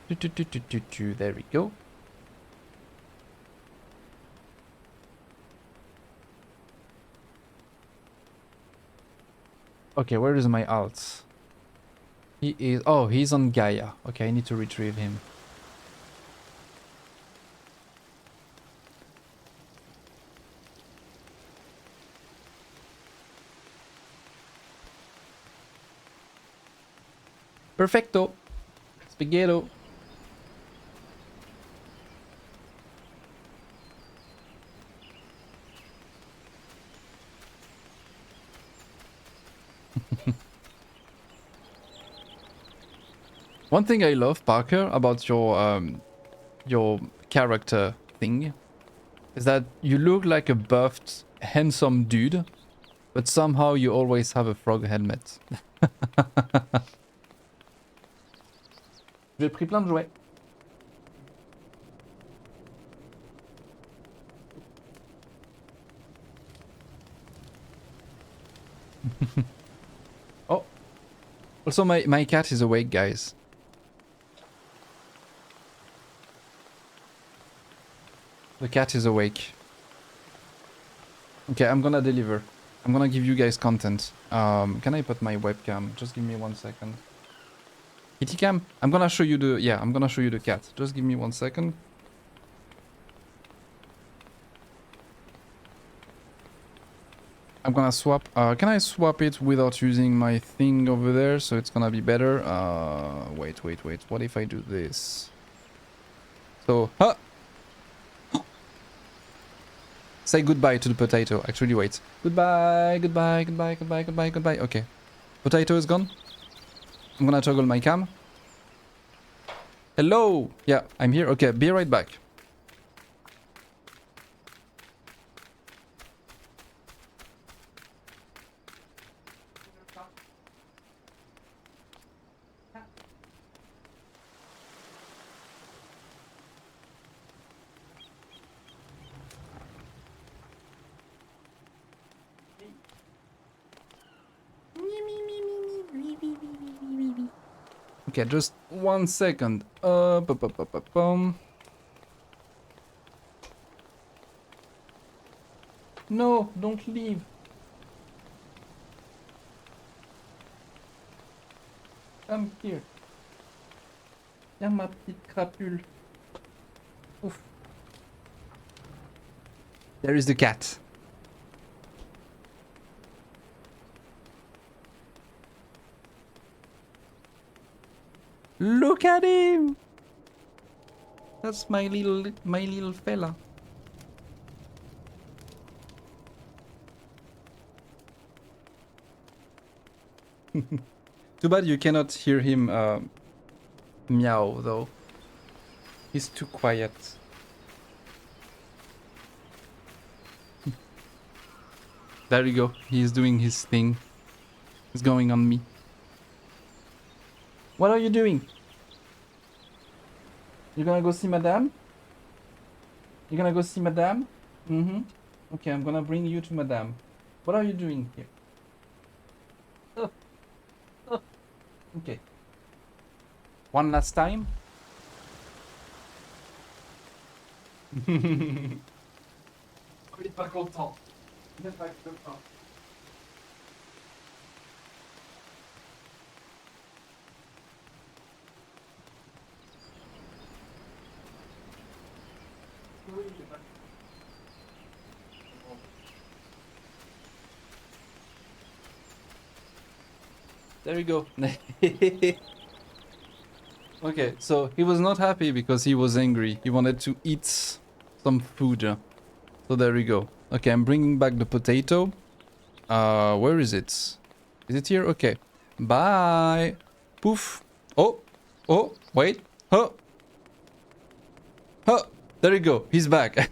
There we go. Okay, where is my alt? He is... Oh, he's on Gaia. Okay, I need to retrieve him. Perfecto. Spaghetto. One thing I love, Parker, about your character thing is that you look like a buffed, handsome dude, but somehow you always have a frog helmet. J'ai pris plein de jouets. Oh. Also, my cat is awake, guys. The cat is awake. Okay, I'm gonna deliver. I'm gonna give you guys content. Can I put my webcam? Just give me 1 second. Kitty cam? I'm gonna show you the... Yeah, I'm gonna show you the cat. Just give me 1 second. I'm gonna swap... can I swap it without using my thing over there? So it's gonna be better. Wait. What if I do this? So... Huh! Say goodbye to the potato. Actually, wait. Goodbye. Okay. Potato is gone. I'm gonna toggle my cam. Hello! Yeah, I'm here. Okay, be right back. Okay, just 1 second. No, don't leave. Come here. Viens, ma petite crapule. Ouf. There is the cat. Look at him! That's my little fella. Too bad you cannot hear him meow though. He's too quiet. There you go. He's doing his thing. He's going on me. What are you doing? You gonna go see Madame? You gonna go see Madame? Mm-hmm. Okay, I'm gonna bring you to Madame. What are you doing here? Oh. Oh. Okay. One last time. Il est pas content. Il est pas content. There you go. Okay, so he was not happy because he was angry. He wanted to eat some food. So there we go. Okay, I'm bringing back the potato. Where is it? Is it here? Okay. Bye. Poof. Oh. Oh. Wait. Oh. Oh. There you go. He's back.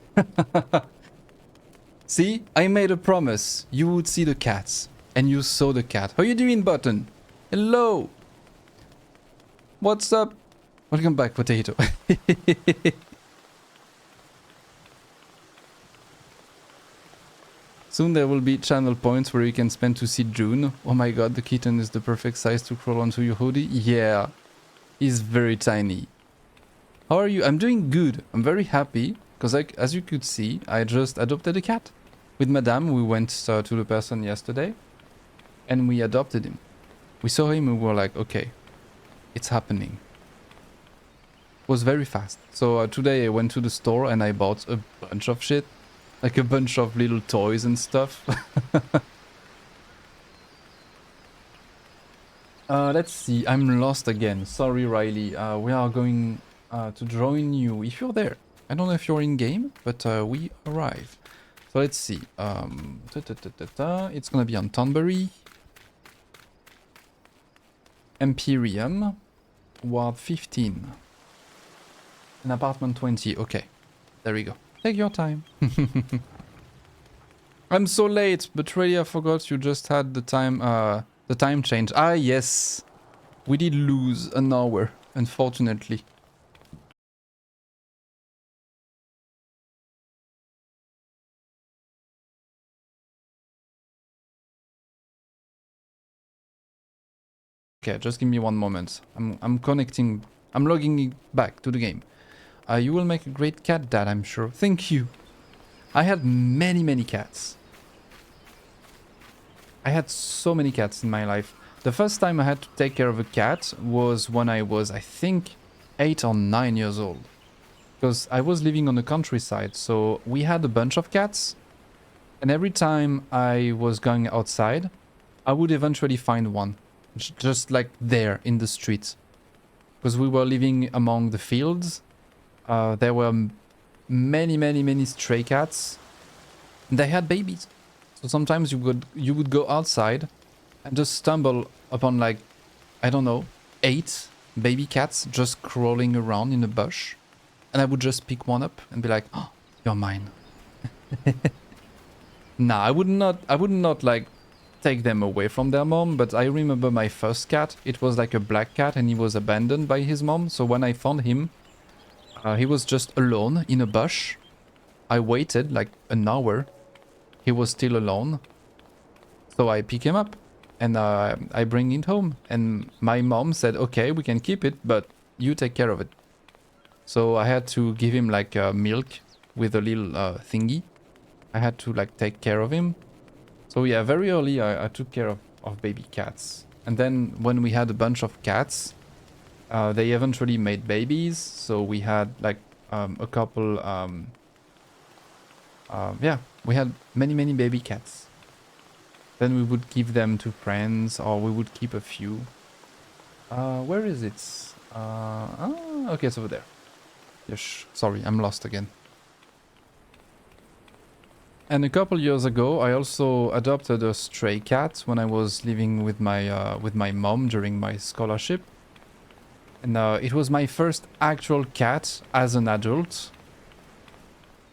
See? I made a promise. You would see the cats. And you saw the cat. How you doing, Button? Hello. What's up? Welcome back, Potato. Soon there will be channel points where you can spend to see June. Oh my god, the kitten is the perfect size to crawl onto your hoodie. Yeah, he's very tiny. How are you? I'm doing good. I'm very happy because as you could see, I just adopted a cat. With Madame, we went to the person yesterday and we adopted him. We saw him and we were like, okay, it's happening. It was very fast. So today I went to the store and I bought a bunch of shit. Like a bunch of little toys and stuff. Let's see. I'm lost again. Sorry, Riley. We are going to join you if you're there. I don't know if you're in game, but we arrive. So let's see. It's gonna be on Tonbury. Empyreum. Ward 15. An apartment 20. Okay. There we go. Take your time. I'm so late, but really I forgot you just had the time change. Ah, yes. We did lose an hour, unfortunately. Okay, just give me one moment. I'm connecting. I'm logging back to the game. You will make a great cat dad, I'm sure. Thank you. I had many cats. I had so many cats in my life. The first time I had to take care of a cat was when I was, I think, 8 or 9 years old. Because I was living on the countryside, so we had a bunch of cats. And every time I was going outside, I would eventually find one. Just like there in the street. Because we were living among the fields. There were many stray cats. And they had babies. So sometimes you would go outside and just stumble upon like, I don't know, 8 baby cats just crawling around in a bush. And I would just pick one up and be like, oh, you're mine. Nah, I would not like take them away from their mom, but I remember my first cat. It was like a black cat and he was abandoned by his mom. So when I found him, he was just alone in a bush. I waited like an hour. He was still alone. So I pick him up and I bring it home. And my mom said, okay, we can keep it, but you take care of it. So I had to give him like milk with a little thingy. I had to like take care of him. So yeah, very early I took care of baby cats. And then when we had a bunch of cats, they eventually made babies. So we had like a couple, yeah, we had many baby cats. Then we would give them to friends or we would keep a few. Where is it? Okay, it's over there. Yes, sorry, I'm lost again. And a couple years ago, I also adopted a stray cat when I was living with my mom during my scholarship. And it was my first actual cat as an adult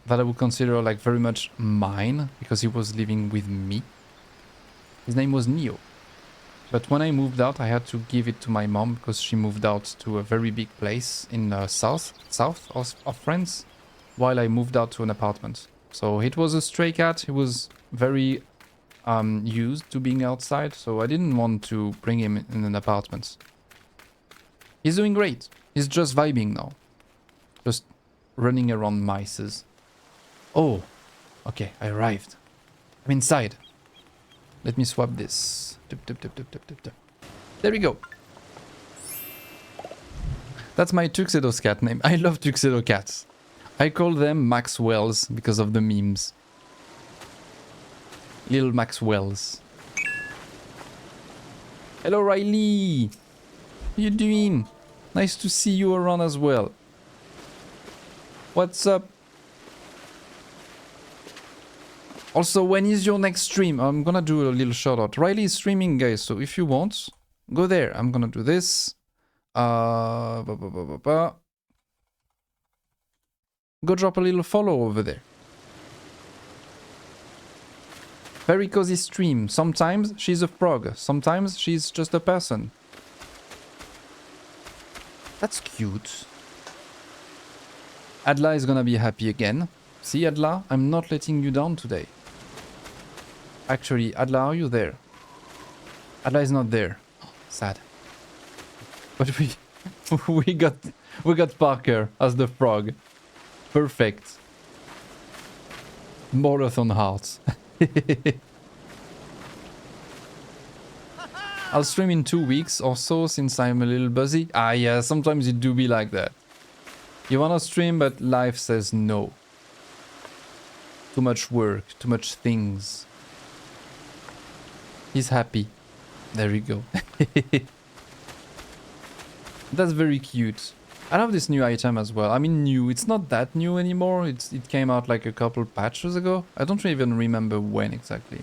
that I would consider like very much mine because he was living with me. His name was Neo. But when I moved out, I had to give it to my mom because she moved out to a very big place in south of France, while I moved out to an apartment. So it was a stray cat. He was very used to being outside, so I didn't want to bring him in an apartment. He's doing great. He's just vibing now. Just running around mices. Oh, okay, I arrived. I'm inside. Let me swap this. There we go. That's my Tuxedo's cat name. I love Tuxedo cats. I call them Maxwells because of the memes. Little Maxwells. Hello, Riley. How you doing? Nice to see you around as well. What's up? Also, when is your next stream? I'm gonna do a little shout out. Riley is streaming, guys, so if you want, go there. I'm gonna do this. Go drop a little follow over there. Very cozy stream. Sometimes she's a frog. Sometimes she's just a person. That's cute. Adla is gonna be happy again. See, Adla, I'm not letting you down today. Actually, Adla, are you there? Adla is not there. Sad. But we got Parker as the frog. Perfect. Marathon hearts. I'll stream in 2 weeks or so since I'm a little busy. Ah yeah, sometimes it do be like that. You wanna stream but life says no. Too much work, too much things. He's happy. There we go. That's very cute. I love this new item as well. I mean new, it's not that new anymore. It came out like a couple patches ago. I don't even remember when exactly.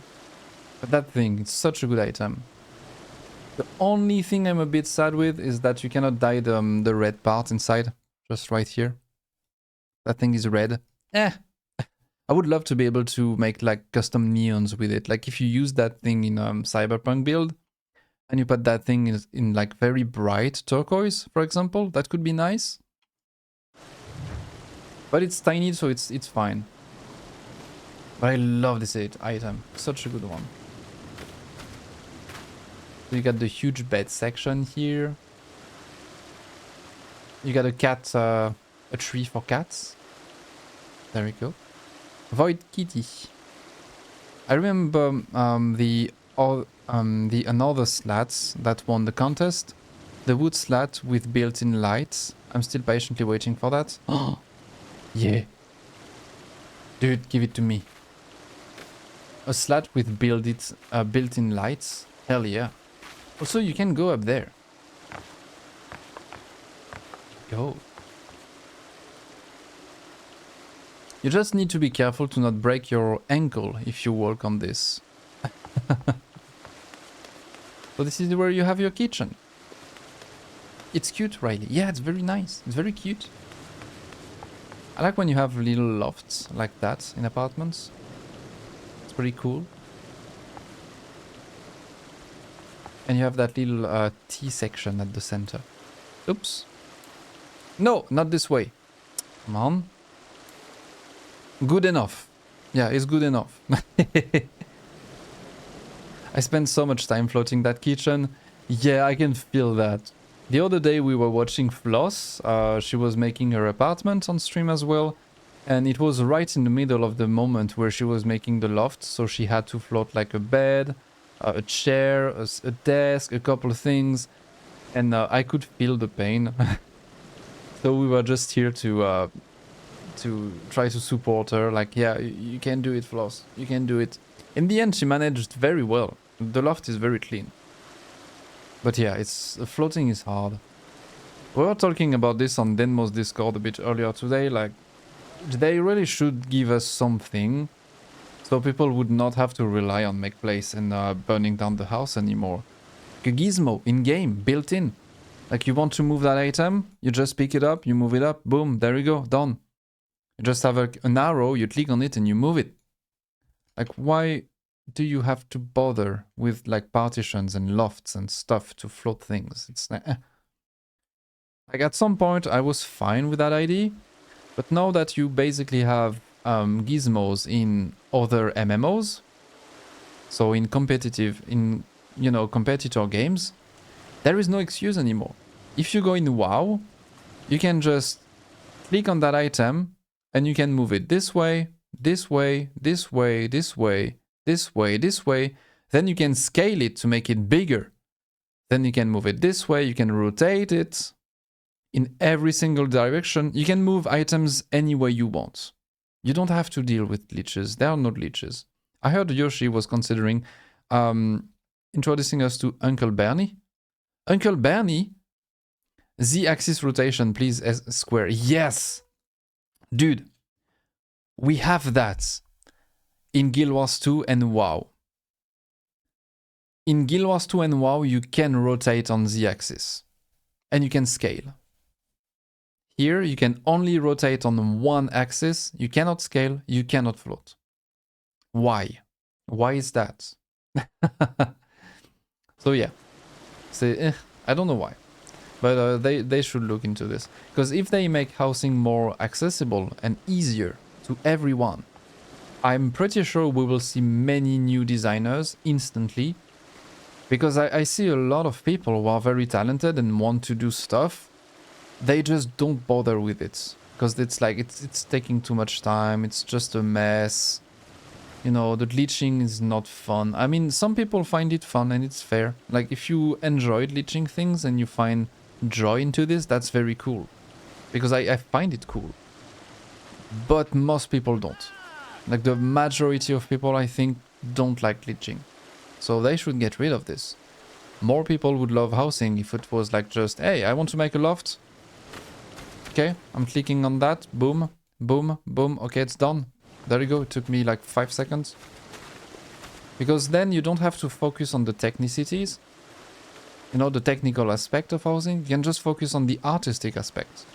But that thing, it's such a good item. The only thing I'm a bit sad with is that you cannot dye the red part inside. Just right here. That thing is red. I would love to be able to make like custom neons with it. Like if you use that thing in Cyberpunk build and you put that thing in like very bright turquoise, for example, that could be nice. But it's tiny, so it's fine. But I love this item. Such a good one. So you got the huge bed section here. You got a cat, a tree for cats. There we go. Void Kitty. I remember the another slats that won the contest. The wood slat with built-in lights. I'm still patiently waiting for that. Oh, yeah. Dude, give it to me. A slat with built-in lights. Hell yeah. Also, you can go up there. Go. You just need to be careful to not break your ankle if you walk on this. So this is where you have your kitchen. It's cute, Riley. Yeah, it's very nice. It's very cute. I like when you have little lofts like that in apartments. It's pretty cool. And you have that little tea section at the center. Oops. No, not this way. Come on. Good enough. Yeah, it's good enough. I spent so much time floating that kitchen. Yeah, I can feel that. The other day we were watching Floss. She was making her apartment on stream as well. And it was right in the middle of the moment where she was making the loft. So she had to float like a bed, a chair, a desk, a couple of things. And I could feel the pain. So we were just here to try to support her. Like, yeah, you can do it, Floss. You can do it. In the end, she managed very well. The loft is very clean. But yeah, floating is hard. We were talking about this on Denmo's Discord a bit earlier today. Like, they really should give us something so people would not have to rely on Make Place and burning down the house anymore. Like a gizmo in-game, built in. Like, you want to move that item, you just pick it up, you move it up, boom, there you go, done. You just have an arrow, you click on it and you move it. Like, why do you have to bother with like partitions and lofts and stuff to float things? It's like at some point I was fine with that idea, but now that you basically have gizmos in other MMOs, so in competitive, competitor games, there is no excuse anymore. If you go in WoW, you can just click on that item and you can move it this way, this way, this way, this way, this way, this way. Then you can scale it to make it bigger. Then you can move it this way, you can rotate it in every single direction. You can move items any way you want. You don't have to deal with glitches. There are no glitches. I heard Yoshi was considering introducing us to Uncle Bernie. Uncle Bernie? Z-axis rotation, please, S square. Yes! Dude, we have that in Guild Wars 2 and WoW. In Guild Wars 2 and WoW, you can rotate on the axis and you can scale. Here, you can only rotate on one axis. You cannot scale, you cannot float. Why? Why is that? So yeah, I don't know why. But they should look into this. Because if they make housing more accessible and easier to everyone, I'm pretty sure we will see many new designers instantly. Because I see a lot of people who are very talented and want to do stuff. They just don't bother with it. Because it's like, it's taking too much time. It's just a mess. You know, the glitching is not fun. I mean, some people find it fun and it's fair. Like, if you enjoy glitching things and you find joy into this, that's very cool. Because I find it cool. But most people don't. Like, the majority of people, I think, don't like glitching. So they should get rid of this. More people would love housing if it was like just, hey, I want to make a loft. Okay, I'm clicking on that. Boom, boom, boom. Okay, it's done. There you go. It took me like 5 seconds. Because then you don't have to focus on the technicities. You know, the technical aspect of housing. You can just focus on the artistic aspect.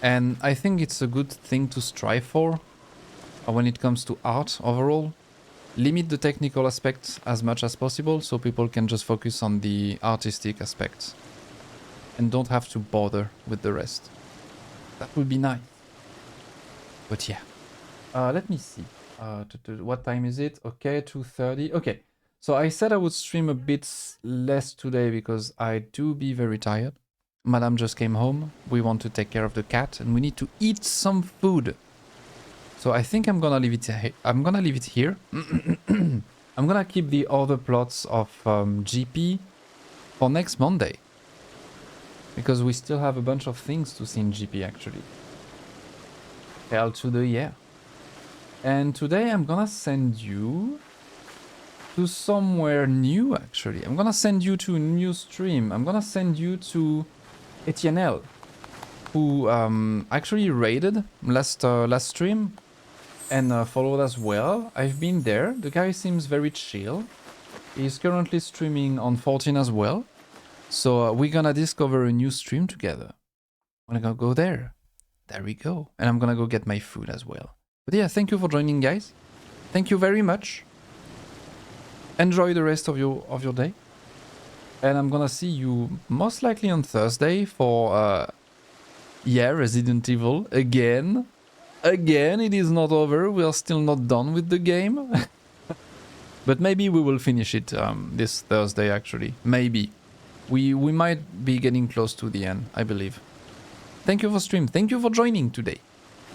And I think it's a good thing to strive for when it comes to art overall. Limit the technical aspects as much as possible so people can just focus on the artistic aspects. And don't have to bother with the rest. That would be nice. But yeah. Let me see. What time is it? Okay, 2:30. Okay. So I said I would stream a bit less today because I do be very tired. Madame just came home. We want to take care of the cat and we need to eat some food. So I think I'm gonna leave it here. I'm gonna keep the other plots of GP for next Monday. Because we still have a bunch of things to see in GP actually. Hell to the yeah. And today I'm gonna send you to somewhere new actually. I'm gonna send you to a new stream. I'm gonna send you to Etienne, who actually raided last stream and followed as well. I've been there. The guy seems very chill. He's currently streaming on 14 as well. So we're gonna discover a new stream together. I'm gonna go there. There we go. And I'm gonna go get my food as well. But yeah, thank you for joining, guys. Thank you very much. Enjoy the rest of your day. And I'm gonna see you most likely on Thursday for yeah, Resident Evil again. Again, it is not over. We are still not done with the game. But maybe we will finish it this Thursday actually. Maybe. We might be getting close to the end, I believe. Thank you for stream. Thank you for joining today.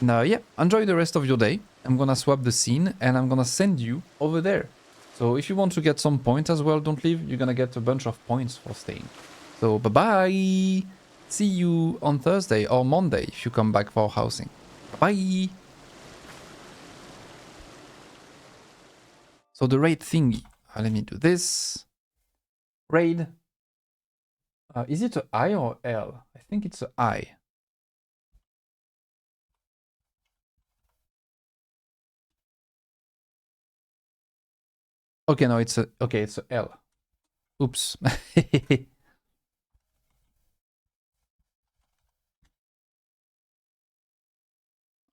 Now, yeah, enjoy the rest of your day. I'm gonna swap the scene and I'm gonna send you over there. So if you want to get some points as well, don't leave. You're gonna get a bunch of points for staying. So bye-bye. See you on Thursday or Monday if you come back for housing. Bye. So the raid thingy. Let me do this. Raid. Is it a I or L? I think it's a I. Okay, no, it's a L. Oops.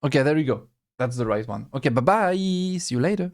Okay, there you go. That's the right one. Okay, bye-bye. See you later.